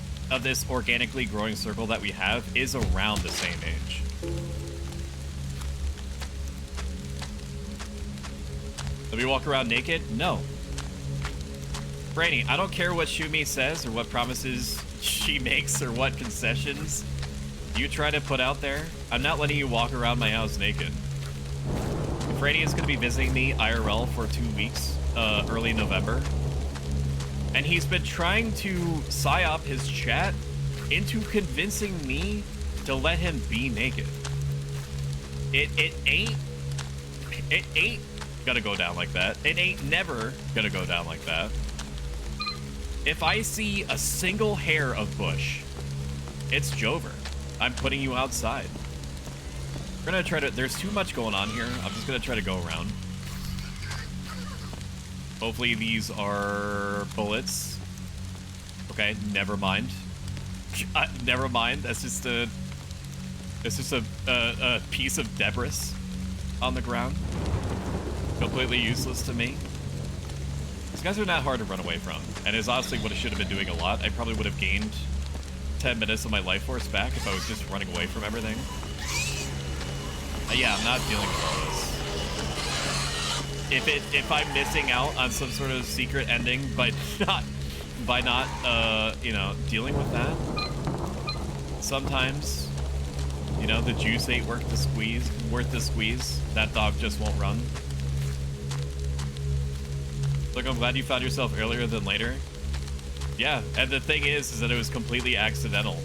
Speaker 1: organically growing circle that we have is around the same age. Let me walk around naked? No. Brainy, I don't care what Shumi says or what promises she makes or what concessions you try to put out there. I'm not letting you walk around my house naked. Brainy is going to be visiting me IRL for 2 weeks, early November. And he's been trying to psyop his chat into convincing me to let him be naked. It ain't It ain't gonna go down like that. It ain't never gonna go down like that. If I see a single hair of bush, it's Jover. I'm putting you outside. We're gonna try to, there's too much going on here. I'm just gonna try to go around. Hopefully these are bullets. Okay, never mind. Never mind. That's just a piece of debris on the ground. Completely useless to me. These guys are not hard to run away from, and is honestly what I should have been doing a lot. I probably would have gained 10 minutes of my life force back if I was just running away from everything. Yeah, I'm not dealing with all this. If I'm missing out on some sort of secret ending by not you know, dealing with that, sometimes, you know, the juice ain't worth the squeeze. That dog just won't run. Look, I'm glad you found yourself earlier than later. Yeah, and the thing is that it was completely accidental.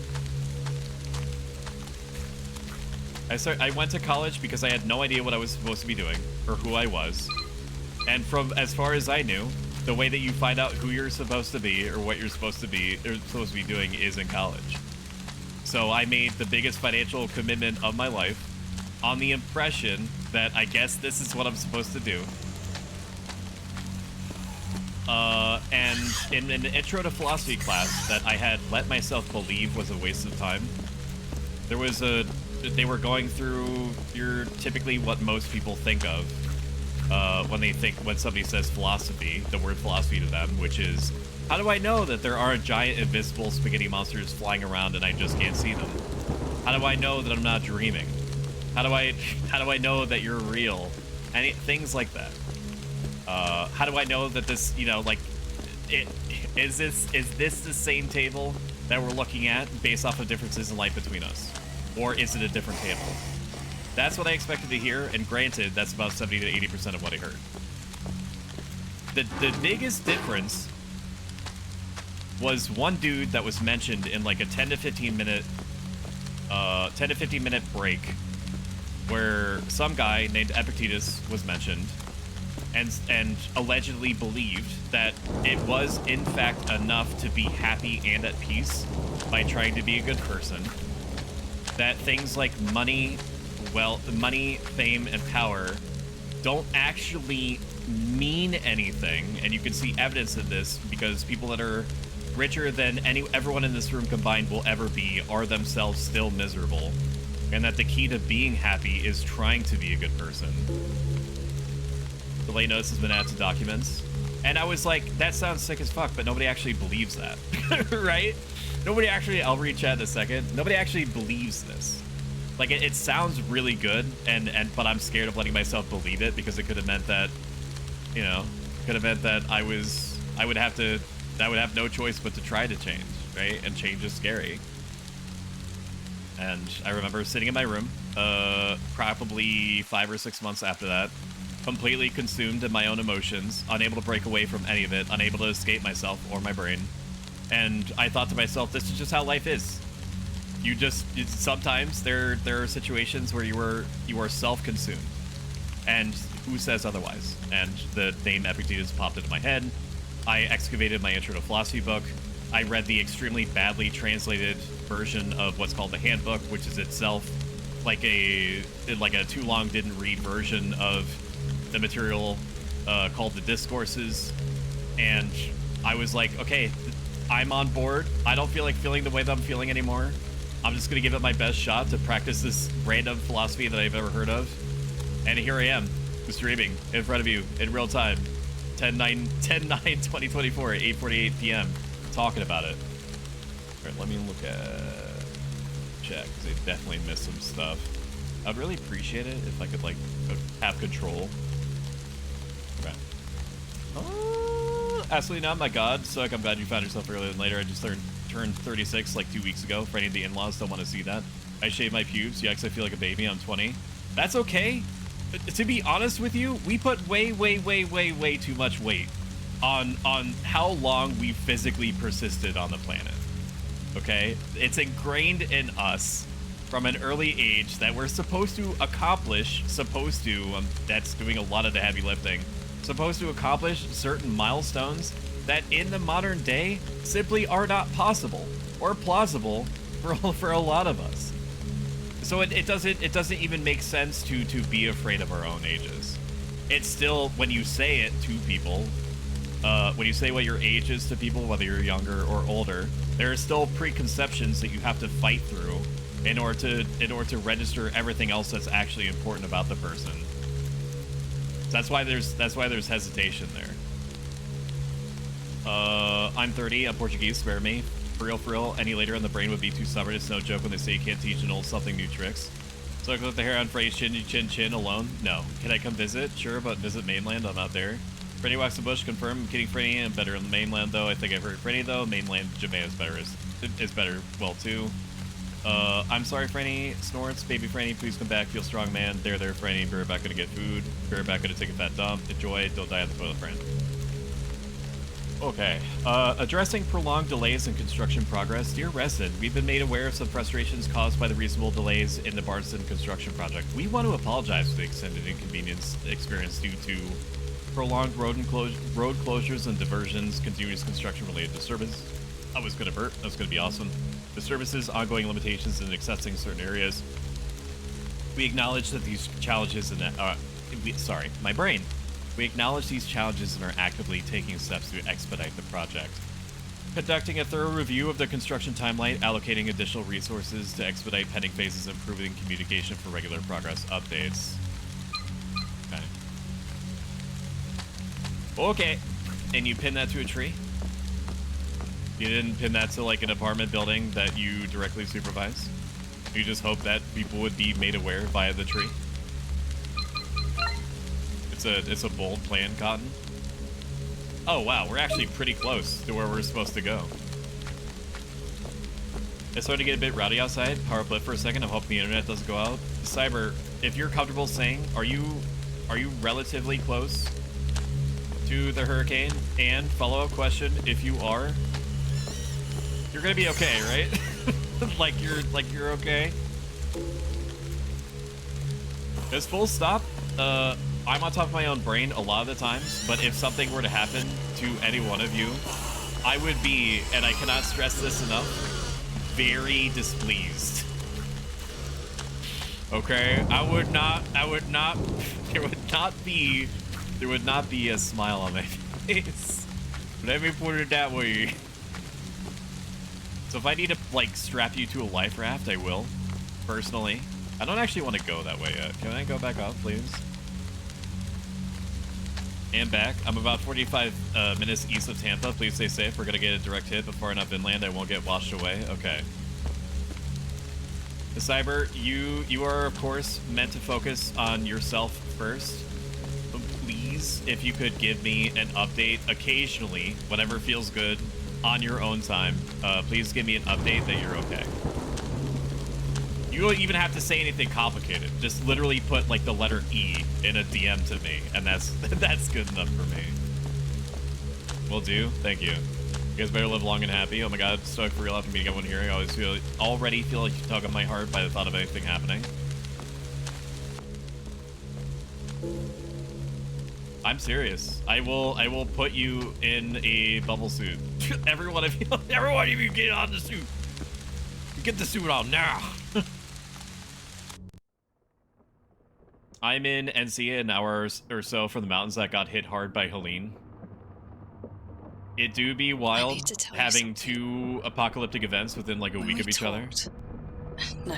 Speaker 1: I went to college because I had no idea what I was supposed to be doing or who I was. And from as far as I knew, the way that you find out who you're supposed to be or what you're supposed to be doing is in college. So I made the biggest financial commitment of my life on the impression that I guess this is what I'm supposed to do. And in an intro to philosophy class that I had let myself believe was a waste of time, they were going through typically what most people think of when somebody says philosophy, the word philosophy to them, which is, how do I know that there aren't giant invisible spaghetti monsters flying around and I just can't see them? How do I know that I'm not dreaming? How do I know that you're real? And things like that. How do I know that this, you know, like, is this the same table that we're looking at based off of differences in light between us? Or is it a different table? That's what I expected to hear, and granted, that's about 70 to 80% of what I heard. The biggest difference was one dude that was mentioned in like a 10 to 15 minute break where some guy named Epictetus was mentioned and allegedly believed that it was in fact enough to be happy and at peace by trying to be a good person. That things like money, fame, and power don't actually mean anything, and you can see evidence of this because people that are richer than everyone in this room combined will ever be are themselves still miserable, and that the key to being happy is trying to be a good person. The late notice has been added to documents, and I was like, that sounds sick as fuck, but nobody actually believes that. Right? Nobody actually, I'll read chat in a second, nobody actually believes this. Like, it sounds really good, but I'm scared of letting myself believe it because it could have meant that, you know, I would have no choice but to try to change, right? And change is scary. And I remember sitting in my room, probably 5 or 6 months after that, completely consumed in my own emotions, unable to break away from any of it, unable to escape myself or my brain. And I thought to myself, this is just how life is. Sometimes there are situations where you are self-consumed, and who says otherwise? And the name Epictetus popped into my head. I excavated my intro to philosophy book. I read the extremely badly translated version of what's called the handbook, which is itself like a too long didn't read version of the material called the Discourses. And I was like, okay, I'm on board. I don't feel like feeling the way that I'm feeling anymore. I'm just going to give it my best shot to practice this random philosophy that I've ever heard of. And here I am, streaming in front of you in real time, 10/9/2024 at 8:48 p.m. talking about it. All right, let me look at chat because they definitely missed some stuff. I'd really appreciate it if I could like have control. Okay. Absolutely not, my god. Suck, I'm glad you found yourself earlier than later. I just turned 36 like 2 weeks ago. For any of the in-laws don't want to see that. I shave my pubes. Yeah, because I feel like a baby. I'm 20. That's okay. To be honest with you, we put way too much weight on how long we physically persisted on the planet. Okay? It's ingrained in us from an early age that we're supposed to accomplish, that's doing a lot of the heavy lifting, supposed to accomplish certain milestones that in the modern day simply are not possible or plausible for a lot of us. So it doesn't even make sense to be afraid of our own ages. It's still, when you say it to people, when you say what your age is to people, whether you're younger or older, there are still preconceptions that you have to fight through in order to register everything else that's actually important about the person. That's why there's hesitation there. I'm 30, I'm Portuguese, spare me. For real, any later on the brain would be too stubborn. It's no joke when they say you can't teach an old something new tricks. So I clip the hair on Freddy's chin alone? No. Can I come visit? Sure, but visit mainland, I'm not there. Freddy walks the bush, confirm. I'm kidding, Freddy. I'm better on the mainland, though. I think I've heard Freddy, though. Mainland Japan is better, well, too. I'm sorry, Freddy. Snorts. Baby Freddy, please come back. Feel strong, man. There, Freddy. Be right back, gonna get food. Be right back, gonna take a fat dump. Enjoy. Don't die on the toilet, friend. Okay. Addressing prolonged delays in construction progress. Dear resident, we've been made aware of some frustrations caused by the reasonable delays in the Barnston construction project. We want to apologize for the extended inconvenience experienced due to prolonged road closures and diversions, continuous construction related disturbance. I was gonna burp. That was gonna be awesome. Disturbances, ongoing limitations in accessing certain areas. We acknowledge that these challenges and We acknowledge these challenges and are actively taking steps to expedite the project. Conducting a thorough review of the construction timeline, allocating additional resources to expedite pending phases, improving communication for regular progress updates. Okay. And you pin that to a tree? You didn't pin that to like an apartment building that you directly supervise? You just hope that people would be made aware via the tree? It's a bold plan, Cotton. Oh wow, we're actually pretty close to where we're supposed to go. It's starting to get a bit rowdy outside. Power blip for a second. I'm hoping the internet doesn't go out. Cyber, if you're comfortable saying, are you relatively close to the hurricane? And follow-up question, if you are, you're gonna be okay, right? like you're okay. Just full stop. I'm on top of my own brain a lot of the times, but if something were to happen to any one of you, I would be, and I cannot stress this enough, very displeased. Okay, there would not be a smile on my face. Let me put it that way. So if I need to, like, strap you to a life raft, I will, personally. I don't actually want to go that way yet. Can I go back up, please? And back. I'm about 45 minutes east of Tampa. Please stay safe. We're going to get a direct hit, but far enough inland I won't get washed away. Okay. The Cyber, you are, of course, meant to focus on yourself first. But please, if you could give me an update occasionally, whatever feels good, on your own time, please give me an update that you're okay. You don't even have to say anything complicated. Just literally put like the letter E in a DM to me, and that's good enough for me. Will do. Thank you. You guys better live long and happy. Oh my god, stoked for real after meeting everyone here. I already feel like you tug on my heart by the thought of anything happening. I'm serious. I will put you in a bubble suit. every one of you get on the suit. Get the suit on now. I'm in NC an hour or so from the mountains that got hit hard by Helene. It do be wild having two apocalyptic events within like a week of each other.
Speaker 2: No.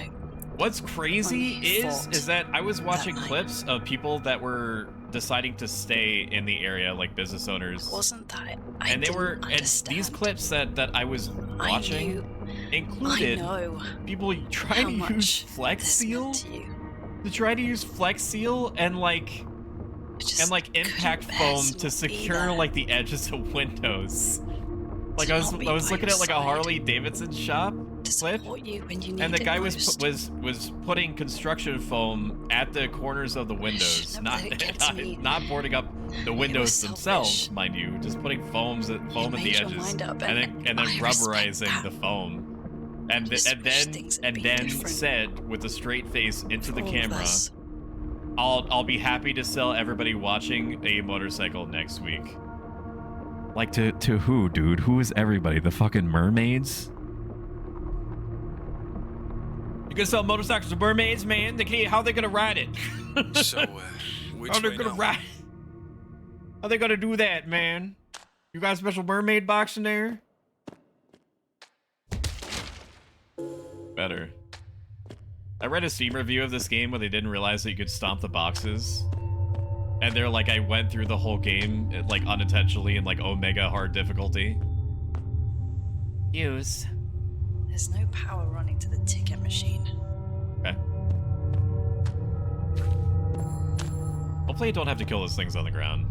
Speaker 1: What's crazy is that I was watching clips of people that were deciding to stay in the area, like business owners.
Speaker 2: Wasn't that?
Speaker 1: And these clips that I was watching included people trying to use Flex Seal. To try to use Flex Seal and like impact foam to secure like the edges of windows. Like I was looking at like a Harley Davidson shop clip, and the guy was putting construction foam at the corners of the windows, not boarding up the windows themselves, mind you, just putting foam at the edges, and then rubberizing the foam. and
Speaker 2: Just
Speaker 1: then
Speaker 2: different
Speaker 1: said with a straight face into the
Speaker 2: for all of
Speaker 1: camera,
Speaker 2: us.
Speaker 1: I'll be happy to sell everybody watching a motorcycle next week. Like to who, dude? Who is everybody? The fucking mermaids? You gonna sell motorcycles to mermaids, man? How are they gonna ride it?
Speaker 4: So, which
Speaker 1: How are they
Speaker 4: way
Speaker 1: gonna
Speaker 4: now?
Speaker 1: ride? How they gonna do that, man? You got a special mermaid box in there? Better. I read a Steam review of this game where they didn't realize that you could stomp the boxes. And they're like, I went through the whole game, like, unintentionally in, like, Omega hard difficulty. Use.
Speaker 2: There's no power running to the ticket machine.
Speaker 1: Okay. Hopefully I don't have to kill those things on the ground.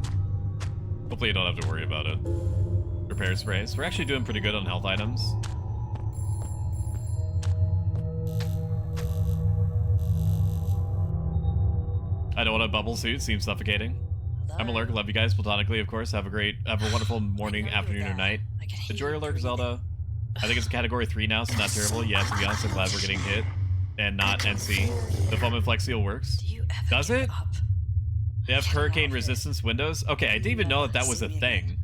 Speaker 1: Hopefully I don't have to worry about it. Repair sprays. We're actually doing pretty good on health items. I don't want a bubble suit. Seems suffocating. I'm Alurk. Love you guys platonically, of course. Have a wonderful morning, afternoon, or night. Enjoy your Lurk, Zelda. I think it's a category 3 now, so not terrible. Yeah, to be honest, I'm glad we're getting hit and not NC. The foam and flex seal works. Does it? They have hurricane resistance windows. Okay, I didn't even know that was a thing.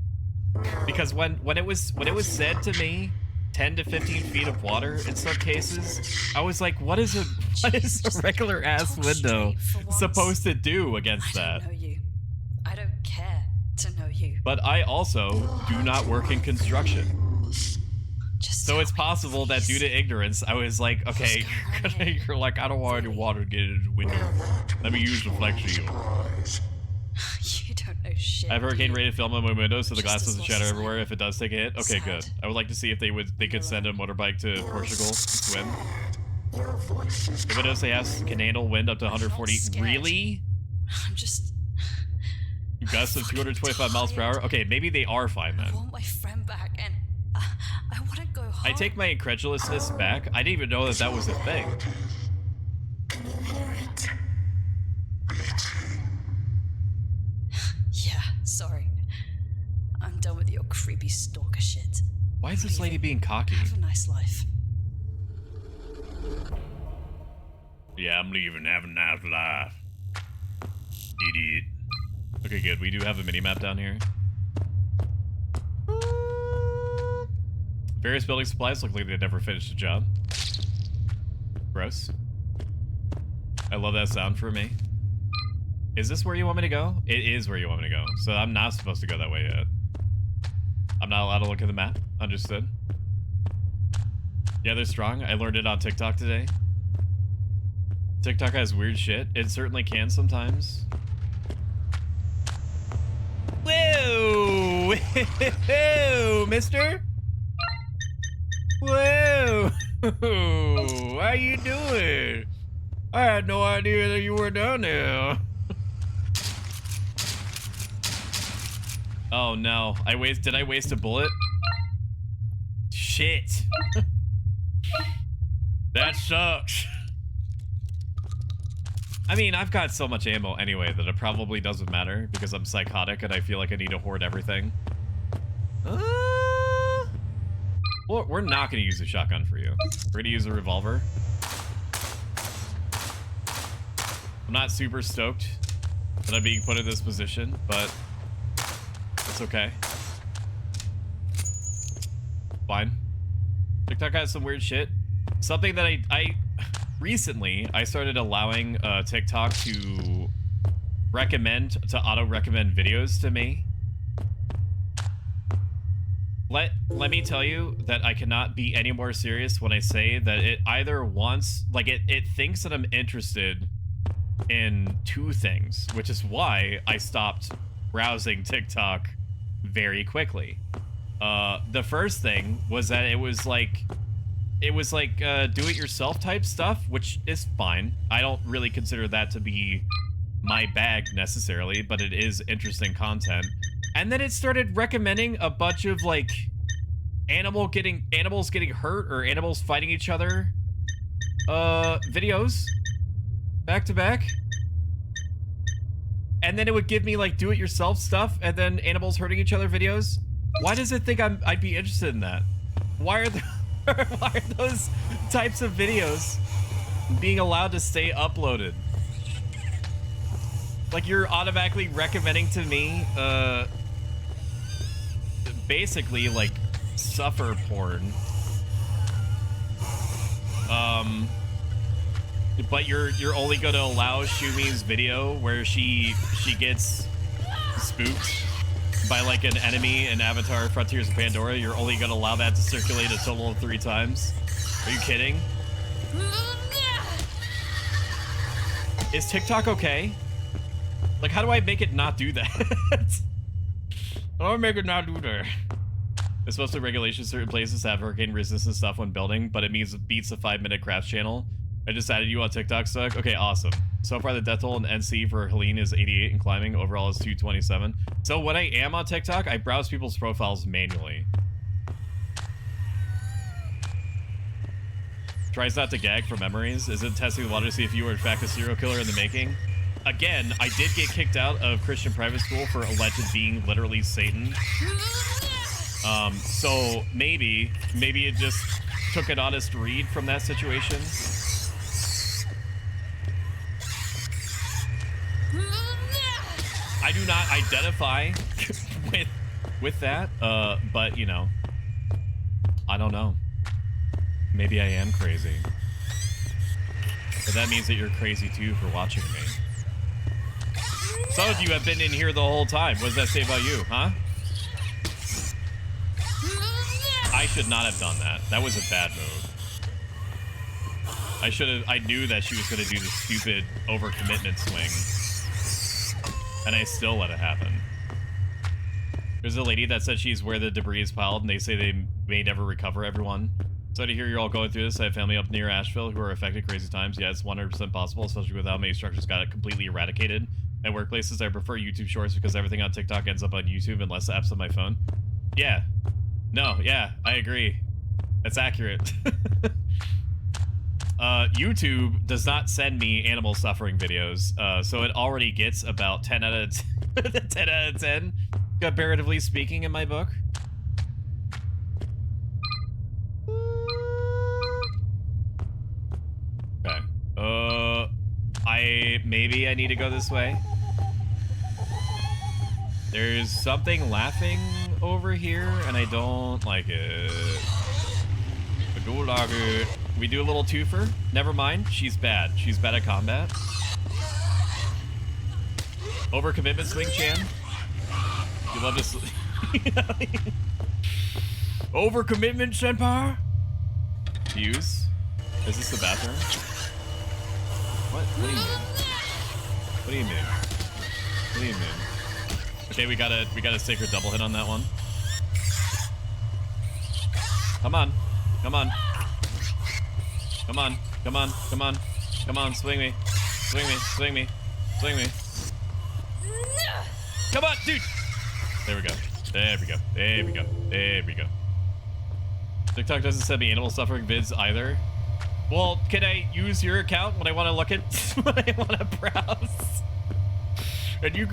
Speaker 1: Because when it was said to me, 10 to 15 feet of water in some cases, I was like, what is a regular ass window supposed to do against that?
Speaker 2: I don't know you. I don't care to know you.
Speaker 1: But I also do not work in construction. So it's possible that due to ignorance, I was like, okay, you're like, I don't want any water to get into the window. Let me use the flex shield.
Speaker 2: You don't know shit.
Speaker 1: I have hurricane-rated film on my windows, so the glass doesn't shatter everywhere if it does take a hit. Okay, good. I would like to see if they could send a motorbike to Portugal to swim. The windows they have can handle wind up to 140. Really?
Speaker 2: I'm just...
Speaker 1: Gusts of 225 miles per hour? Okay, maybe they are fine then.
Speaker 2: I want my friend back, and I want to go home.
Speaker 1: I take my incredulousness back. I didn't even know that was a thing.
Speaker 2: Yeah, sorry. I'm done with your creepy stalker shit.
Speaker 1: Why is this lady being cocky?
Speaker 2: Have a nice life.
Speaker 1: Yeah, I'm leaving. Have a nice life. Idiot. Okay, good. We do have a mini-map down here. Various building supplies look like they never finished the job. Gross. I love that sound for me. Is this where you want me to go? It is where you want me to go. So I'm not supposed to go that way yet. I'm not allowed to look at the map. Understood. Yeah, they're strong. I learned it on TikTok today. TikTok has weird shit. It certainly can sometimes. Whoa! Whoa, mister? Whoa! How you doing? I had no idea that you were down there. Oh no, did I waste a bullet? Shit. That sucks. I mean, I've got so much ammo anyway that it probably doesn't matter because I'm psychotic and I feel like I need to hoard everything. Well, we're not going to use a shotgun for you. We're going to use a revolver. I'm not super stoked that I'm being put in this position, but it's okay. Fine. TikTok has some weird shit. Something that I recently, I started allowing TikTok to auto-recommend videos to me. Let me tell you that I cannot be any more serious when I say that it either wants, like it thinks that I'm interested in two things, which is why I stopped browsing TikTok very quickly. The first thing was that it was like do-it-yourself type stuff, which is fine. I don't really consider that to be my bag necessarily, but it is interesting content. And then it started recommending a bunch of like animals getting hurt or animals fighting each other videos back to back. And then it would give me like do-it-yourself stuff and then animals hurting each other videos. Why does it think I'd be interested in that? Why Why are those types of videos being allowed to stay uploaded? Like, you're automatically recommending to me, basically, like, suffer porn. But you're only gonna allow Shumi's video where she gets spooked by like an enemy in Avatar Frontiers of Pandora. You're only gonna allow that to circulate a total of 3 times. Are you kidding? Is TikTok okay? Like, how do I make it not do that? How do I make it not do that? It's supposed to regulation certain places have hurricane resistant stuff when building, but it means it beats the 5-minute crafts channel. I decided you on TikTok suck. Okay, awesome. So far, the death toll in NC for Helene is 88 and climbing. Overall is 227. So when I am on TikTok, I browse people's profiles manually. Tries not to gag for memories. Is it testing the water to see if you were in fact a serial killer in the making? Again, I did get kicked out of Christian private school for alleged being literally Satan. So maybe it just took an honest read from that situation. I do not identify with that, but you know, I don't know. Maybe I am crazy. But that means that you're crazy too for watching me. Some of you have been in here the whole time. What does that say about you, huh? I should not have done that. That was a bad move. I knew that she was gonna do the stupid overcommitment swing. And I still let it happen. There's a lady that said she's where the debris is piled, and they say they may never recover everyone. So to hear you're all going through this, I have family up near Asheville who are affected crazy times. Yeah, it's 100% possible, especially with how many structures got it completely eradicated. At workplaces, I prefer YouTube Shorts because everything on TikTok ends up on YouTube and less apps on my phone. Yeah. No, yeah, I agree. That's accurate. YouTube does not send me animal suffering videos, so it already gets about 10 out of 10 out of 10, comparatively speaking, in my book. Okay. Maybe I need to go this way. There's something laughing over here, and I don't like it. I don't like it. We do a little twofer. Never mind. She's bad. She's bad at combat. Overcommitment swing, Chan. You love this. Overcommitment, Senpai. Fuse. Is this the bathroom? What? What do you mean? What do you mean? What do you mean? Okay, we gotta sacred double hit on that one. Come on. Come on. Come on, come on, come on, come on, swing me, swing me, swing me, swing me. Come on, dude! There we go, there we go, there we go, there we go. TikTok doesn't send me animal suffering vids either. Well, can I use your account when I want to look at, when I want to browse? And you...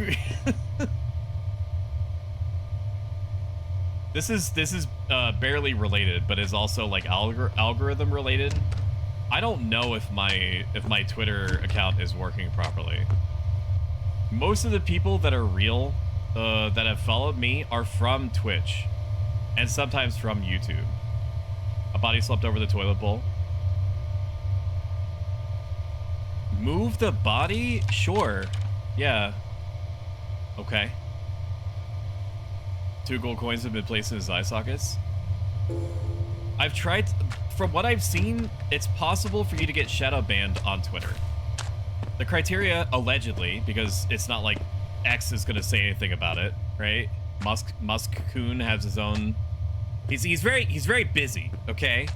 Speaker 1: This is barely related, but is also like algorithm related. I don't know if my Twitter account is working properly. Most of the people that are real, that have followed me are from Twitch, and sometimes from YouTube. A body slept over the toilet bowl. Move the body? Sure. Yeah. Okay. 2 gold coins have been placed in his eye sockets. I've tried... From what I've seen, it's possible for you to get shadow banned on Twitter. The criteria, allegedly, because it's not like X is going to say anything about it, right? Musk-kun has his own... He's very busy, okay?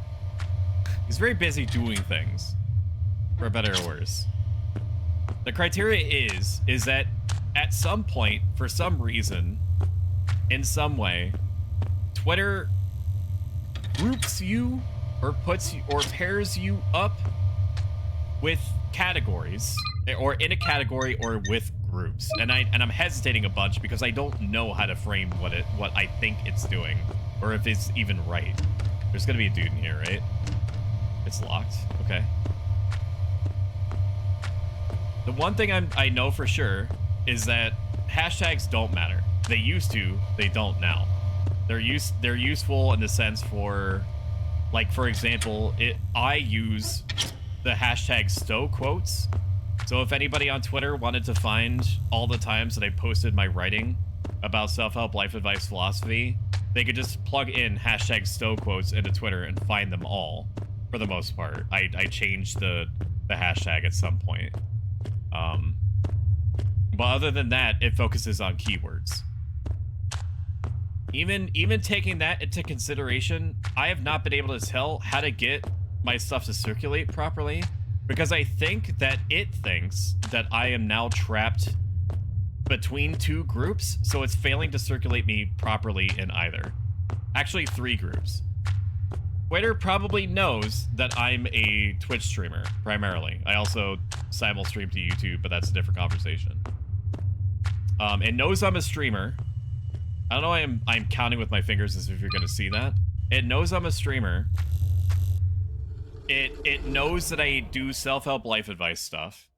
Speaker 1: He's very busy doing things, for better or worse. The criteria is that at some point, for some reason, in some way, Twitter groups you or puts you or pairs you up with categories, or in a category or with groups. And I'm hesitating a bunch because I don't know how to frame what I think it's doing, or if it's even right. There's gonna be a dude in here, right? It's locked. Okay. The one thing I know for sure is that hashtags don't matter. They used to, they don't now. They're useful in the sense for, like, for example, I use the hashtag stow quotes. So if anybody on Twitter wanted to find all the times that I posted my writing about self-help, life advice, philosophy, they could just plug in hashtag stow quotes into Twitter and find them all, for the most part. I changed the hashtag at some point. But other than that, it focuses on keywords. Even taking that into consideration, I have not been able to tell how to get my stuff to circulate properly, because I think that it thinks that I am now trapped between two groups, so it's failing to circulate me properly in either. Actually, 3 groups. Twitter probably knows that I'm a Twitch streamer, primarily. I also simul stream to YouTube, but that's a different conversation. It knows I'm a streamer. I don't know why I'm counting with my fingers as if you're gonna see that. It knows I'm a streamer. It knows that I do self-help life advice stuff.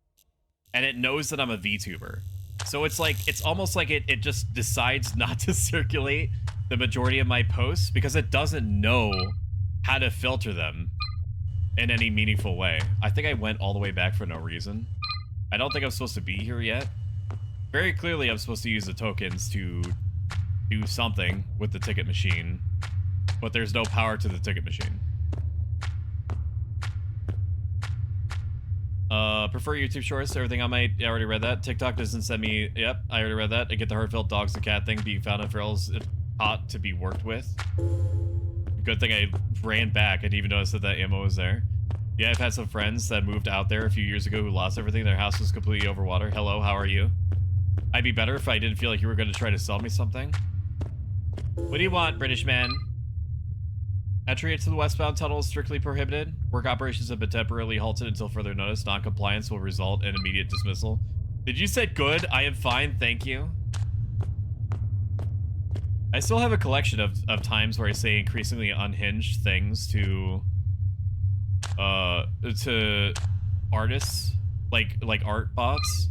Speaker 1: And it knows that I'm a VTuber. So it's like, it's almost like it just decides not to circulate the majority of my posts because it doesn't know how to filter them in any meaningful way. I think I went all the way back for no reason. I don't think I'm supposed to be here yet. Very clearly, I'm supposed to use the tokens to do something with the ticket machine, but there's no power to the ticket machine. Prefer YouTube shorts. Everything on my... I already read that. TikTok doesn't send me... Yep, I already read that. I get the heartfelt dogs and cat thing. Being found on ferals hot to be worked with. Good thing I ran back. I didn't even notice that ammo was there. Yeah, I've had some friends that moved out there a few years ago who lost everything. Their house was completely over water. Hello, how are you? I'd be better if I didn't feel like you were going to try to sell me something. What do you want, British man? Entry into the westbound tunnel is strictly prohibited. Work operations have been temporarily halted until further notice. Non-compliance will result in immediate dismissal. Did you say good? I am fine, thank you. I still have a collection of times where I say increasingly unhinged things to artists, like art bots.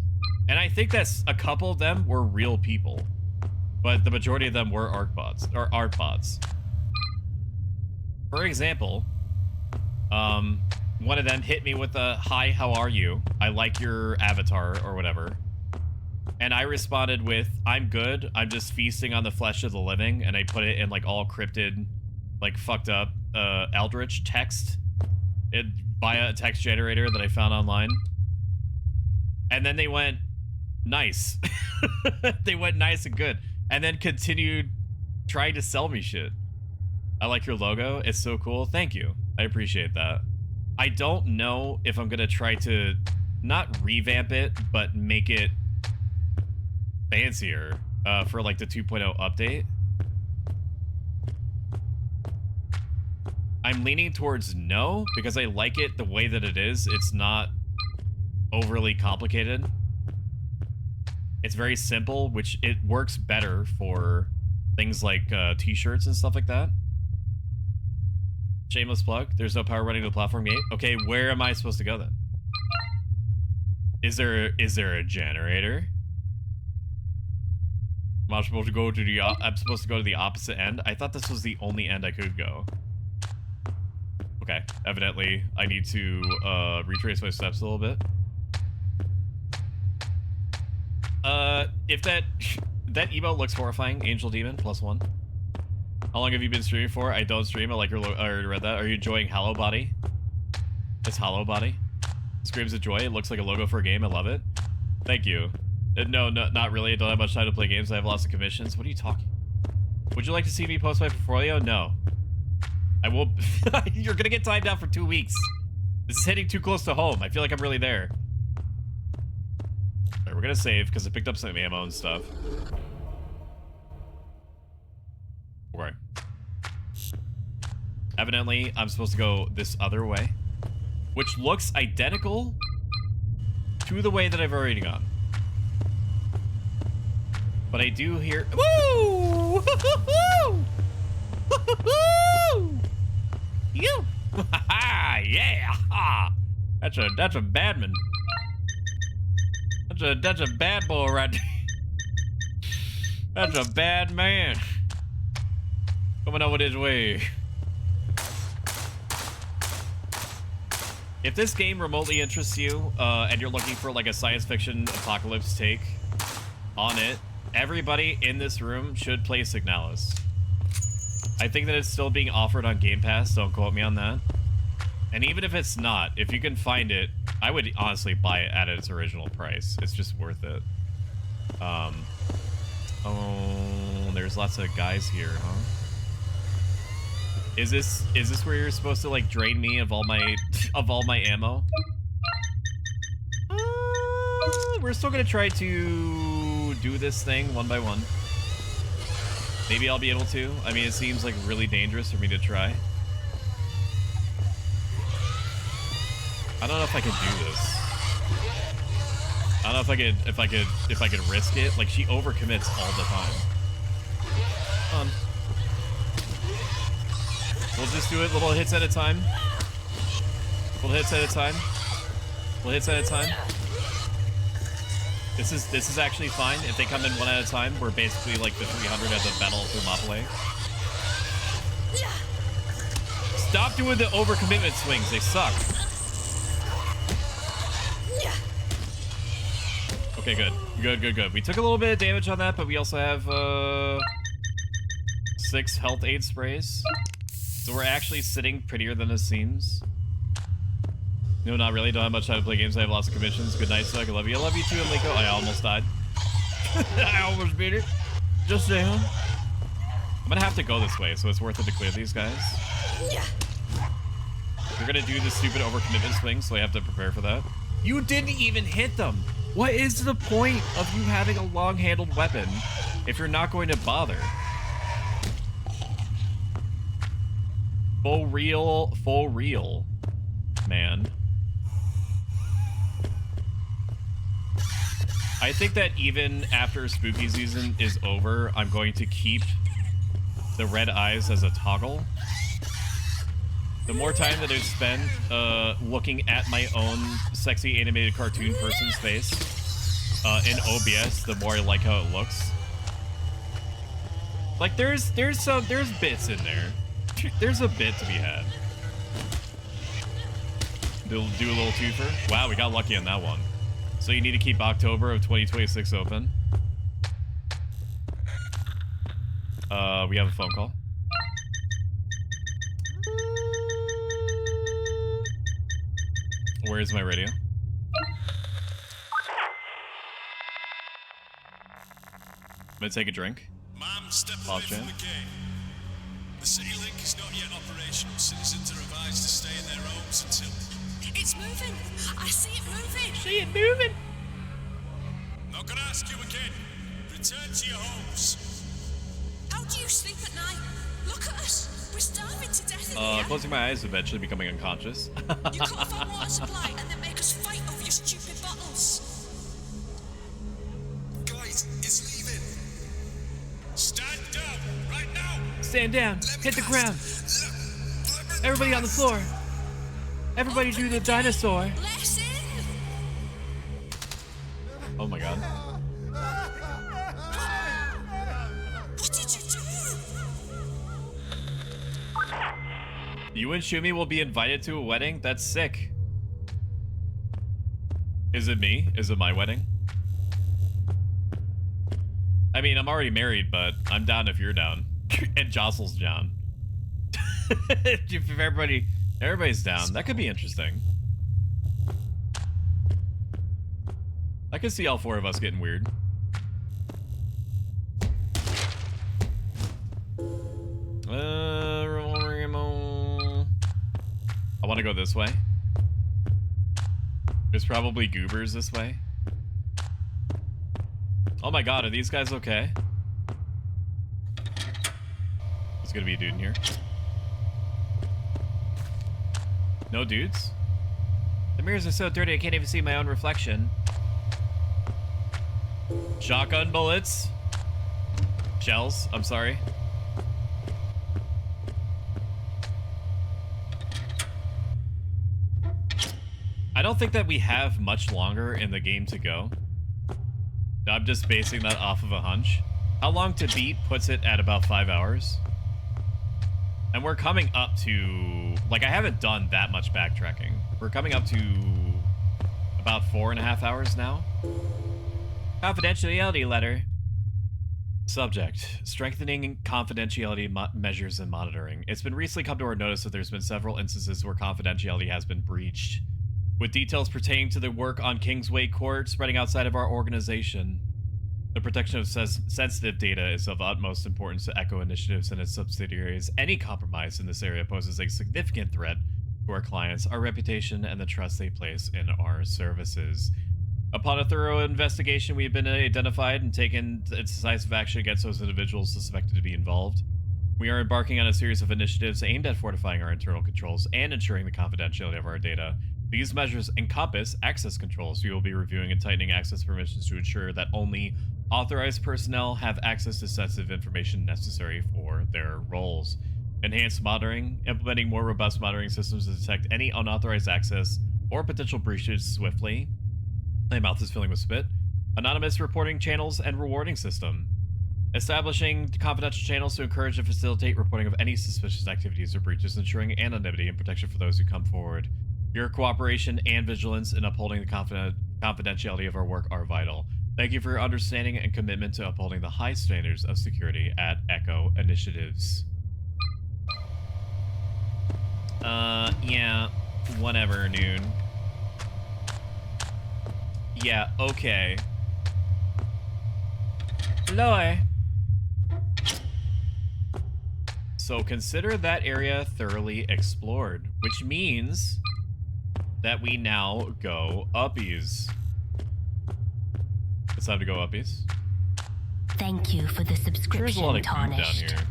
Speaker 1: And I think that's a couple of them were real people, but the majority of them were art bots. For example, one of them hit me with a, "Hi, how are you? I like your avatar," or whatever. And I responded with, "I'm good. I'm just feasting on the flesh of the living." And I put it in like all cryptid, like fucked up eldritch text via a text generator that I found online. And then they went, "Nice." They went nice and good. And then continued trying to sell me shit. "I like your logo. It's so cool. Thank you. I appreciate that." I don't know if I'm going to try to not revamp it, but make it fancier for like the 2.0 update. I'm leaning towards no, because I like it the way that it is. It's not overly complicated. It's very simple, which it works better for things like t-shirts and stuff like that. Shameless plug. There's no power running to the platform gate. Okay, where am I supposed to go then? Is there a generator? I'm supposed to go to the opposite end. I thought this was the only end I could go. Okay, evidently I need to retrace my steps a little bit. If that emote looks horrifying, Angel Demon +1. How long have you been streaming for? I don't stream. I like your I already read that. Are you enjoying Hollowbody? It's Hollowbody. Screams of joy. It looks like a logo for a game. I love it. Thank you. No, not really. I don't have much time to play games. I have lots of commissions. What are you talking? Would you like to see me post my portfolio? No. I will. You're gonna get timed out for 2 weeks. This is hitting too close to home. I feel like I'm really there. Alright, we're gonna save because I picked up some ammo and stuff. Okay. Evidently, I'm supposed to go this other way, which looks identical to the way that I've already gone. But I do hear... Woo! You. Yeah. That's a bad man. That's a bad boy right there. That's a bad man. Coming over this way. If this game remotely interests you, and you're looking for like a science fiction apocalypse take on it, everybody in this room should play Signalis. I think that it's still being offered on Game Pass, don't quote me on that. And even if it's not, if you can find it, I would honestly buy it at its original price. It's just worth it. Oh, there's lots of guys here, huh? Is this where you're supposed to like drain me of all my ammo? We're still gonna try to do this thing one by one. Maybe I'll be able to. I mean, it seems like really dangerous for me to try. I don't know if I can do this. I don't know if I could risk it. Like, she overcommits all the time. We'll just do it little hits at a time. Little hits at a time. Little hits at a time. This is actually fine. If they come in one at a time, we're basically like the 300 at the Battle of Thermopylae. Stop doing the overcommitment swings. They suck. Okay, good. Good. We took a little bit of damage on that, but we also have 6 health aid sprays. So we're actually sitting prettier than it seems. No, not really. Don't have much time to play games. I have lots of commissions. Good night, Suck. I love you. I love you too, Enrico. I almost died. I almost beat it. Just saying. I'm gonna have to go this way, so it's worth it to clear these guys. You're gonna do the stupid overcommitment swing, so I have to prepare for that. You didn't even hit them. What is the point of you having a long-handled weapon if you're not going to bother? Full real, man. I think that even after spooky season is over, I'm going to keep the red eyes as a toggle. The more time that I've spent looking at my own sexy animated cartoon person's face in OBS, the more I like how it looks. Like there's bits in there. There's a bit to be had. Do a little twofer. Wow, we got lucky on that one. So you need to keep October of 2026 open. We have a phone call. Where's my radio? I'm gonna take a drink.
Speaker 4: Ma'am, step away from the gate. The city link is not yet operational. Citizens are advised to stay in their homes until...
Speaker 11: It's moving. I see it moving.
Speaker 10: See it moving.
Speaker 4: Not gonna ask you again. Return to your homes.
Speaker 11: How do you sleep at night? Look at us. We're starving to death in here.
Speaker 1: Closing my eyes, eventually becoming unconscious.
Speaker 11: You cut off our water supply and then make us fight over your stupid bottles.
Speaker 4: Guys, it's leaving. Stand down right now.
Speaker 10: Stand down. Hit the ground. Everybody on the floor. Everybody do the dinosaur.
Speaker 11: Let us in.
Speaker 1: Oh my god.
Speaker 11: What did you do?
Speaker 1: You and Shumi will be invited to a wedding? That's sick. Is it me? Is it my wedding? I mean, I'm already married, but I'm down if you're down. And Jostle's down. If everybody's down, that could be interesting. I could see all 4 of us getting weird. I want to go this way. There's probably goobers this way. Oh my god, are these guys okay? There's gonna be a dude in here. No dudes? The mirrors are so dirty I can't even see my own reflection. Shotgun bullets. Shells, I'm sorry. I don't think that we have much longer in the game to go. I'm just basing that off of a hunch. How long to beat puts it at about 5 hours. And we're coming up to... Like, I haven't done that much backtracking. We're coming up to about 4.5 hours now. Confidentiality letter. Subject: strengthening confidentiality measures and monitoring. It's been recently come to our notice that there's been several instances where confidentiality has been breached, with details pertaining to the work on Kingsway Court spreading outside of our organization. The protection of sensitive data is of utmost importance to Echo Initiatives and its subsidiaries. Any compromise in this area poses a significant threat to our clients, our reputation, and the trust they place in our services. Upon a thorough investigation, we have been identified and taken decisive action against those individuals suspected to be involved. We are embarking on a series of initiatives aimed at fortifying our internal controls and ensuring the confidentiality of our data. These measures encompass access controls. We will be reviewing and tightening access permissions to ensure that only authorized personnel have access to sensitive information necessary for their roles. Enhanced monitoring, implementing more robust monitoring systems to detect any unauthorized access or potential breaches swiftly. My mouth is filling with spit. Anonymous reporting channels and rewarding system. Establishing confidential channels to encourage and facilitate reporting of any suspicious activities or breaches, ensuring anonymity and protection for those who come forward. Your cooperation and vigilance in upholding the confidentiality of our work are vital. Thank you for your understanding and commitment to upholding the high standards of security at Echo Initiatives. Yeah, whatever, dude. Yeah, okay. Loy. So consider that area thoroughly explored, which means that we now go uppies. It's time to go uppies.
Speaker 14: Thank you for the subscription,
Speaker 1: There's a lot of
Speaker 14: Tarnished.
Speaker 1: goop down here.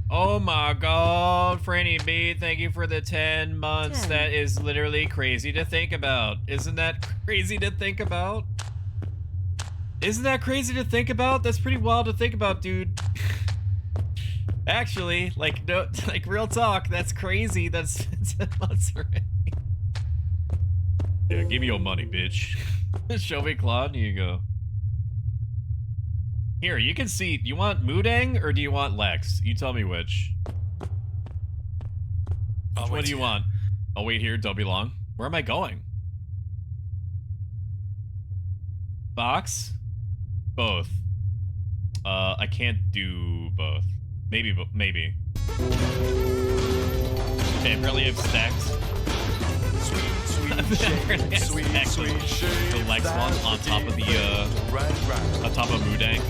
Speaker 1: Oh my god, Franny B, thank you for the 10 months.
Speaker 14: 10.
Speaker 1: That is literally crazy to think about. Isn't that crazy to think about? Isn't that crazy to think about? That's pretty wild to think about, dude. Actually, like, no, like real talk, that's crazy. That's 10 months already. Yeah, give me your money, bitch. Show me Claude, here you go. Here, you can see, you want Mudang or do you want Lex? You tell me which. Which one do you want? I'll wait here, don't be long. Where am I going? Box? Both. I can't do both. Maybe, maybe. Okay, apparently I have stacks.
Speaker 3: Sweet shade.
Speaker 1: The Lex one on top of the on top of Mudang.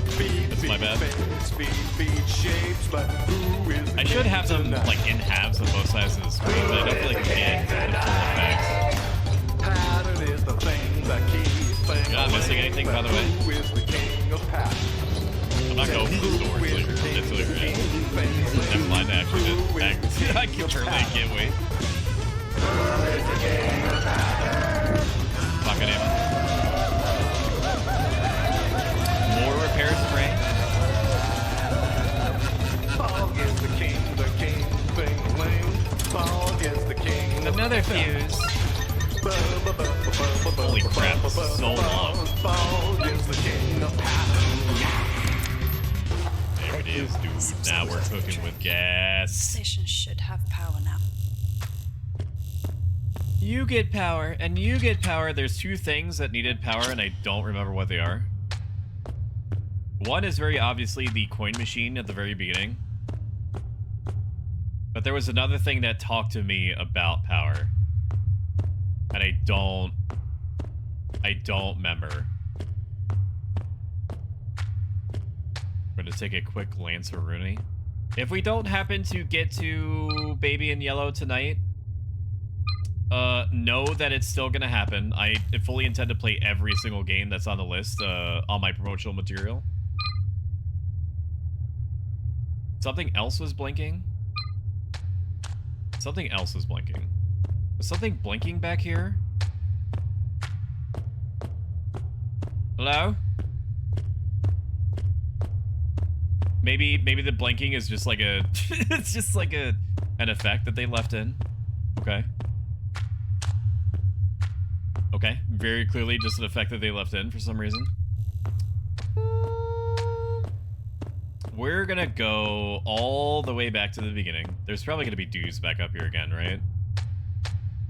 Speaker 1: That's my bad. I should have them like in halves on both sides of the screen, but I don't feel like I can in full effects. You're not missing anything, by the way? I'm not going to the store until you're in. Never mind, actually. I can't wait. Fucking him. More repair spray.
Speaker 3: Fog is the king thing lane. Fog is the king.
Speaker 10: Another fuse.
Speaker 1: Holy crap, this is so long.
Speaker 3: Fog is the king of
Speaker 1: There it is, dude. Now we're cooking with gas.
Speaker 2: Station should have power now.
Speaker 1: You get power, and you get power. There's two things that needed power, and I don't remember what they are. One is very obviously the coin machine at the very beginning. But there was another thing that talked to me about power. And I don't remember. We're gonna take a quick glance at Rooney. If we don't happen to get to Baby in Yellow tonight, know that it's still gonna happen. I fully intend to play every single game that's on the list, on my promotional material. Something else was blinking? Something else was blinking. Was something blinking back here? Hello? Maybe the blinking is just like a it's just like an effect that they left in. Okay. Okay, very clearly just an effect that they left in for some reason. We're gonna go all the way back to the beginning. There's probably gonna be dudes back up here again, right?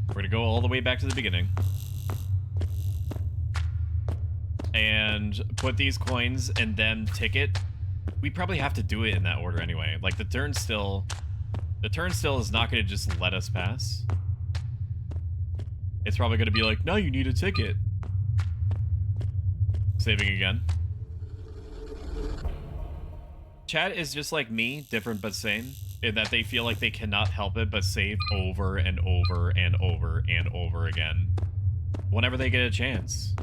Speaker 1: We're gonna go all the way back to the beginning. And put these coins and then ticket. We probably have to do it in that order anyway. Like the turnstile is not gonna just let us pass. It's probably gonna be like, no, you need a ticket. Saving again. Chat is just like me, different but same, in that they feel like they cannot help it but save over and over and over and over again whenever they get a chance.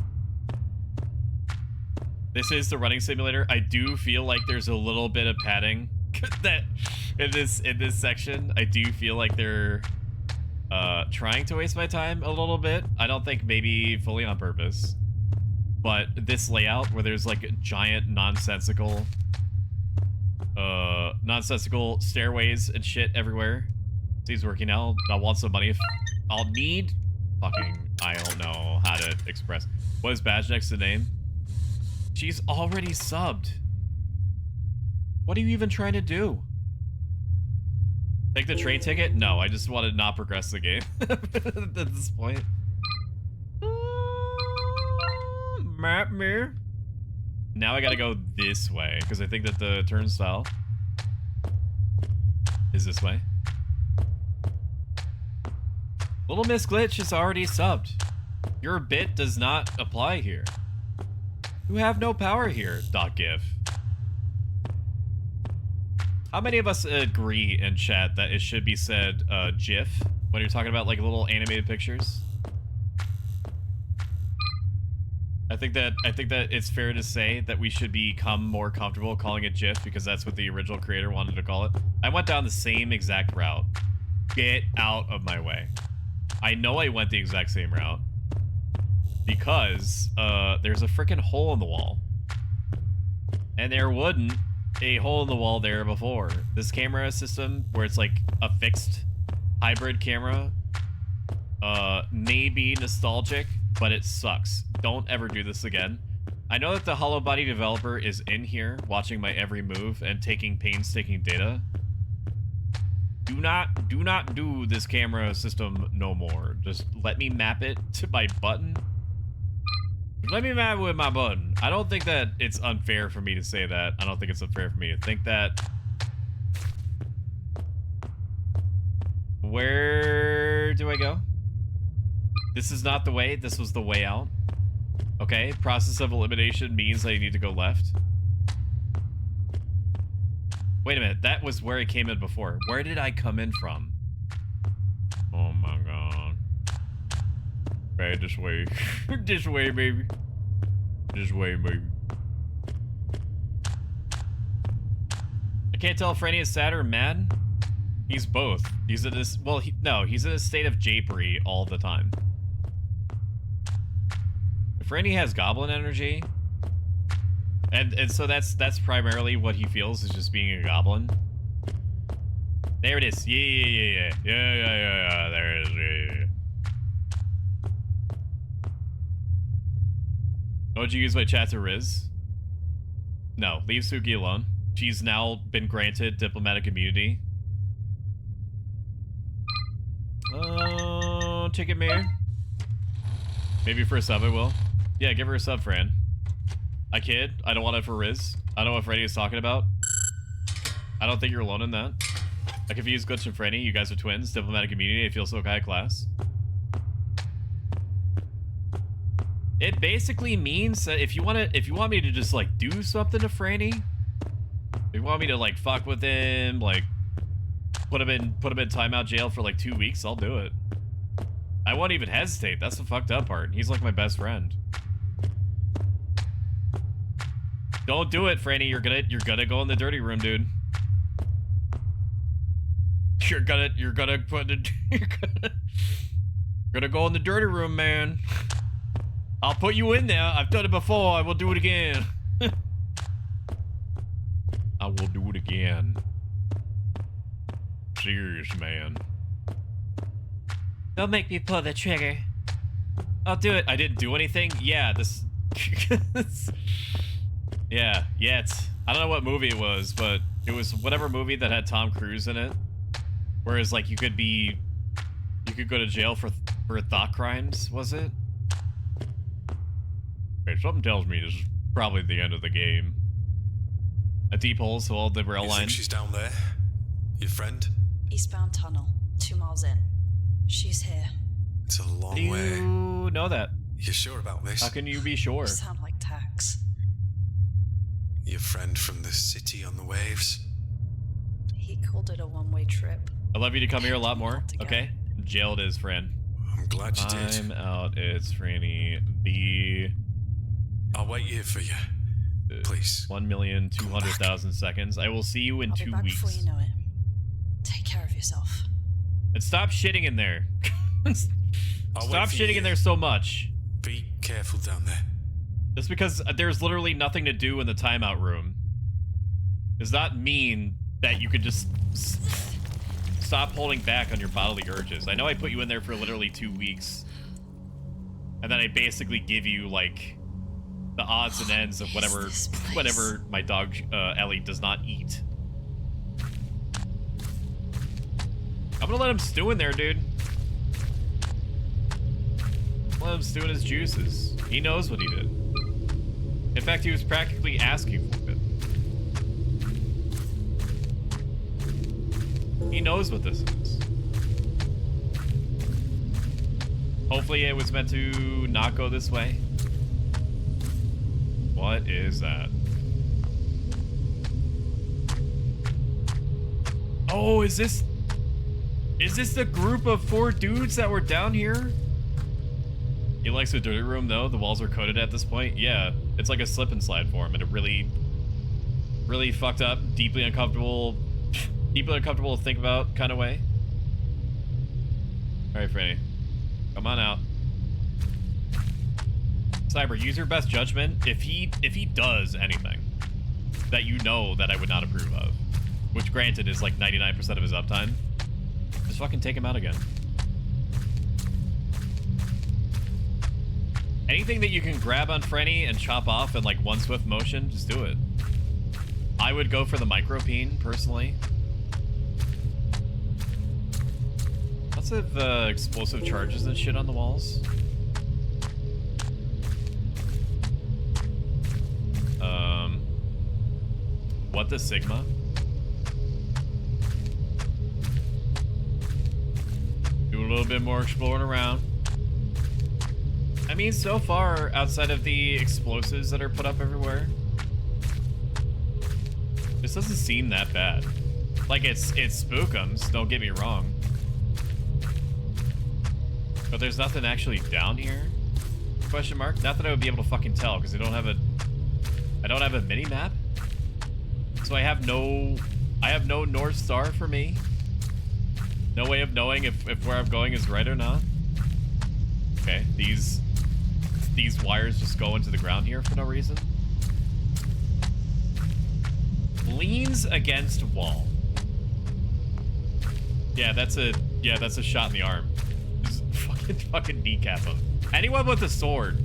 Speaker 1: This is the running simulator. I do feel like there's a little bit of padding that in this section. I do feel like they're trying to waste my time a little bit. I don't think maybe fully on purpose, but this layout where there's like a giant nonsensical stairways and shit everywhere. Seems working out. I want some money. I'll need fucking, I don't know how to express. What is badge next to name? She's already subbed. What are you even trying to do? Take the train ticket? No, I just want to not progress the game at this point. Map mirror. Now I gotta go this way, because I think that the turnstile is this way. Little Miss Glitch is already subbed. Your bit does not apply here. You have no power here, .gif. How many of us agree in chat that it should be said GIF when you're talking about like little animated pictures? I think that it's fair to say that we should become more comfortable calling it GIF because that's what the original creator wanted to call it. I went down the same exact route. Get out of my way. I know I went the exact same route because there's a freaking hole in the wall. And there wasn't a hole in the wall there before. This camera system where it's like a fixed hybrid camera may be nostalgic, but it sucks. Don't ever do this again. I know that the Hollowbody developer is in here watching my every move and taking painstaking data. Do not do this camera system no more. Just let me map it to my button. Let me map it with my button. I don't think that it's unfair for me to say that. I don't think it's unfair for me to think that. Where do I go? This is not the way. This was the way out. Okay, process of elimination means I need to go left. Wait a minute, that was where I came in before. Where did I come in from? Oh my god. Okay, this way. This way, baby. This way, baby. I can't tell if Franny is sad or mad. He's both. He's in this, well, he's in a state of japery all the time. Franny has goblin energy, and so that's primarily what he feels, is just being a goblin. There it is. Yeah. There it is. Yeah. Oh, did you use my chat to Riz? No, leave Suki alone. She's now been granted diplomatic immunity. Ticket mayor. Maybe for a sub I will. Yeah, give her a sub, Fran. I kid. I don't want it for Riz. I don't know what Freddy is talking about. I don't think you're alone in that. I confuse Glitch and Freddy. You guys are twins. Diplomatic immunity. I feel so high class. It basically means that if you want me to just like do something to Franny, if you want me to like fuck with him, like put him in timeout jail for like 2 weeks, I'll do it. I won't even hesitate. That's the fucked up part. He's like my best friend. Don't do it, Franny. You're gonna go in the dirty room, dude. You're gonna go in the dirty room, man. I'll put you in there. I've done it before. I will do it again. I will do it again. Serious, man.
Speaker 10: Don't make me pull the trigger.
Speaker 1: I'll do it. I didn't do anything? Yeah, this... yeah, yet. I don't know what movie it was, but it was whatever movie that had Tom Cruise in it. Whereas, like, you could go to jail for thought crimes, was it? Okay, something tells me this is probably the end of the game. A deep hole, so all the rail
Speaker 4: You
Speaker 1: line.
Speaker 4: think she's down there? Your friend?
Speaker 2: Eastbound tunnel, 2 miles in. She's here.
Speaker 4: It's a long
Speaker 1: How do
Speaker 4: way.
Speaker 1: you know that?
Speaker 4: You sure about this?
Speaker 1: How can you be sure?
Speaker 2: You sound like Tax.
Speaker 4: Your friend from the city on the waves?
Speaker 2: He called it a one-way trip.
Speaker 1: I'd love you to come here a lot more. Okay? Jail it is, friend.
Speaker 4: I'm glad you did.
Speaker 1: I'm out. It's Franny B.
Speaker 4: I'll wait here for you. Please.
Speaker 1: 1,200,000 seconds. I will see you in
Speaker 2: I'll
Speaker 1: 2
Speaker 2: be back
Speaker 1: weeks.
Speaker 2: before you know it. Take care of yourself.
Speaker 1: And stop shitting in there. Stop shitting in there so much.
Speaker 4: Be careful down there.
Speaker 1: Just because there's literally nothing to do in the timeout room does not mean that you could just stop holding back on your bodily urges. I know I put you in there for literally 2 weeks. And then I basically give you, like, the odds and ends of whatever my dog, Ellie, does not eat. I'm gonna let him stew in there, dude. Let him stew in his juices. He knows what he did. In fact, he was practically asking for it. He knows what this is. Hopefully it was meant to not go this way. What is that? Oh, is this the group of 4 dudes that were down here? He likes the dirty room though. The walls are coated at this point. Yeah, it's like a slip and slide for him in a really fucked up, deeply uncomfortable to think about kind of way. All right, Franny, come on out. Cyber, use your best judgment. If he does anything that you know that I would not approve of, which granted is like 99% of his uptime, just fucking take him out again. Anything that you can grab on Franny and chop off in like one swift motion, just do it. I would go for the micropene personally. Lots of explosive charges and shit on the walls. What the Sigma? Do a little bit more exploring around. I mean, so far, outside of the explosives that are put up everywhere, this doesn't seem that bad. Like, it's Spookums, don't get me wrong. But there's nothing actually down here? Question mark? Not that I would be able to fucking tell, because I don't have a mini-map. So I have no North Star for me. No way of knowing if where I'm going is right or not. Okay, these wires just go into the ground here for no reason. Leans against wall. Yeah, that's a shot in the arm. Just fucking kneecap him. Anyone with a sword.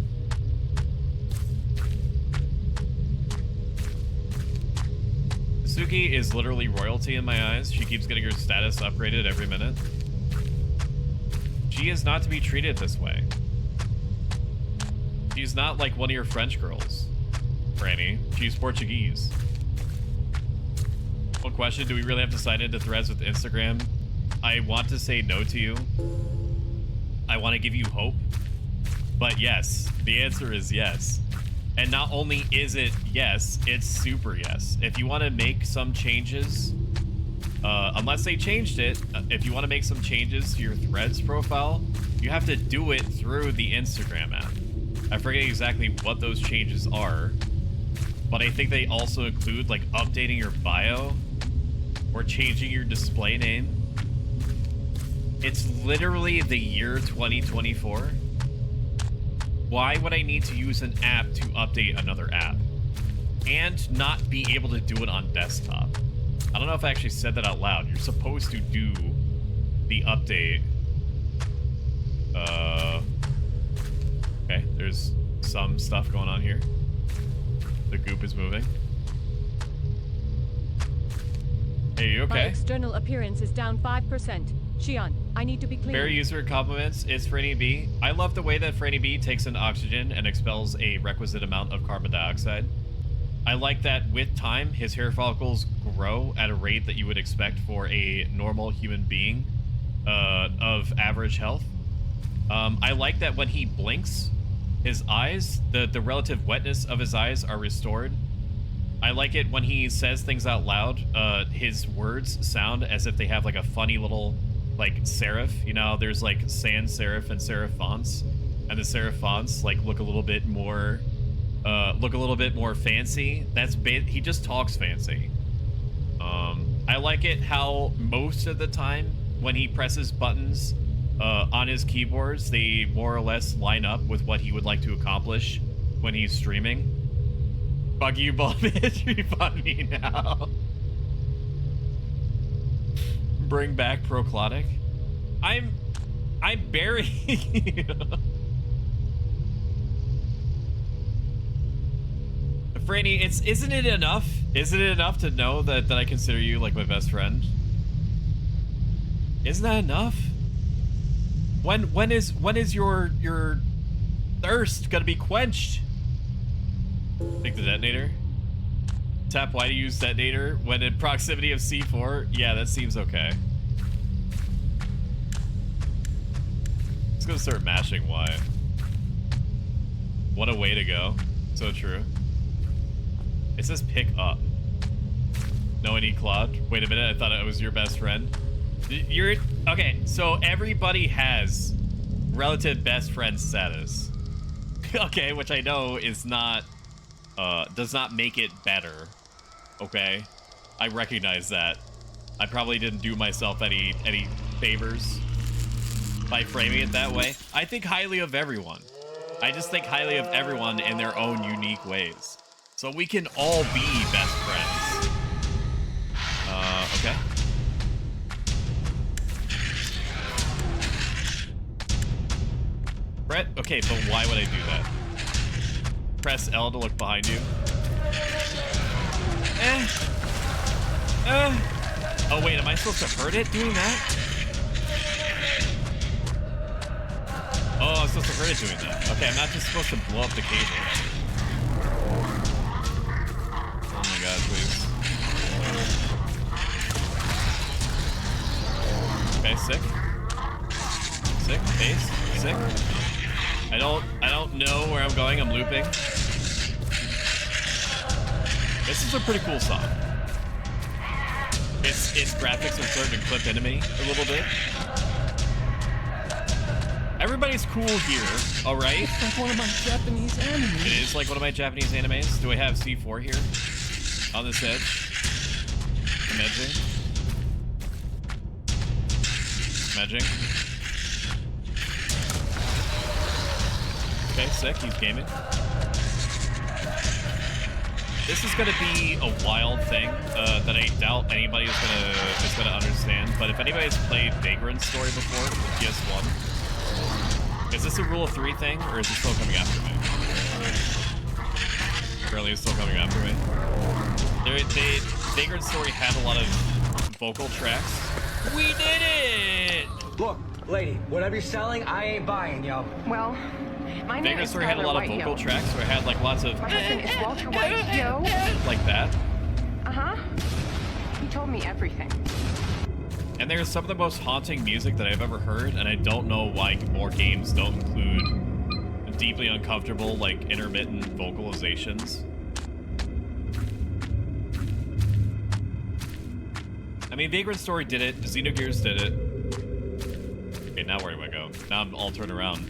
Speaker 1: Suki is literally royalty in my eyes. She keeps getting her status upgraded every minute. She is not to be treated this way. She's not like one of your French girls, Franny. She's Portuguese. One question, do we really have to sign into threads with Instagram? I want to say no to you. I want to give you hope. But yes, the answer is yes. And not only is it yes, it's super yes. If you want to make some changes, unless they changed it, if you want to make some changes to your Threads profile, you have to do it through the Instagram app. I forget exactly what those changes are, but I think they also include like updating your bio or changing your display name. It's literally the year 2024. Why would I need to use an app to update another app and not be able to do it on desktop? I don't know if I actually said that out loud. You're supposed to do the update there's some stuff going on here. The goop is moving. Hey, you
Speaker 13: My
Speaker 1: okay?
Speaker 13: external appearance is down 5%. Shion, I need to be clean.
Speaker 1: Very user compliments. It's Franny B. I love the way that Franny B takes in oxygen and expels a requisite amount of carbon dioxide. I like that with time, his hair follicles grow at a rate that you would expect for a normal human being of average health. I like that when he blinks, his eyes, the relative wetness of his eyes are restored. I like it when he says things out loud. His words sound as if they have like a funny little like serif. You know, there's like sans serif and serif fonts, and the serif fonts like look a little bit more fancy. He just talks fancy. I like it how most of the time when he presses buttons on his keyboards, they more or less line up with what he would like to accomplish when he's streaming. Fuck you, Bulbitch. Refund me now. Bring back Proclotic. I'm burying you. Franny, isn't it enough? Isn't it enough to know that I consider you like my best friend? Isn't that enough? When is your thirst gonna be quenched? Take the detonator. Tap Y to use detonator when in proximity of C4. Yeah, that seems okay. Let's go start mashing Y. What a way to go. So true. It says pick up. No, I need Claude. Wait a minute, I thought it was your best friend. Okay, so everybody has relative best friend status. Okay, which I know is not, does not make it better. Okay, I recognize that. I probably didn't do myself any favors by framing it that way. I think highly of everyone. I just think highly of everyone in their own unique ways. So we can all be best friends. Okay. Brett, okay, but why would I do that? Press L to look behind you. Oh wait, am I supposed to hurt it doing that? Oh, I'm supposed to hurt it doing that. Okay, I'm not just supposed to blow up the cable. Oh my god, please. Okay, sick. Sick, base, sick. I don't know where I'm going, I'm looping. This is a pretty cool song. Its graphics are starting to clip into me a little bit. Everybody's cool here, alright?
Speaker 15: It's like one of my Japanese animes.
Speaker 1: It is like one of my Japanese animes. Do I have C4 here? On this edge? I'm edging. I'm edging. Okay, sick, he's gaming. This is gonna be a wild thing that I doubt anybody is gonna understand. But if anybody's played Vagrant Story before with PS1, is this a rule of 3 thing, or is it still coming after me? Apparently it's still coming after me. Vagrant Story had a lot of vocal tracks. We did it!
Speaker 5: Look, lady, whatever you're selling, I ain't buying, yo.
Speaker 7: Well, my name
Speaker 1: Vagrant
Speaker 7: is
Speaker 1: Story had a lot of vocal tracks, so it had like lots of
Speaker 7: My husband is Walter White, yo.
Speaker 1: like that.
Speaker 7: Uh-huh. He told me everything.
Speaker 1: And there's some of the most haunting music that I've ever heard, and I don't know why more games don't include deeply uncomfortable, like, intermittent vocalizations. I mean, Vagrant Story did it, Xenogears did it. Okay, now where do I go? Now I'm all turned around.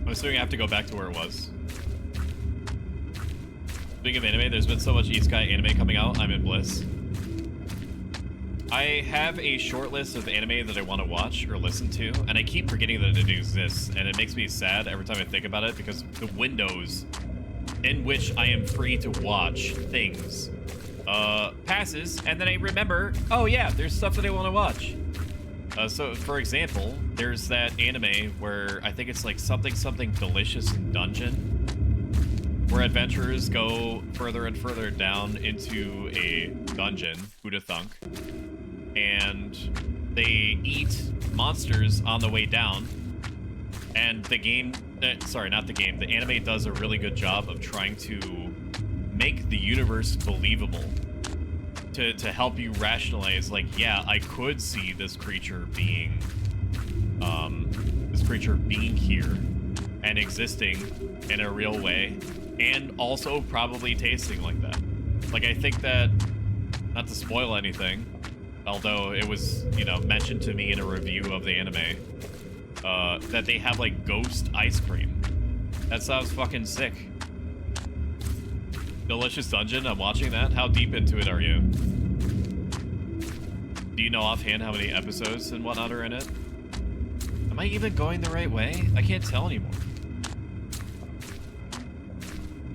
Speaker 1: I'm assuming I have to go back to where it was. Speaking of anime, there's been so much Isekai anime coming out, I'm in bliss. I have a short list of anime that I want to watch or listen to, and I keep forgetting that it exists, and it makes me sad every time I think about it, because the windows in which I am free to watch things passes, and then I remember, oh yeah, there's stuff that I want to watch. So, for example, there's that anime where I think it's like something delicious in dungeon, where adventurers go further and further down into a dungeon, who'da thunk, and they eat monsters on the way down. And the game, sorry, not the game, the anime does a really good job of trying to make the universe believable. To help you rationalize, like, yeah, I could see this creature being here and existing in a real way, and also probably tasting like that. Like, I think that, not to spoil anything, although it was, you know, mentioned to me in a review of the anime, that they have, like, ghost ice cream. That sounds fucking sick. Delicious Dungeon, I'm watching that. How deep into it are you? Do you know offhand how many episodes and whatnot are in it? Am I even going the right way? I can't tell anymore.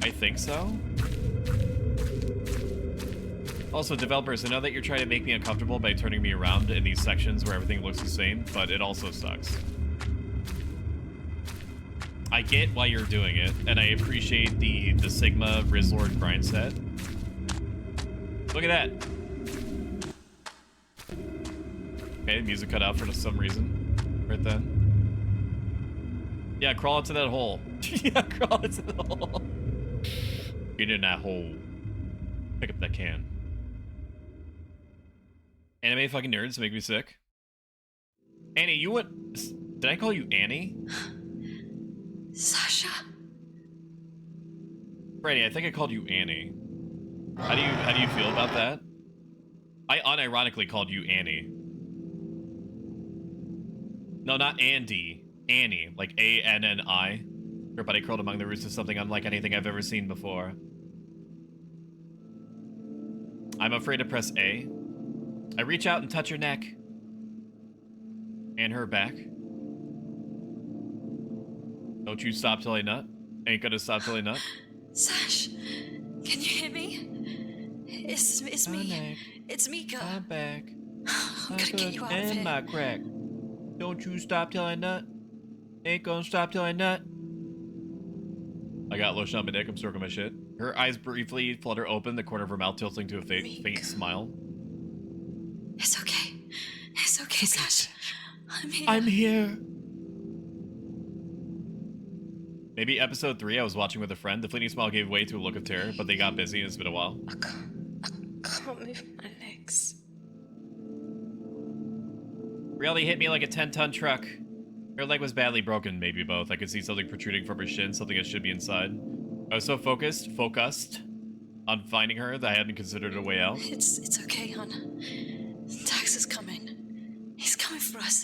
Speaker 1: I think so. Also, developers, I know that you're trying to make me uncomfortable by turning me around in these sections where everything looks the same, but it also sucks. I get why you're doing it, and I appreciate the Sigma Rizlord grind set. Look at that. Okay, music cut out for some reason. Right then. Yeah, crawl into that hole. Yeah, crawl into the hole. Get in that hole. Pick up that can. Anime fucking nerds make me sick. Annie, you went... Did I call you Annie?
Speaker 2: Sasha.
Speaker 1: Brady, I think I called you Annie. How do you feel about that? I unironically called you Annie. No, not Andy. Annie, like A-N-N-I. Your buddy curled among the roots of something unlike anything I've ever seen before. I'm afraid to press A. I reach out and touch her neck. And her back. Don't you stop till I nut. Ain't gonna stop till I nut.
Speaker 2: Sash, can you hear me? It's me. It's Mika.
Speaker 10: I'm back.
Speaker 2: I'm gonna get you out of here.
Speaker 10: My crack. Don't you stop till I nut. Ain't gonna stop till I nut.
Speaker 1: I got lotion on my dick. I'm stroking my shit. Her eyes briefly flutter open, the corner of her mouth tilting to a faint smile.
Speaker 2: It's okay. It's okay, Sash. I'm here.
Speaker 10: I'm here.
Speaker 1: Maybe episode 3 I was watching with a friend. The fleeting smile gave way to a look of terror, but they got busy and it's been a while.
Speaker 2: I can't move my legs.
Speaker 1: Really hit me like a 10-ton truck. Her leg was badly broken, maybe both. I could see something protruding from her shin, something that should be inside. I was so focused on finding her that I hadn't considered a way out.
Speaker 2: It's okay, hon. Dax is coming. He's coming for us.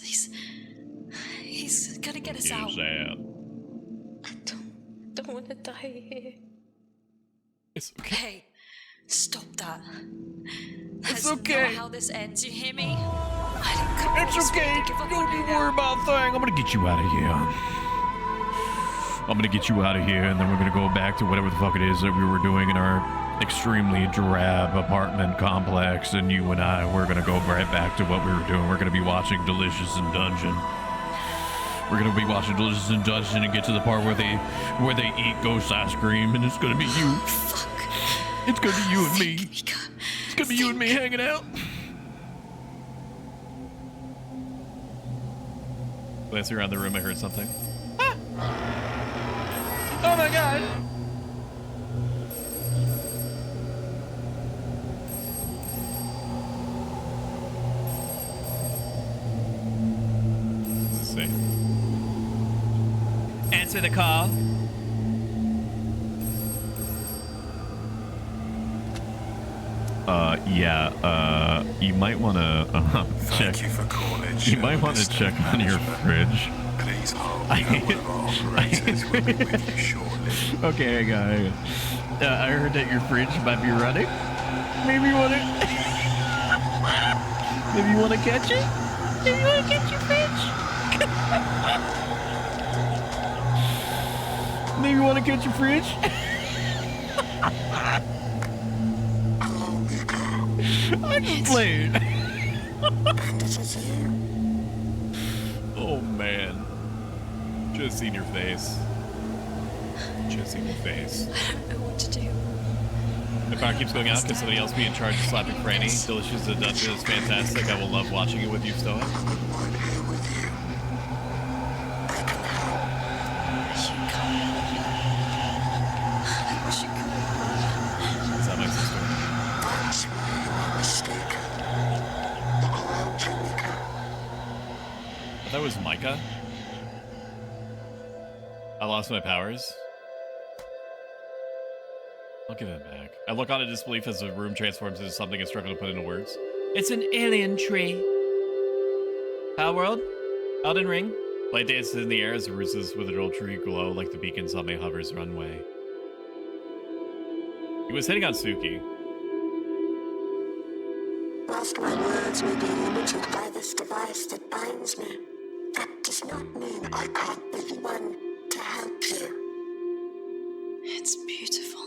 Speaker 2: He's gonna get us out.
Speaker 1: Sad.
Speaker 2: I don't want to die here.
Speaker 1: It's okay.
Speaker 2: Hey, stop that.
Speaker 10: It's
Speaker 2: That's
Speaker 10: okay.
Speaker 2: not how this ends. You hear me?
Speaker 10: It's okay. Don't you worry about a thing. I'm gonna get you out of here. I'm gonna get you out of here, and then we're gonna go back to whatever the fuck it is that we were doing in our extremely drab apartment complex, and you and I, we're gonna go right back to what we were doing. We're gonna be watching Delicious in Dungeon. We're gonna be watching Delicious in Dungeon and get to the part where they eat ghost ice cream, and it's gonna be you.
Speaker 2: Fuck.
Speaker 10: It's gonna be you and me. It's gonna be you and me hanging out.
Speaker 1: Glancing around the room, I heard something.
Speaker 10: Ah. Oh my god.
Speaker 1: Let's see.
Speaker 10: Answer the call.
Speaker 1: You might want to check.
Speaker 16: Thank you for calling.
Speaker 1: You might want to check on your fridge.
Speaker 16: Please hold. One of our operators will be with you shortly.
Speaker 1: Okay, I got it. I heard that your fridge might be running. Maybe you want to. Maybe you want to catch it. Maybe you want to catch your fridge. Maybe you want to catch your fridge. I'm just playing.
Speaker 16: Bandages here.
Speaker 1: man. Should have seen your face. Should have seen your face.
Speaker 2: I don't know what to do.
Speaker 1: The power keeps going out because somebody else be in charge of slapping Franny. Delicious and Dungeon is fantastic. I will love watching it with you, Stoic. Is that my sister? That was Micah. I lost my powers. I'll give it back. I look on in disbelief as the room transforms into something I struggle to put into words. It's an alien tree. Power World? Elden Ring? Light dances in the air as the roots with an old tree glow like the beacons on my hover's runway. He was hitting on Suki.
Speaker 17: Whilst my words may be limited by this device that binds me, that does not mean I can't be the one to help you.
Speaker 2: It's beautiful.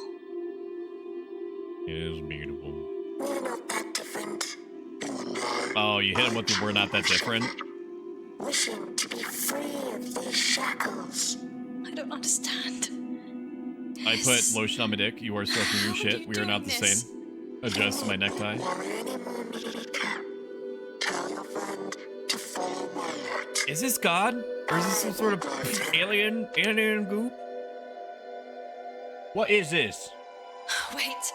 Speaker 1: It is beautiful.
Speaker 17: We're not that different.
Speaker 1: Oh, you hit him with the "we're not that different"?
Speaker 17: Wishing to be free of these shackles.
Speaker 2: I don't understand.
Speaker 1: I put lotion on my dick. You are stroking your shit. We are not the same. Adjust my necktie.
Speaker 17: Tell your friend to follow my light.
Speaker 1: Is this God? Or is this some sort of alien goop? What is this?
Speaker 2: Wait.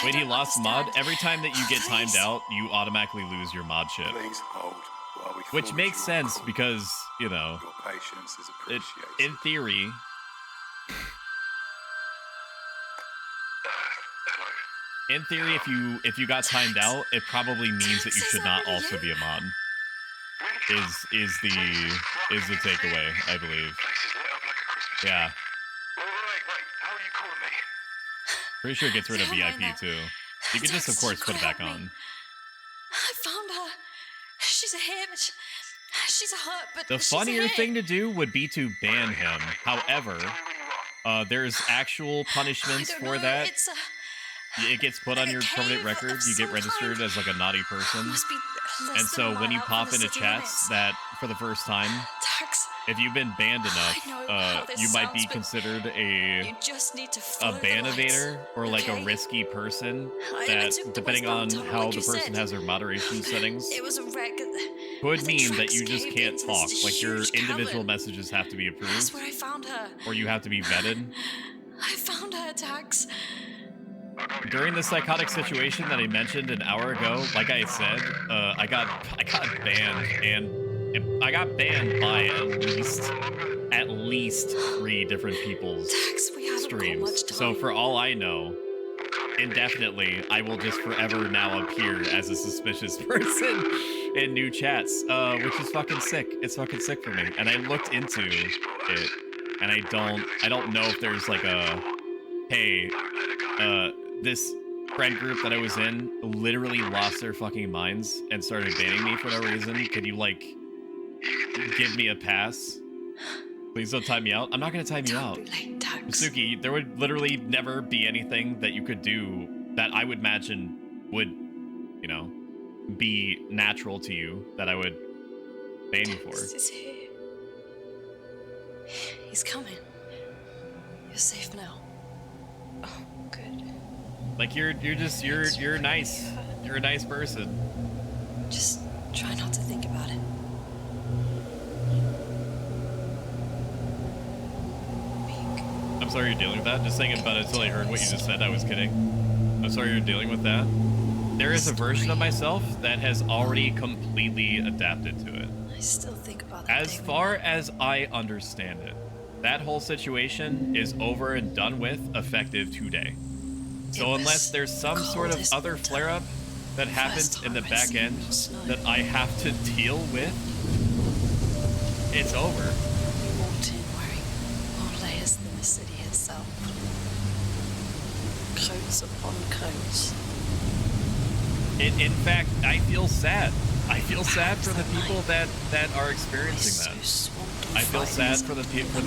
Speaker 1: Wait, he lost mod? Every time that you get timed out, you automatically lose your mod shit.
Speaker 16: Please hold while we
Speaker 1: Which makes sense because, you know,
Speaker 16: your patience is
Speaker 1: it,
Speaker 16: appreciated.
Speaker 1: in theory... In theory, if you got timed out, it probably means that you should not also be a mod. Is the takeaway, I believe. Yeah. Pretty sure it gets rid of VIP too. You can just, of course, put it back on.
Speaker 2: I found her. She's a hit. She's a hurt, but
Speaker 1: The funnier thing to do would be to ban him. However, there's actual punishments for that. It gets put on your permanent record. You get registered as like a naughty person. And so when you pop into chats that for the first time, if you've been banned enough, you might be considered a ban evader or like a risky person that, depending on how the person has their moderation settings, could mean that you just can't talk. Like your individual messages have to be approved.
Speaker 2: That's where I found her.
Speaker 1: Or you have to be vetted.
Speaker 2: I found her, Tax.
Speaker 1: During the psychotic situation that I mentioned an hour ago, like I said, I got banned, and I got banned by at least 3 different people's streams. So for all I know, indefinitely, I will just forever now appear as a suspicious person in new chats, which is fucking sick. It's fucking sick for me. And I looked into it, and I don't know if there's like a, hey, this friend group that I was in literally lost their fucking minds and started banning me for no reason. Could you, like, give me a pass? Please don't time me out. I'm not gonna time you out. Suki, there would literally never be anything that you could do that I would imagine would, you know, be natural to you that I would ban you for.
Speaker 2: He's here. He's coming. You're safe now. Oh, good.
Speaker 1: Like you're nice. You're a nice person.
Speaker 2: Just try not to think about it.
Speaker 1: I'm sorry you're dealing with that. Just saying about it until I heard what you just said. I was kidding. I'm sorry you're dealing with that. There is a version of myself that has already completely adapted to it.
Speaker 2: I still think about that.
Speaker 1: As far as I understand it, that whole situation is over and done with effective today. So unless there's some sort of other flare-up that happens in the back end that I have to deal with, it's over.
Speaker 2: We walked in wearing more layers than the city itself. Coats upon coats.
Speaker 1: In fact, I feel sad. I feel sad for the people that are experiencing that. I feel sad for the people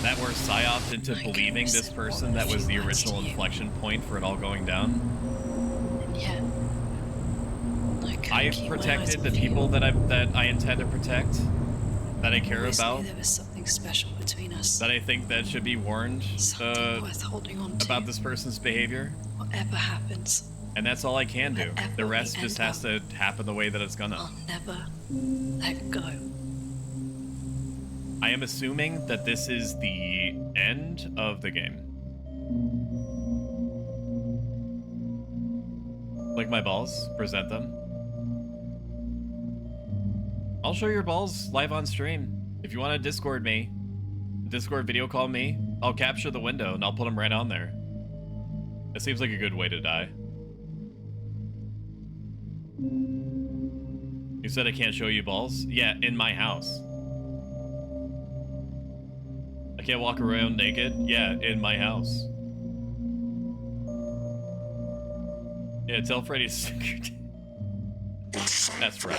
Speaker 1: that were psyoped into believing this person that was the original inflection point for it all going down.
Speaker 2: And yet, I
Speaker 1: I've protected the people that I intend to protect, that I care about.
Speaker 2: There was something special between us.
Speaker 1: That I think that should be warned
Speaker 2: Worth holding on to.
Speaker 1: about this person's behavior.
Speaker 2: Whatever happens.
Speaker 1: And that's all I can do.
Speaker 2: Wherever
Speaker 1: The rest
Speaker 2: we
Speaker 1: just
Speaker 2: end
Speaker 1: has to happen the way that it's gonna.
Speaker 2: I'll never let go.
Speaker 1: I am assuming that this is the end of the game. Lick my balls, present them. I'll show your balls live on stream. If you want to Discord me, Discord video call me, I'll capture the window and I'll put them right on there. It seems like a good way to die. You said I can't show you balls? Yeah, in my house. I can't walk around naked? Yeah, in my house. Yeah, tell Freddy to stick your dick. That's right.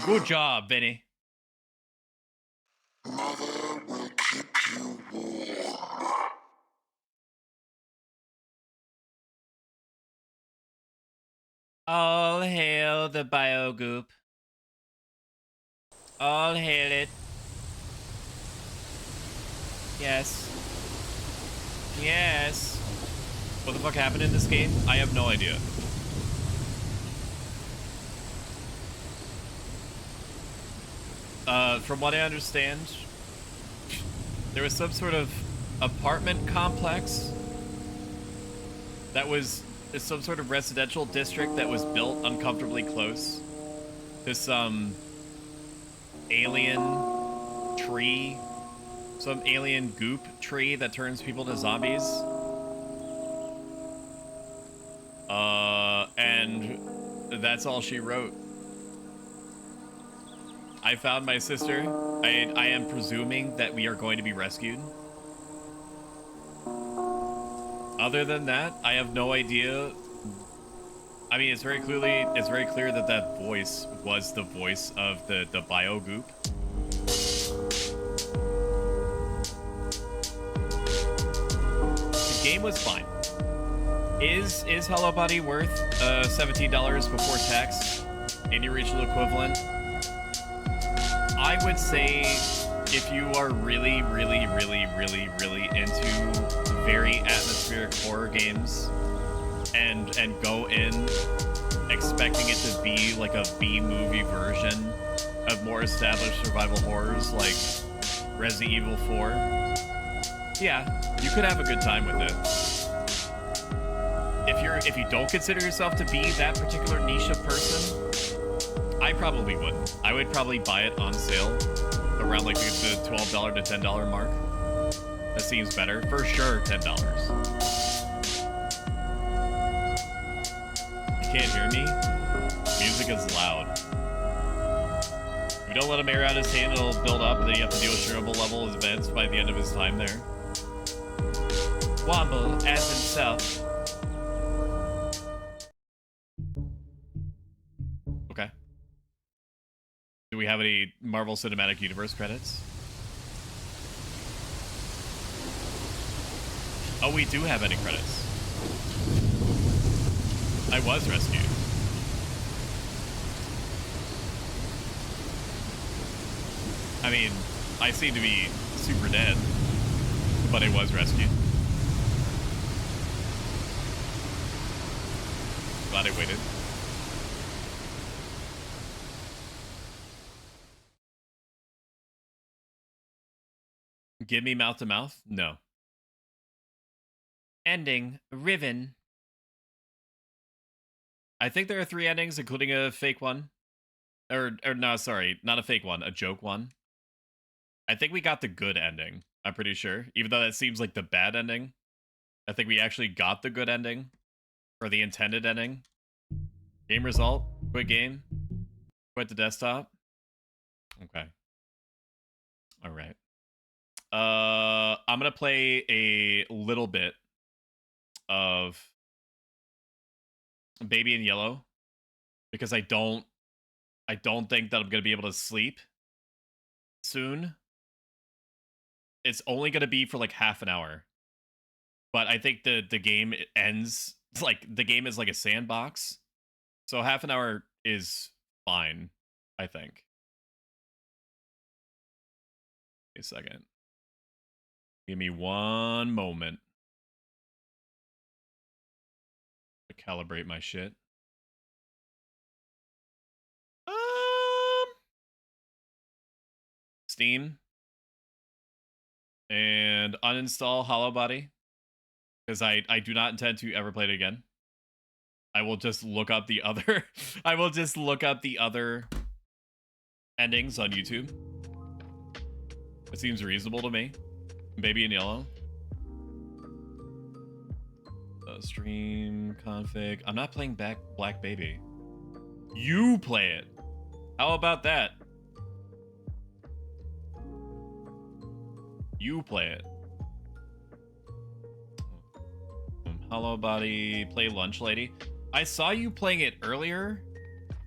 Speaker 1: Good job, Vinny.
Speaker 17: Mother will keep you warm.
Speaker 1: All hail the biogoop. All hail it. Yes. Yes. What the fuck happened in this game? I have no idea. From what I understand, there was some sort of apartment complex that was some sort of residential district that was built uncomfortably close to some alien tree, some alien goop tree that turns people into zombies. And that's all she wrote. I found my sister. I am presuming that we are going to be rescued. Other than that, I have no idea. I mean, it's very clear that that voice was the voice of the bio goop. The game was fine. Is Hollowbody worth $17 before tax? Any regional equivalent? I would say if you are really into very atmospheric horror games and go in expecting it to be like a B-movie version of more established survival horrors like Resident Evil 4, yeah, you could have a good time with it. If you don't consider yourself to be that particular niche of person, I probably wouldn't. I would probably buy it on sale around like the $12 to $10 mark. That seems better. For sure, $10. You can't hear me? Music is loud. If you don't let him air out his hand, it'll build up, and then you have to deal with shareable level events by the end of his time there. Womble as himself. Okay. Do we have any Marvel Cinematic Universe credits? Oh, we do have any credits. I was rescued. I mean, I seem to be super dead, but I was rescued. Glad I waited. Give me mouth to mouth? No. Ending. Riven. I think there are 3 endings, including a fake one. Or no, sorry, not a fake one, a joke one. I think we got the good ending, I'm pretty sure. Even though that seems like the bad ending. I think we actually got the good ending. Or the intended ending. Game result. Quit game. Quit the desktop. Okay. Alright. I'm gonna play a little bit of Baby in Yellow because I don't think that I'm gonna be able to sleep soon. It's only gonna be for like half an hour, but I think the game ends like the game is like a sandbox, so half an hour is fine, I think. Wait a second. Give me one moment to calibrate my shit. Steam. And uninstall Hollowbody. Because I do not intend to ever play it again. I will just look up the other I will just look up the other endings on YouTube. It seems reasonable to me. Baby in Yellow. Stream config. I'm not playing Black Baby. You play it. How about that? You play it. Hollowbody, play Lunch Lady. I saw you playing it earlier.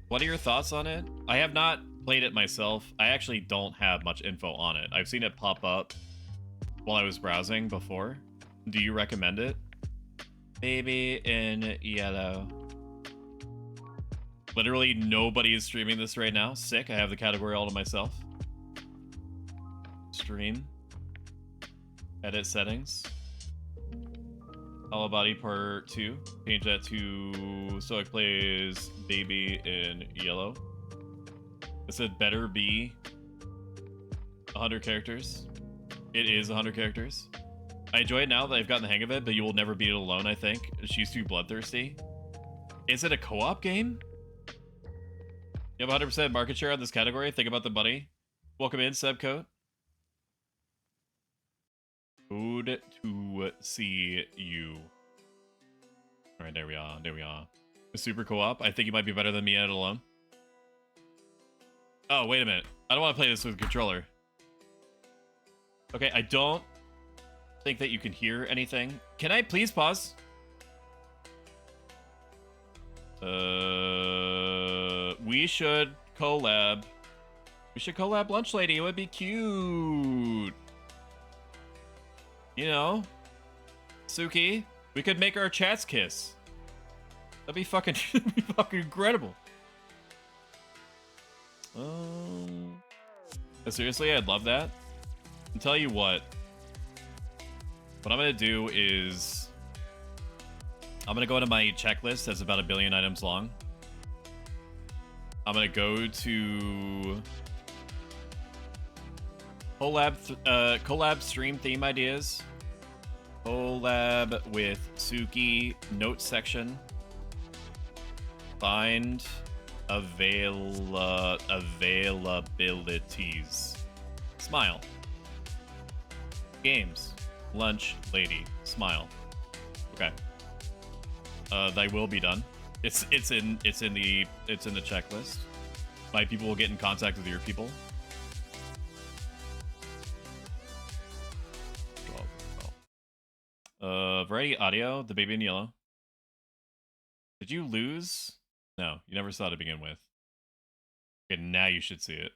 Speaker 1: What are your thoughts on it? I have not played it myself. I actually don't have much info on it. I've seen it pop up while I was browsing before. Do you recommend it? Baby in Yellow. Literally nobody is streaming this right now. Sick. I have the category all to myself. Stream. Edit settings. Hollowbody part 2. Change that to Stoic plays Baby in Yellow. It said better be 100 characters. It is 100 characters. I enjoy it now that I've gotten the hang of it, but you will never beat it alone, I think. She's too bloodthirsty. Is it a co-op game? You have 100% market share on this category. Think about the money. Welcome in, Sebcoat. Good to see you. All right, there we are. There we are. A super co-op. I think you might be better than me at it alone. Oh, wait a minute. I don't want to play this with a controller. Okay, I don't think that you can hear anything. Can I please pause? We should collab. We should collab Lunch Lady. It would be cute. You know, Suki, we could make our chats kiss. That'd be fucking, incredible. Seriously, I'd love that. I'll tell you what I'm gonna do is I'm gonna go into my checklist that's about 1 billion items long. I'm gonna go to collab stream theme ideas. Collab with Suki note section. Find availabilities. Smile. Games. Lunch Lady. Smile. Okay. They will be done. It's in the checklist. My people will get in contact with your people. Variety Audio, the Baby in Yellow. Did you lose? No, you never saw it to begin with. Okay, now you should see it.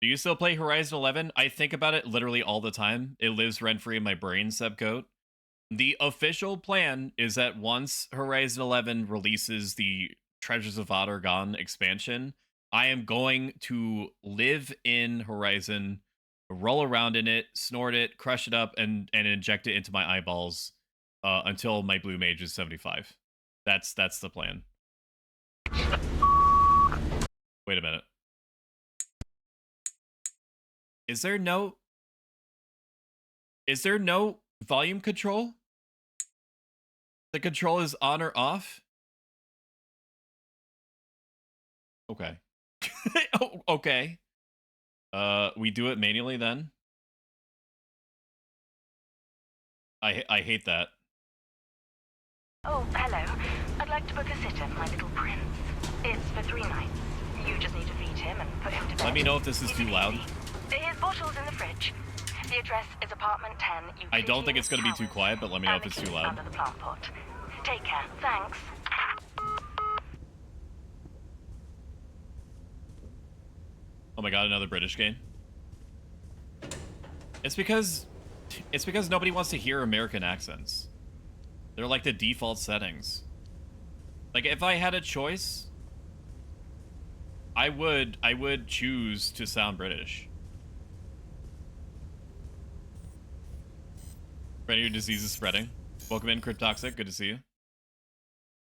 Speaker 1: Do you still play Horizon 11? I think about it literally all the time. It lives rent-free in my brain, Sebcoat. The official plan is that once Horizon 11 releases the Treasures of Ottergon expansion, I am going to live in Horizon, roll around in it, snort it, crush it up, and inject it into my eyeballs until my blue mage is 75. That's the plan. Wait a minute. Is there no volume control? The control is on or off? Okay. Oh, okay. We do it manually then? I hate that.
Speaker 18: Oh, hello. I'd like to book a sitter for my little prince. It's for 3 nights. You just need to feed him and put him to bed.
Speaker 1: Let me know if this is too loud.
Speaker 18: His bottle's in the fridge. The address is apartment 10.
Speaker 1: I don't think it's going to be too quiet, but let me know if it's too loud.
Speaker 18: Under the plant pot. Take care. Thanks.
Speaker 1: Oh my god, another British game. It's because nobody wants to hear American accents. They're like the default settings. Like if I had a choice, I would choose to sound British. Friend, your disease is spreading. Welcome in, Cryptoxic. Good to see you.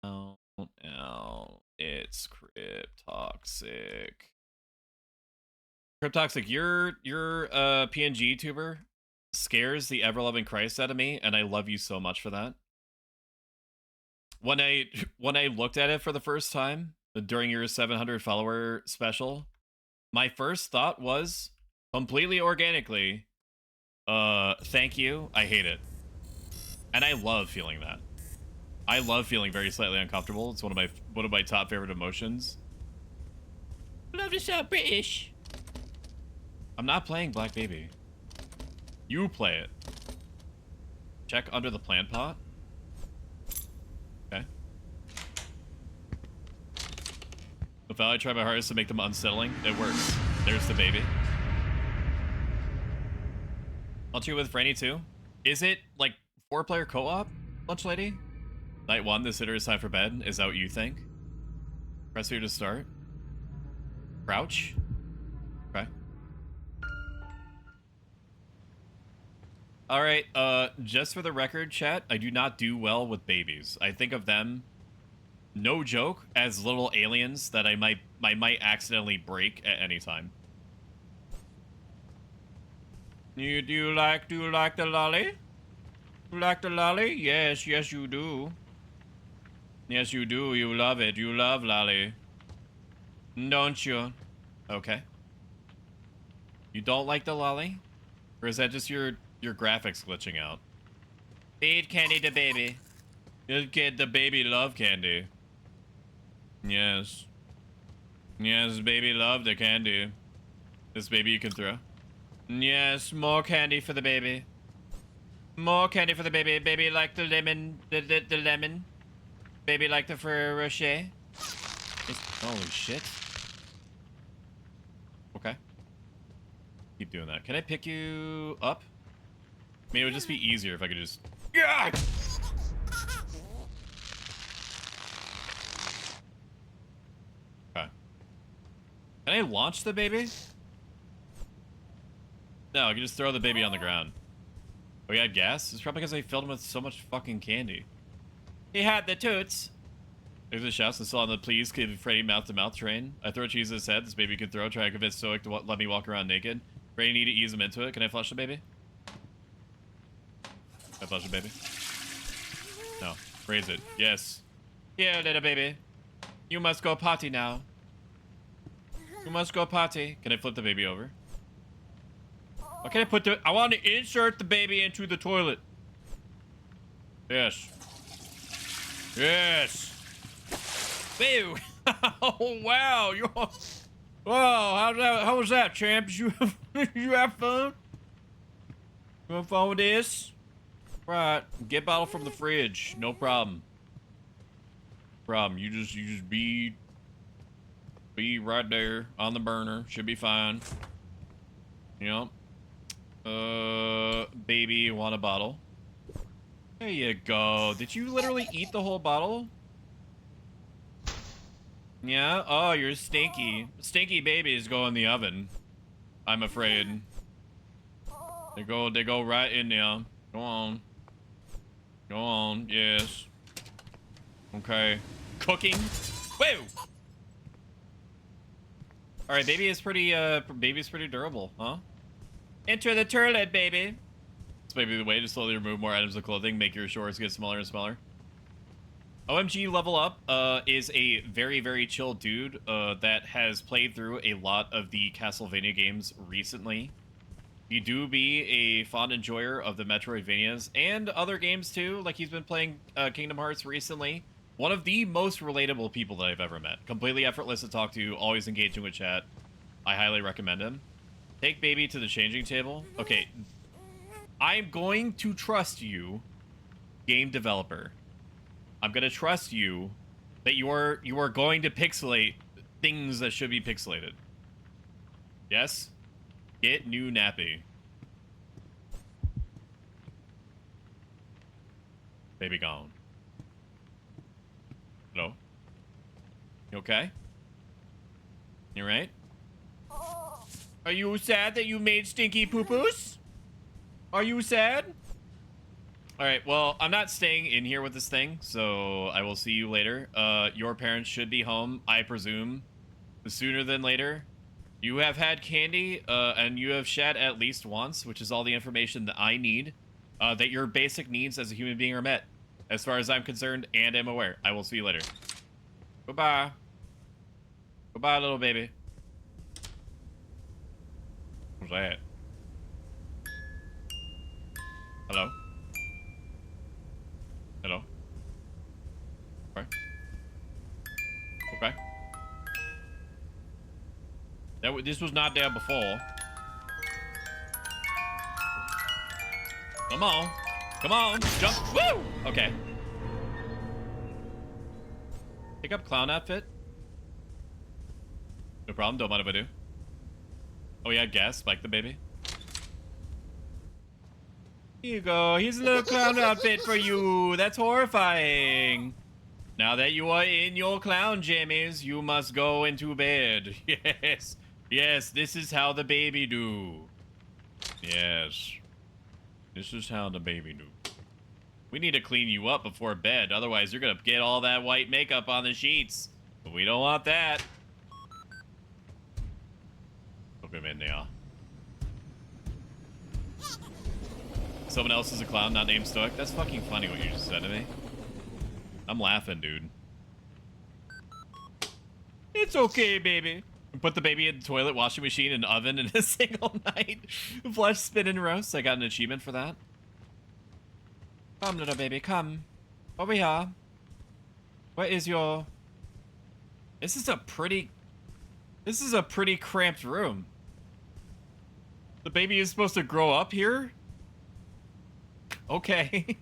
Speaker 1: Oh, no, it's Cryptoxic. Cryptoxic, your PNG tuber scares the ever-loving Christ out of me, and I love you so much for that. When I looked at it for the first time during your 700 follower special, my first thought was completely organically, thank you, I hate it. And I love feeling that. I love feeling very slightly uncomfortable. It's one of my top favorite emotions. Love to sound British. I'm not playing Black Baby. You play it. Check under the plant pot. Okay. If I try my hardest to make them unsettling, it works. There's the baby. I'll cheat with Franny too. Is it like 4-player co-op, Lunch Lady? Night 1, the sitter is time for bed. Is that what you think? Press here to start. Crouch. Okay. Alright, just for the record, chat, I do not do well with babies. I think of them, no joke, as little aliens that I might accidentally break at any time. Do you like the lolly? You like the lolly? Yes, yes you do. Yes you do, you love it. You love lolly. Don't you? Okay. You don't like the lolly? Or is that just your graphics glitching out? Feed candy to baby. Just get the baby love candy. Yes. Yes, baby love the candy. This baby you can throw. Yes, more candy for the baby. More candy for the baby. Baby like the lemon. The lemon. Baby like the Ferrero Rocher. Holy shit. Okay. Keep doing that. Can I pick you up? I mean, it would just be easier if I could just... Yeah! Okay. Can I launch the baby? No, I can just throw the baby on the ground. Oh, he had gas? It's probably because I filled him with so much fucking candy. He had the toots. There's a shouts and still on the please give Freddy mouth-to-mouth train. I throw cheese at his head. This baby can throw. Try to convince Stoic to let me walk around naked. Freddy need to ease him into it. Can I flush the baby? Can I flush the baby? No. Raise it. Yes. Here, little baby. You must go potty now. You must go potty. Can I flip the baby over? What can I put the... I want to insert the baby into the toilet. Yes. Yes. Ew. Oh, wow. You're... Wow, how was that, champ? Did you have fun? You have fun with this? Right. Get bottle from the fridge. No problem. You just be right there on the burner. Should be fine. Yep. Baby, you want a bottle? There you go. Did you literally eat the whole bottle? Yeah? Oh, you're stinky. Stinky babies go in the oven. I'm afraid. They go right in there. Go on. Go on, yes. Okay. Cooking. Whoa! Alright, baby's pretty durable, huh? Enter the toilet, baby. This may be the way to slowly remove more items of clothing, make your shorts get smaller and smaller. OMG Level Up is a very, very chill dude that has played through a lot of the Castlevania games recently. You do be a fond enjoyer of the Metroidvanias and other games too, like he's been playing Kingdom Hearts recently. One of the most relatable people that I've ever met. Completely effortless to talk to, always engaging with chat. I highly recommend him. Take baby to the changing table. Okay, I'm going to trust you, game developer. I'm gonna trust you that you are going to pixelate things that should be pixelated. Yes? Get new nappy. Baby gone. Hello? You okay? You right? Are you sad that you made stinky poo-poos? Are you sad? Alright, well, I'm not staying in here with this thing, so I will see you later. Your parents should be home, I presume, sooner than later. You have had candy, and you have shed at least once, which is all the information that I need, that your basic needs as a human being are met, as far as I'm concerned, and am aware. I will see you later. Goodbye. Goodbye, little baby. What's that? Hello? Hello? Okay. Okay. This was not there before. Come on. Come on. Jump. Woo! Okay. Pick up clown outfit. No problem. Don't mind if I do. Oh, yeah, gas. Spike the baby. Here you go. Here's a little clown outfit for you. That's horrifying. Now that you are in your clown jammies, you must go into bed. Yes. Yes, this is how the baby do. Yes. This is how the baby do. We need to clean you up before bed. Otherwise, you're going to get all that white makeup on the sheets. But we don't want that. Look him in there. Someone else is a clown, not named Stoic. That's fucking funny what you just said to me. I'm laughing, dude. It's okay, baby. Put the baby in the toilet, washing machine, and oven in a single night. Flesh spin and roast. I got an achievement for that. Come, little baby, come. Over here. Where is your... This is a pretty cramped room. The baby is supposed to grow up here? Okay.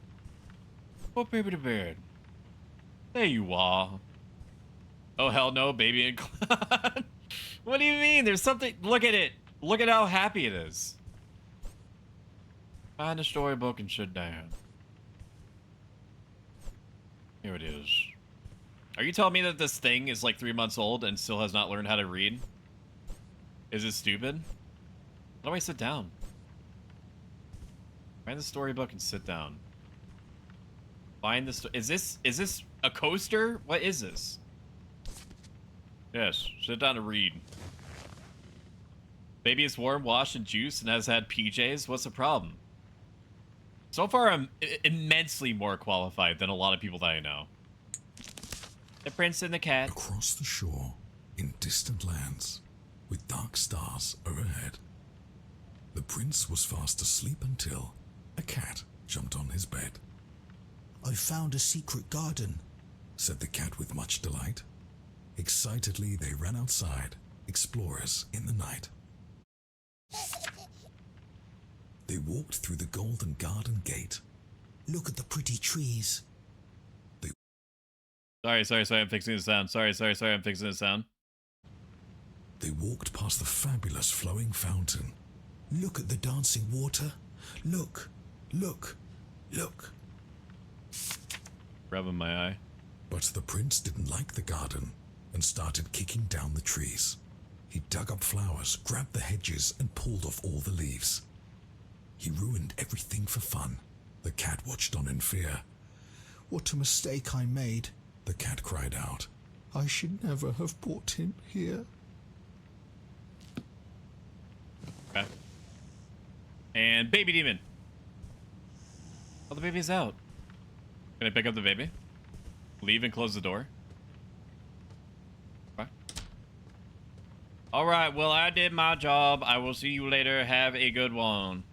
Speaker 1: Put baby to bed. There you are. Oh, hell no, baby and clown. What do you mean? There's something... Look at it. Look at how happy it is. Find the storybook and sit down. Here it is. Are you telling me that this thing is like 3 months old and still has not learned how to read? Is it stupid? How do I sit down? Find the storybook and sit down. Find the is this a coaster? What is this? Yes, sit down and read. Baby is warm, washed, and juiced, and has had PJs. What's the problem? So far, I'm immensely more qualified than a lot of people that I know. The prince and the cat.
Speaker 16: Across the shore, in distant lands, with dark stars overhead, the prince was fast asleep until a cat jumped on his bed.
Speaker 9: I found a secret garden,
Speaker 16: said the cat with much delight. Excitedly, they ran outside, explorers in the night. They walked through the golden garden gate.
Speaker 9: Look at the pretty trees.
Speaker 1: Sorry, I'm fixing the sound. Sorry, I'm fixing the sound.
Speaker 16: They walked past the fabulous flowing fountain.
Speaker 9: Look at the dancing water. Look, look, look.
Speaker 1: Rubbing my eye.
Speaker 16: But the prince didn't like the garden and started kicking down the trees. He dug up flowers, grabbed the hedges, and pulled off all the leaves. He ruined everything for fun. The cat watched on in fear.
Speaker 9: What a mistake I made,
Speaker 16: the cat cried out.
Speaker 9: I should never have brought him here.
Speaker 1: Okay. And baby demon. Oh, the baby's out. Can I pick up the baby? Leave and close the door? Okay. Alright, well, I did my job. I will see you later. Have a good one.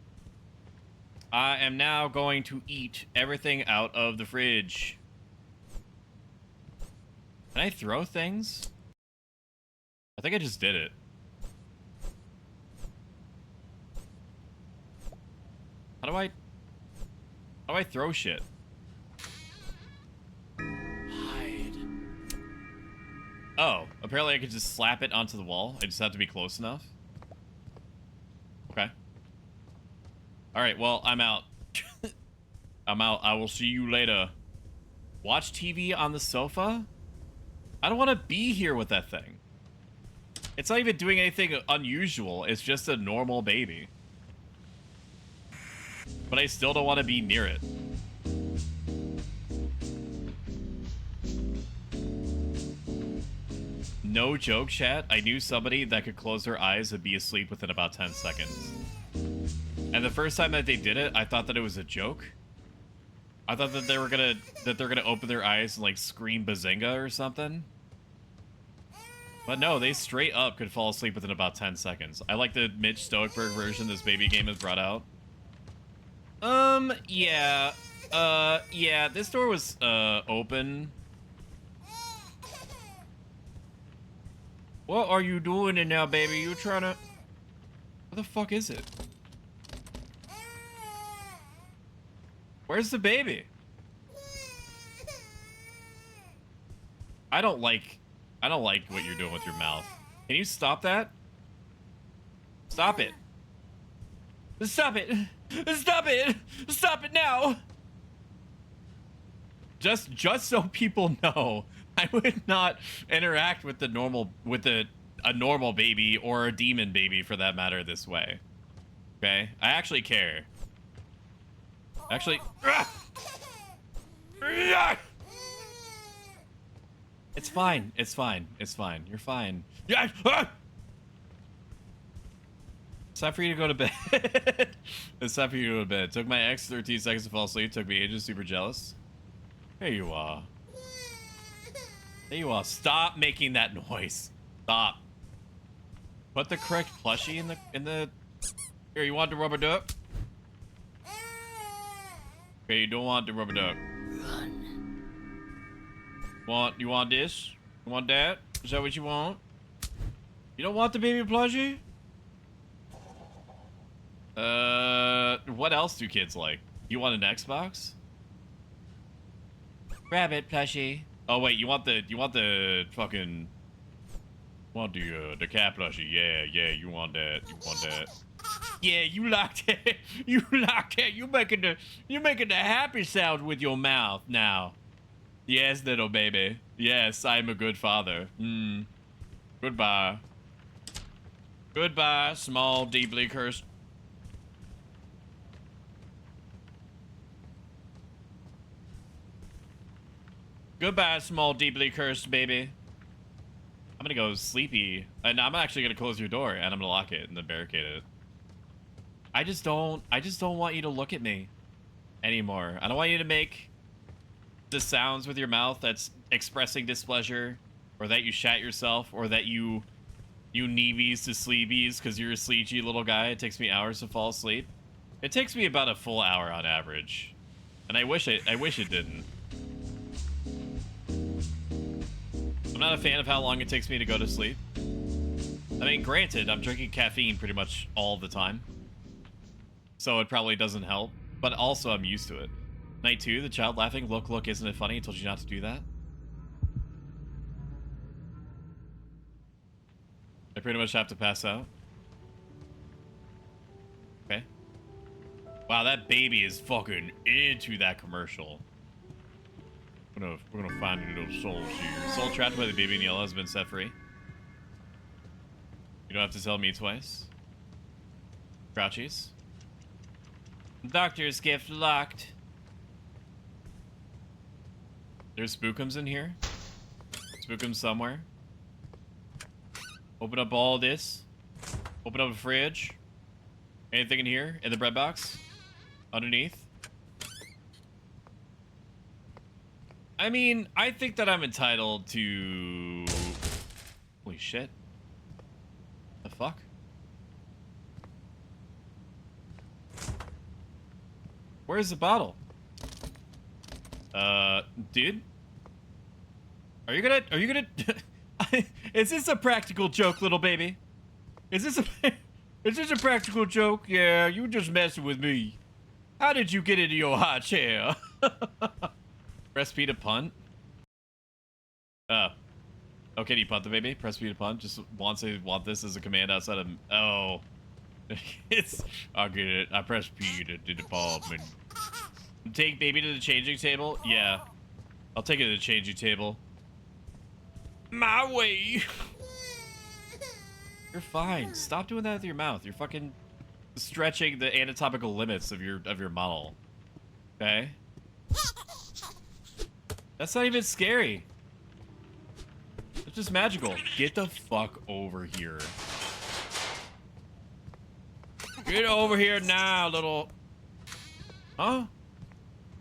Speaker 1: I am now going to eat everything out of the fridge. Can I throw things? I think I just did it. How do I throw shit? Hide. Oh, apparently I could just slap it onto the wall. I just have to be close enough. Okay. Alright, well, I'm out. I'm out. I will see you later. Watch TV on the sofa? I don't want to be here with that thing. It's not even doing anything unusual. It's just a normal baby. But I still don't want to be near it. No joke, chat. I knew somebody that could close their eyes and be asleep within about 10 seconds. And the first time that they did it, I thought that it was a joke. I thought that they're gonna open their eyes and like scream bazinga or something. But no, they straight up could fall asleep within about 10 seconds. I like the Mitch Stoichberg version this baby game has brought out. Yeah. Yeah, this door was, open. What are you doing in now, baby? You trying to... What the fuck is it? Where's the baby? I don't like what you're doing with your mouth. Can you stop that? Stop it. Stop it. Stop it. Stop it now. Just so people know, I would not interact with a normal baby or a demon baby for that matter this way. Okay? I actually care. Actually, it's fine. It's fine. It's fine. You're fine. Yeah. It's time for you to go to bed. It's time for you to go to bed. Took my ex 13 seconds to fall asleep. Took me ages. Super jealous. Here you are. There you are. Stop making that noise. Stop. Put the correct plushie in the. Here, you want the rubber duck? Okay, you don't want the rubber duck. You want this? You want that? Is that what you want? You don't want the baby plushie? What else do kids like? You want an Xbox? Grab it, plushie. Oh wait, you want the fucking... the cat plushie. Yeah, you want that. You want that. Yeah, you like that. You like that. You're making the happy sound with your mouth now. Yes, little baby. Yes, I'm a good father. Goodbye. Goodbye, small, deeply cursed. Goodbye, small, deeply cursed baby. I'm gonna go sleepy, and I'm actually gonna close your door, and I'm gonna lock it and then barricade it. I just don't want you to look at me anymore. I don't want you to make the sounds with your mouth that's expressing displeasure, or that you shat yourself, or that you kneebies to sleebies because you're a sleepy little guy. It takes me hours to fall asleep. It takes me about a full hour on average, and I wish it didn't. I'm not a fan of how long it takes me to go to sleep. I mean, granted, I'm drinking caffeine pretty much all the time, so it probably doesn't help, but also I'm used to it. Night 2, the child laughing. Look, isn't it funny? I told you not to do that. I pretty much have to pass out. Okay. Wow, that baby is fucking into that commercial. We're gonna find your little souls here. Soul trapped by the baby in yellow has been set free. You don't have to tell me twice. Crouchies. Doctor's gift locked. There's Spookums in here. Spookums somewhere. Open up all this. Open up a fridge. Anything in here? In the bread box? Underneath? I mean, I think that I'm entitled to... Holy shit. The fuck? Where's the bottle? Dude? Are you gonna... Is this a practical joke, little baby? Is this a practical joke? Yeah, you just messing with me. How did you get into your high chair? Press P to punt? Oh. Oh, can you punt the baby? Press P to punt? Just want this as a command outside of... Oh. I'll get it. I press P to do the punt. Take baby to the changing table? Yeah. I'll take it to the changing table. My way. You're fine. Stop doing that with your mouth. You're fucking stretching the anatomical limits of your model. Okay? That's not even scary. It's just magical. Get the fuck over here. Get over here now, little... Huh?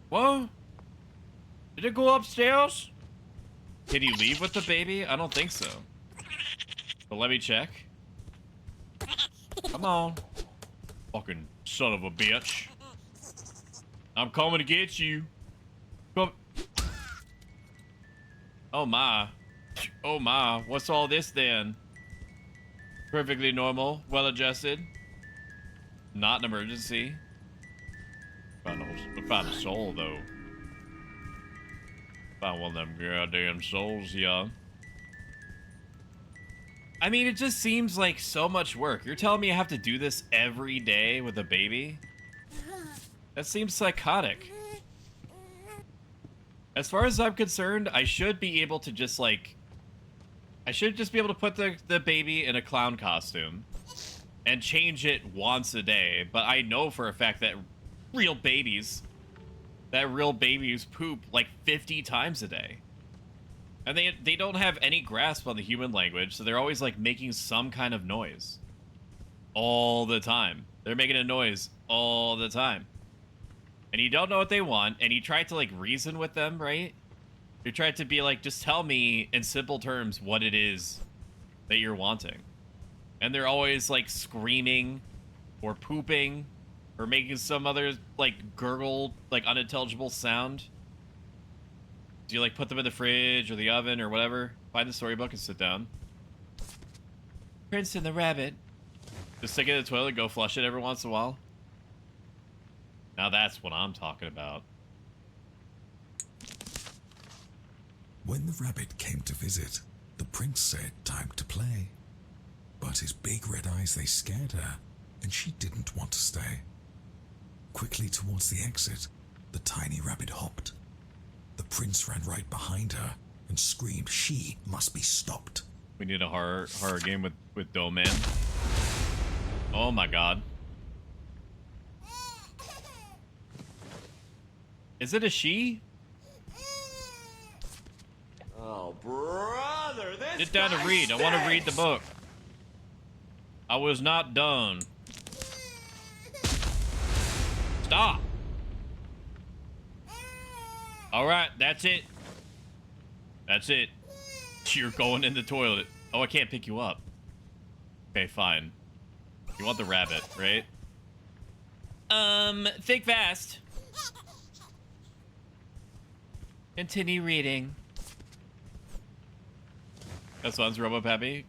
Speaker 1: What? Did it go upstairs? Can you leave with the baby? I don't think so. But let me check. Come on. Fucking son of a bitch. I'm coming to get you. Come. Oh my. Oh my. What's all this then? Perfectly normal. Well adjusted. Not an emergency. Found a soul though. Found one of them goddamn souls, yeah. I mean, it just seems like so much work. You're telling me I have to do this every day with a baby? That seems psychotic. As far as I'm concerned, I should be able to just like... I should just be able to put the baby in a clown costume and change it once a day. But I know for a fact that real babies poop like 50 times a day. And they don't have any grasp on the human language, so they're always like making some kind of noise. All the time. They're making a noise all the time. And you don't know what they want, and you try to like reason with them, right? You try to be like, just tell me in simple terms what it is that you're wanting. And they're always like screaming or pooping or making some other like gurgle, like unintelligible sound. Do you like put them in the fridge or the oven or whatever? Find the storybook and sit down. Prince and the rabbit. Just stick it in the toilet, go flush it every once in a while. Now that's what I'm talking about.
Speaker 16: When the rabbit came to visit, the prince said time to play. But his big red eyes, they scared her, and she didn't want to stay. Quickly towards the exit, the tiny rabbit hopped. The prince ran right behind her and screamed she must be stopped.
Speaker 1: We need a horror game with Doe Man. Oh my god. Is it a she?
Speaker 3: Oh, brother, this
Speaker 1: Sit down to read. I want to read the book. I was not done. Stop. All right, that's it. That's it. You're going in the toilet. Oh, I can't pick you up. Okay, fine. You want the rabbit, right? Think fast. Continue reading. That sounds Robo Pappy.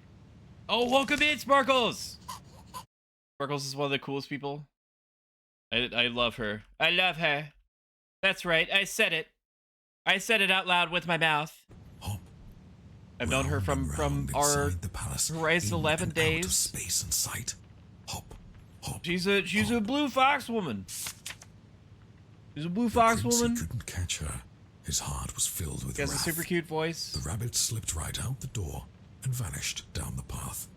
Speaker 1: Oh, welcome in, Sparkles! Sparkles is one of the coolest people. I love her. I love her. That's right, I said it. I said it out loud with my mouth. I've known her from our Horizon 11 days.
Speaker 16: Space and sight. Hop, hop.
Speaker 1: She's a blue fox woman. She's a blue fox woman.
Speaker 16: He couldn't catch her. His heart was filled with wrath.
Speaker 1: She has a super cute voice.
Speaker 16: The rabbit slipped right out the door and vanished down the path.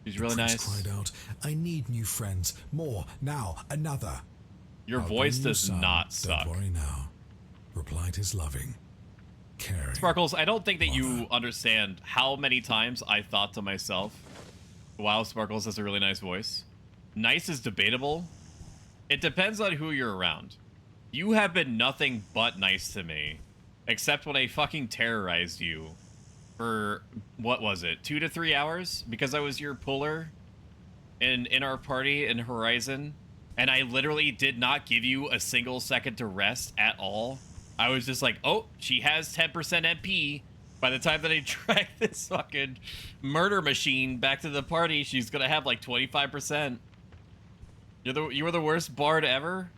Speaker 1: She's really nice.
Speaker 16: The prince cried out, "I need new friends. More now, another."
Speaker 1: Your voice does not suck.
Speaker 16: Don't worry now, replied his loving, caring
Speaker 1: Sparkles, I don't think that you understand how many times I thought to myself, wow, Sparkles has a really nice voice. Nice is debatable. It depends on who you're around. You have been nothing but nice to me, except when I fucking terrorized you for, what was it, 2 to 3 hours? Because I was your puller in our party in Horizon, and I literally did not give you a single second to rest at all. I was just like, oh, she has 10% MP. By the time that I drag this fucking murder machine back to the party, she's gonna have like 25%. You were the worst bard ever?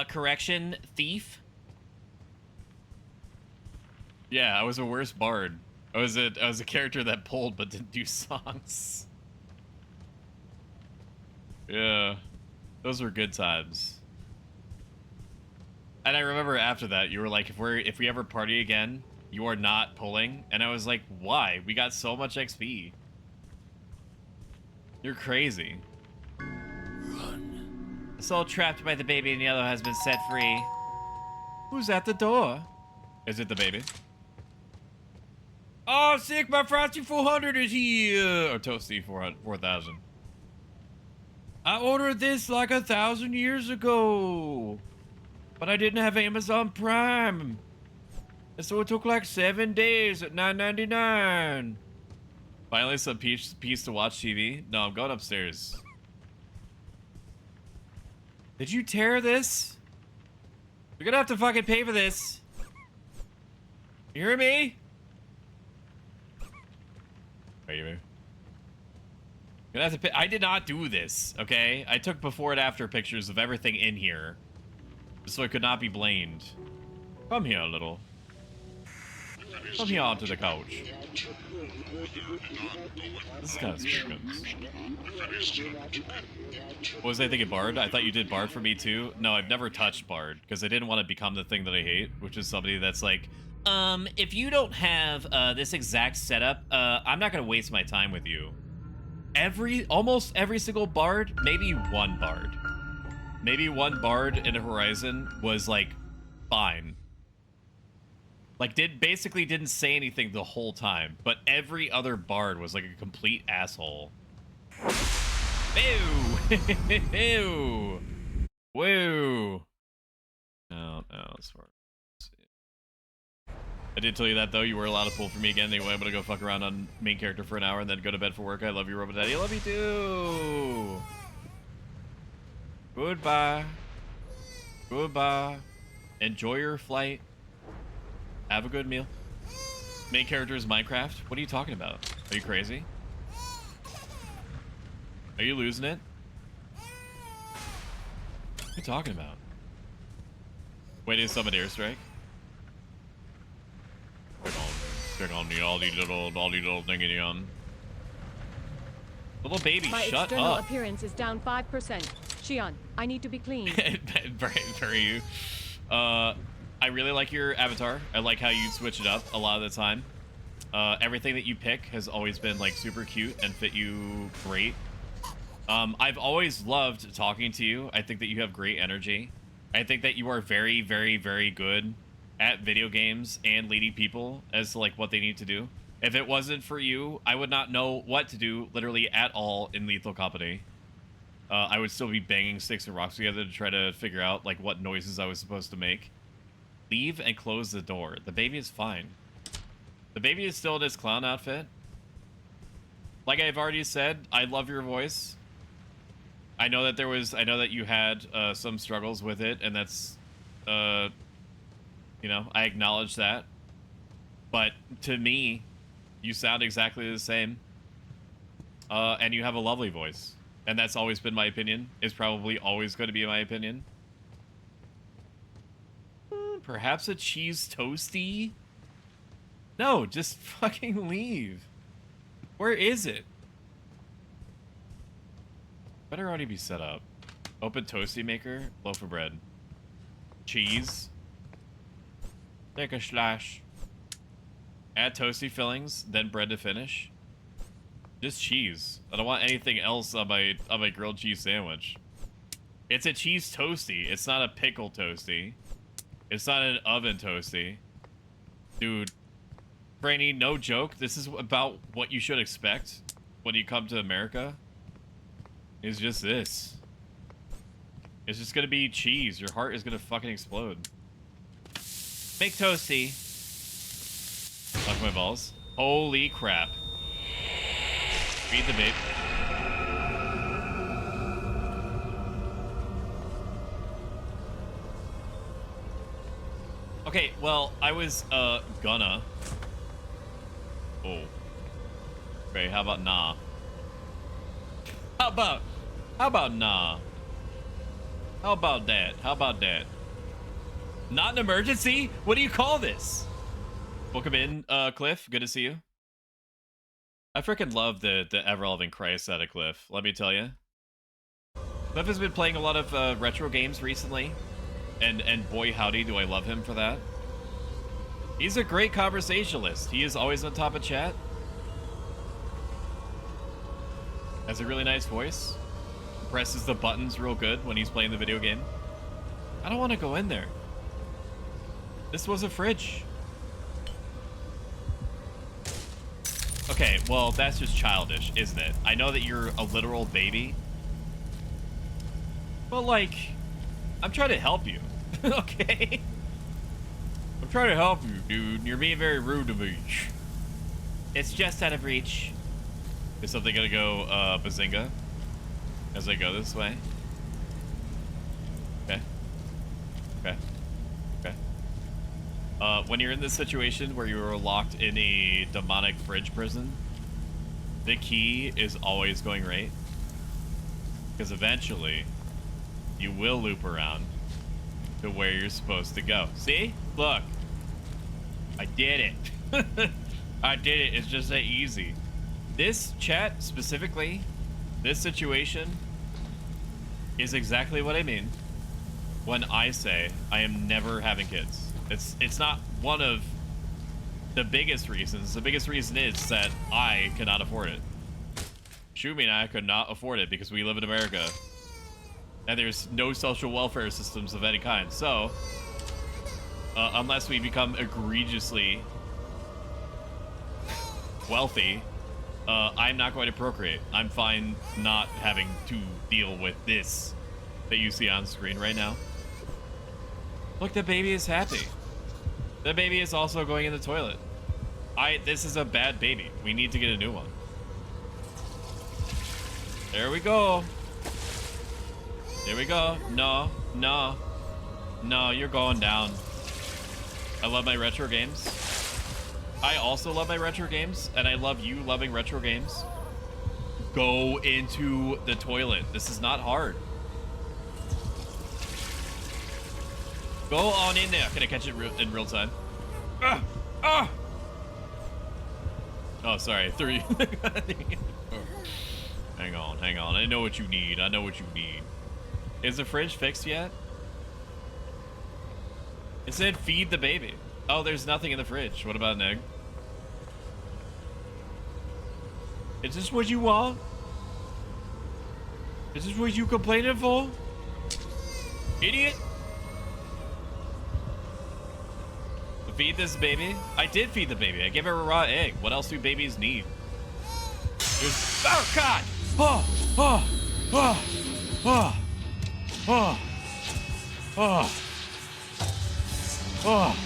Speaker 1: Correction, thief? Yeah, I was a worst bard. I was a character that pulled but didn't do songs. Yeah. Those were good times. And I remember after that, you were like, if we ever party again, you are not pulling. And I was like, why? We got so much XP. You're crazy. Run. The soul trapped by the baby in yellow has been set free. Who's at the door? Is it the baby? Oh, sick, my Frosty 400 is here! Or Toasty 4000. I ordered this like 1,000 years ago. But I didn't have Amazon Prime. And so it took like 7 days at $9.99. Finally some peace to watch TV? No, I'm going upstairs. Did you tear this? You're gonna have to fucking pay for this. You hear me? Are you? Gonna have to pay. I did not do this, okay? I took before and after pictures of everything in here, so it could not be blamed. Come here, little. Come here onto the couch. This is kind of Spookums. What was I thinking, Bard? I thought you did Bard for me too. No, I've never touched Bard because I didn't want to become the thing that I hate, which is somebody that's like, if you don't have this exact setup, I'm not gonna waste my time with you. Almost every single Bard, maybe one Bard in Horizon was like fine. Like basically didn't say anything the whole time, but every other Bard was like a complete asshole. Ew! Ew! Woo! No, it's far. I did tell you that though. You were allowed to pull for me again. Anyway, I'm gonna go fuck around on main character for an hour and then go to bed for work. I love you, Robot Daddy. I love you too. Goodbye. Goodbye. Enjoy your flight. Have a good meal. Main character is Minecraft. What are you talking about? Are you crazy? Are you losing it? What are you talking about? Waiting to summon airstrike. Check on the Aldi little thingy on. Little baby,
Speaker 13: My
Speaker 1: shut
Speaker 13: external
Speaker 1: up.
Speaker 13: appearance is down 5%. Shion, I need to be clean.
Speaker 1: Very you. I really like your avatar. I like how you switch it up a lot of the time. Everything that you pick has always been like super cute and fit you great. I've always loved talking to you. I think that you have great energy. I think that you are very, very, very good at video games and leading people as to like what they need to do. If it wasn't for you, I would not know what to do literally at all in Lethal Company. I would still be banging sticks and rocks together to try to figure out like what noises I was supposed to make. Leave and close the door. The baby is fine. The baby is still in his clown outfit. Like I've already said, I love your voice. I know that you had some struggles with it, and that's you know, I acknowledge that. But to me, you sound exactly the same. And you have a lovely voice. And that's always been my opinion. It's probably always going to be my opinion. Perhaps a cheese toasty? No, just fucking leave. Where is it? Better already be set up. Open toasty maker, loaf of bread. Cheese. Take a slash. Add toasty fillings, then bread to finish. Just cheese. I don't want anything else on my grilled cheese sandwich. It's a cheese toasty. It's not a pickle toasty. It's not an oven toasty. Dude. Franny, no joke. This is about what you should expect when you come to America. It's just this. It's just gonna be cheese. Your heart is gonna fucking explode. Make toasty. Fuck my balls. Holy crap. Feed the babe. Okay, well, I was, gonna. Oh. Okay, how about nah? How about nah? How about that? How about that? Not an emergency? What do you call this? Welcome in, Cliff. Good to see you. I freaking love the ever-loving Christ out of Cliff, let me tell you. Cliff has been playing a lot of retro games recently, and boy howdy do I love him for that. He's a great conversationalist. He is always on top of chat. Has a really nice voice. Presses the buttons real good when he's playing the video game. I don't want to go in there. This was a fridge. Okay, well, that's just childish, isn't it? I know that you're a literal baby. But, like, I'm trying to help you. Okay? I'm trying to help you, dude. You're being very rude to me. It's just out of reach. Is something gonna go, bazinga? As I go this way? Okay. Okay. Okay. When you're in this situation where you are locked in a demonic fridge prison, the key is always going right. Because eventually, you will loop around to where you're supposed to go. See? Look. I did it. I did it. It's just that easy. This chat, specifically, this situation, is exactly what I mean when I say I am never having kids. It's not one of the biggest reasons. The biggest reason is that I cannot afford it. Shumi and I could not afford it because we live in America. And there's no social welfare systems of any kind. So, unless we become egregiously wealthy, I'm not going to procreate. I'm fine not having to deal with this that you see on screen right now. Look, the baby is happy. The baby is also going in the toilet. This is a bad baby. We need to get a new one. There we go. There we go. No, no, no, you're going down. I love my retro games. I also love my retro games, and I love you loving retro games. Go into the toilet. This is not hard. Go on in there. Can I catch it in real time? Oh, sorry. 3. Hang on, hang on. I know what you need. I know what you need. Is the fridge fixed yet? It said feed the baby. Oh, there's nothing in the fridge. What about an egg? Is this what you want? Is this what you complaining for? Idiot! Feed this baby? I did feed the baby. I gave her a raw egg. What else do babies need? Oh, God! Oh! Oh! Oh! Oh! Oh! Oh! Oh! Oh!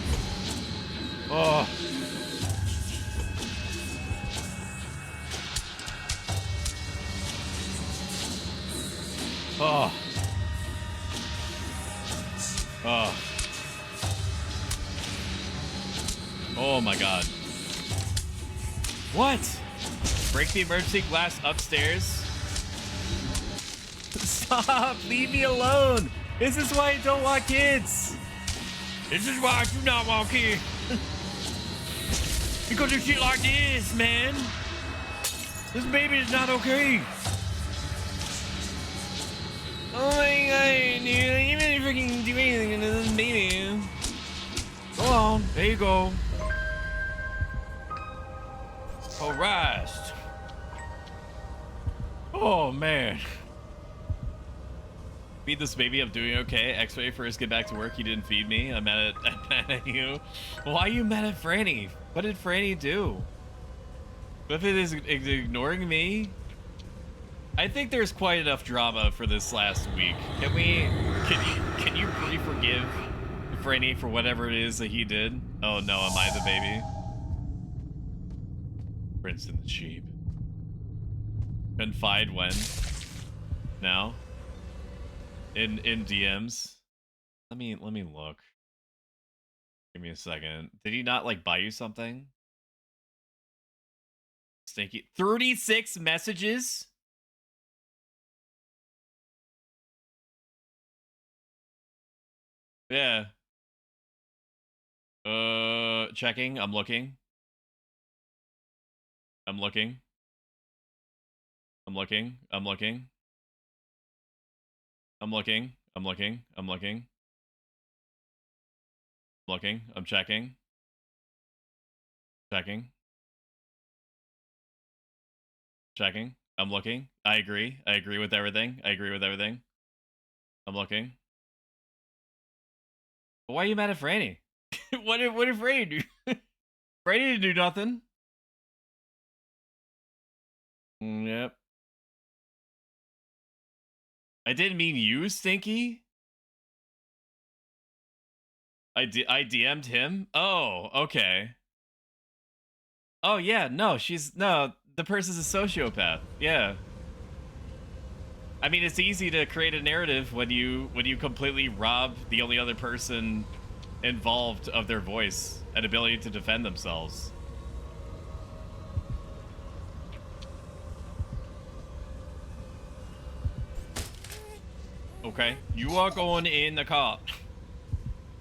Speaker 1: Oh! Oh! Oh my God. What? Break the emergency glass upstairs? Stop! Leave me alone! This is why I don't want kids! This is why I do not want kids! Because of shit like this, man! This baby is not okay! Oh my God, dude! You didn't freaking do anything to this baby! Go on, there you go. Alright. Oh man. Feed this baby, I'm doing okay. X-ray first, get back to work. You didn't feed me. I'm mad at you. Why are you mad at Franny? What did Franny do? If it is ignoring me, I think there's quite enough drama for this last week. Can you forgive Franny for whatever it is that he did? Oh no, am I the baby? Prince and the sheep. Confide when? Now? In DMs? Let me look. Give me a second. Did he not like buy you something? Stinky. 36 messages? Yeah. Checking. I'm looking. I'm looking. I'm looking. I'm looking. I'm looking. I'm looking. I'm looking. Looking. I'm checking. Checking. Checking. I'm looking. I agree. I agree with everything. I agree with everything. I'm looking. But why are you mad at Franny? what did Franny do? Franny didn't do nothing. Yep. I didn't mean you, Stinky. I DM'd him? Oh, okay. Oh, yeah, no, the person's a sociopath. Yeah. I mean, it's easy to create a narrative when you completely rob the only other person involved of their voice and ability to defend themselves. Okay, you are going in the car.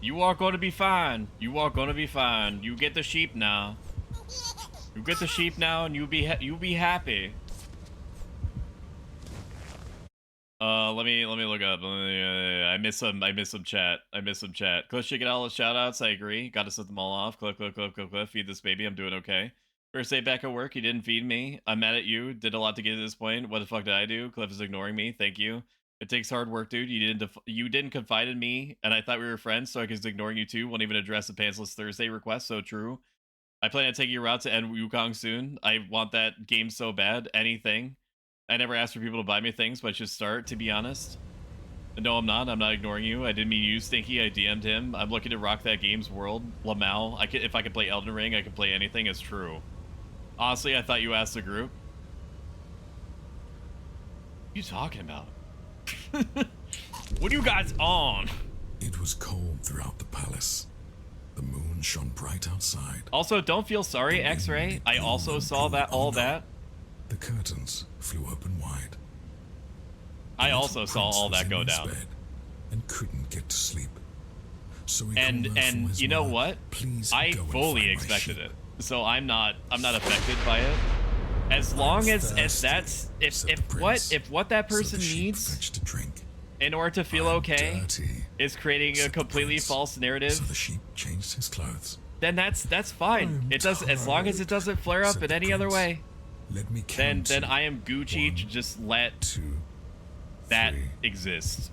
Speaker 1: You are going to be fine. You are going to be fine. You get the sheep now. You get the sheep now, and you'll be happy. Let me look up. I miss some chat. Cliff should get all the shoutouts. I agree. Got to set them all off. Cliff. Feed this baby. I'm doing okay. First day back at work. You didn't feed me. I'm mad at you. Did a lot to get to this point. What the fuck did I do? Cliff is ignoring me. Thank you. It takes hard work, dude. You didn't confide in me, and I thought we were friends, so I was ignoring you too. Won't even address the Pantsless Thursday request. So true. I plan on taking you out to end Wukong soon. I want that game so bad. Anything. I never asked for people to buy me things, but I should start, to be honest. No, I'm not. I'm not ignoring you. I didn't mean you, Stinky. I DM'd him. I'm looking to rock that game's world. Lamau. If I could play Elden Ring, I could play anything. It's true. Honestly, I thought you asked the group. What are you talking about? What are you guys on?
Speaker 16: It was cold throughout the palace. The moon shone bright outside.
Speaker 1: Also, don't feel sorry, X-Ray. I also saw all that.
Speaker 16: The curtains flew open wide.
Speaker 1: I also saw all that go down.
Speaker 16: And couldn't get to sleep. So
Speaker 1: and you know what? I fully expected it. So I'm not affected by it. As long as that's if what that person needs in order to feel okay is creating a completely false narrative.
Speaker 16: So the sheep changed his clothes.
Speaker 1: Then that's fine. It does, as long as it doesn't flare up in any other way.
Speaker 16: Let me
Speaker 1: then I am Gucci to just let that exist.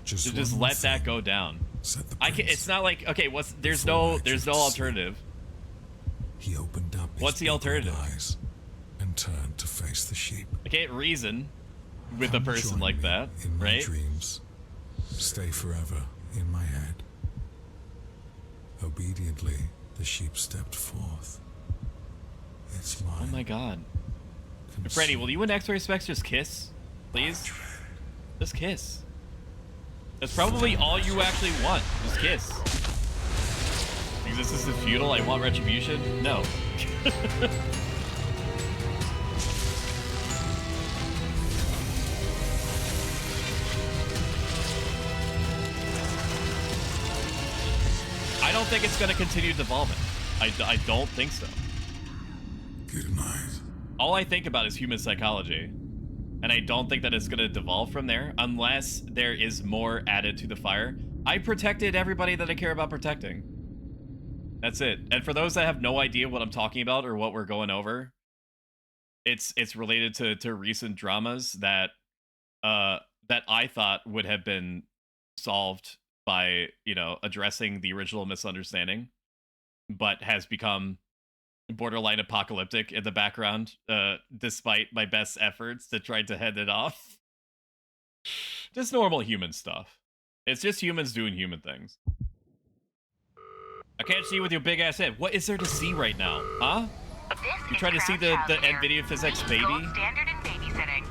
Speaker 1: just let that go down. It's not like, okay, there's no alternative.
Speaker 16: He opened up his
Speaker 1: What's the alternative?
Speaker 16: Eyes and turned to face the sheep.
Speaker 1: I can't reason with a person like that,
Speaker 16: in my
Speaker 1: right?
Speaker 16: Dreams stay forever in my head. Obediently, the sheep stepped forth. It's mine.
Speaker 1: Oh my god. Freddy, will you and X-Ray Specs just kiss? Please? Just kiss. That's probably all you actually want. Just kiss. Because this is futile, I want retribution? No. I don't think it's going to continue development. I don't think so.
Speaker 16: Good night.
Speaker 1: All I think about is human psychology. And I don't think that it's going to devolve from there unless there is more added to the fire. I protected everybody that I care about protecting. That's it. And for those that have no idea what I'm talking about or what we're going over, it's related to recent dramas that that I thought would have been solved by, addressing the original misunderstanding, but has become borderline apocalyptic in the background, despite my best efforts to try to head it off. Just normal human stuff. It's just humans doing human things. I can't see with your big ass head. What is there to see right now? Huh? You trying to see the NVIDIA physics baby?
Speaker 18: Standard in babysitting.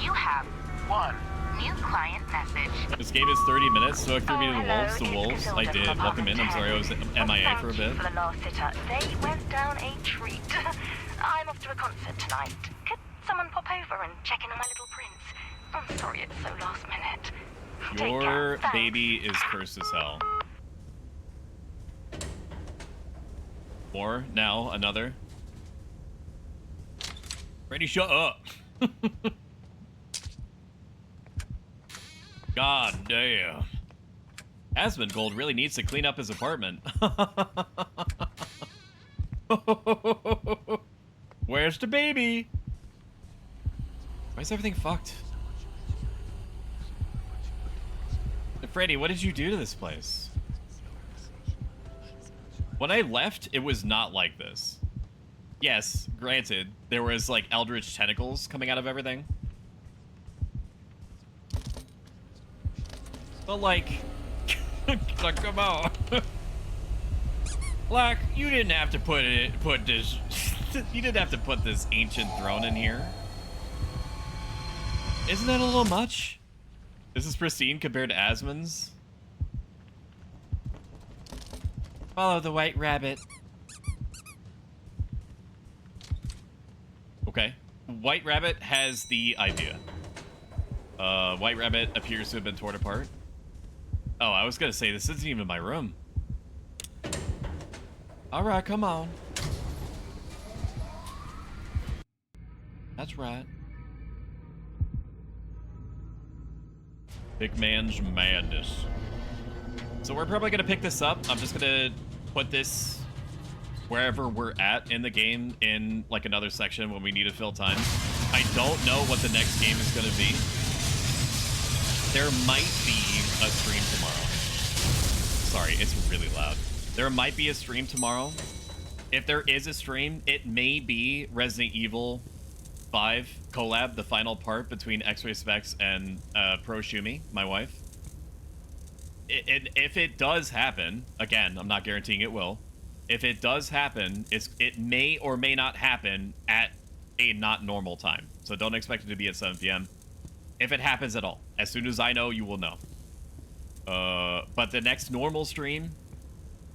Speaker 18: You have one new client message.
Speaker 1: This game is 30 minutes, so I threw me to the wolves. The wolves. I did. Welcome in. I'm sorry I was MIA for a bit.
Speaker 18: For the last sitter, they went down a treat. I'm off to a concert tonight. Could someone pop over and check in on my little prince? I'm sorry it's so last minute.
Speaker 1: Your baby is cursed as hell. More now, another. Ready, shut up. God damn. Asmongold really needs to clean up his apartment. Where Where's the baby? Why is everything fucked? Freddy, what did you do to this place? When I left, it was not like this. Yes, granted, there was like eldritch tentacles coming out of everything. But like, come on. Black, you didn't have to put this you didn't have to put this ancient throne in here. Isn't that a little much? This is pristine compared to Asmon's. Follow the white rabbit. Okay. White Rabbit has the idea. White Rabbit appears to have been torn apart. Oh, I was gonna say, this isn't even my room. Alright, come on. That's right. Big man's madness. So we're probably gonna pick this up. I'm just gonna put this wherever we're at in the game in like another section when we need to fill time. I don't know what the next game is gonna be. There might be a stream tomorrow. Sorry, it's really loud. There might be a stream tomorrow. If there is a stream, it may be Resident Evil 5 collab, the final part between X-Ray Specs and Pro Shumi, my wife. If it does happen, again, I'm not guaranteeing it will. If it does happen, it may or may not happen at a not normal time. So don't expect it to be at 7 p.m. If it happens at all. As soon as I know, you will know. But the next normal stream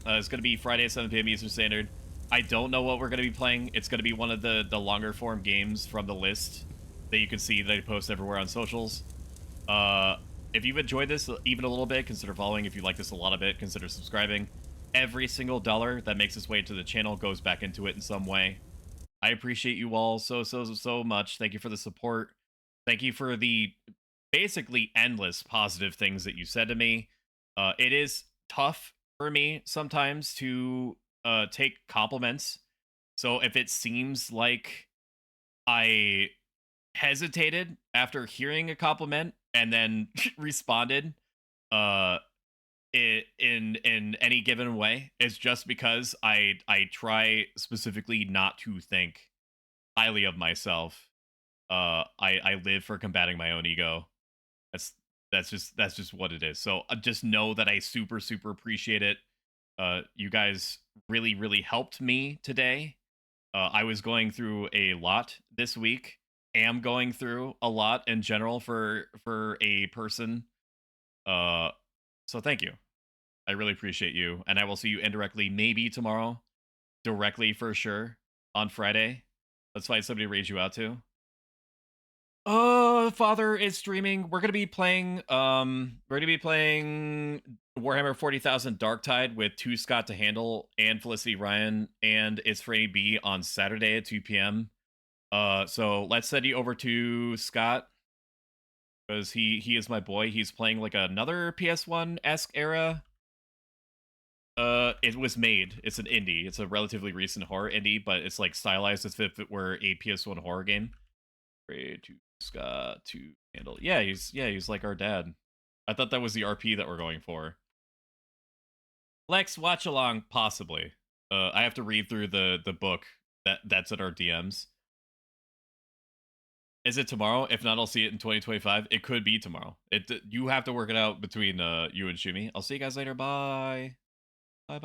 Speaker 1: is going to be Friday at 7 p.m. Eastern Standard. I don't know what we're going to be playing. It's going to be one of the longer form games from the list that you can see that I post everywhere on socials. If you've enjoyed this even a little bit, consider following. If you like this a lot of it, consider subscribing. Every single dollar that makes its way to the channel goes back into it in some way. I appreciate you all so much. Thank you for the support. Thank you for the basically endless positive things that you said to me. It is tough for me sometimes to take compliments. So if it seems like I hesitated after hearing a compliment and then responded in any given way, it's just because I try specifically not to think highly of myself. I live for combating my own ego. That's just what it is. So just know that I super appreciate it. You guys really helped me today. I was going through a lot this week. Am going through a lot in general for a person. So thank you. I really appreciate you, and I will see you indirectly maybe tomorrow, directly for sure on Friday. Let's find somebody to raise you out to. Father is streaming. We're gonna be playing Warhammer 40,000 Darktide with 2 Scott to handle and Felicity Ryan, and it's for AB on Saturday at 2 p.m. So let's send you over to Scott because he is my boy. He's playing like another PS1-esque era. It was made. It's an indie. It's a relatively recent horror indie, but it's like stylized as if it were a PS1 horror game. Pray to Scott to handle. Yeah, he's like our dad. I thought that was the RP that we're going for. Lex, watch along, possibly. I have to read through the book that's at our DMs. Is it tomorrow? If not, I'll see it in 2025. It could be tomorrow. You have to work it out between you and Shumi. I'll see you guys later. Bye. Bye.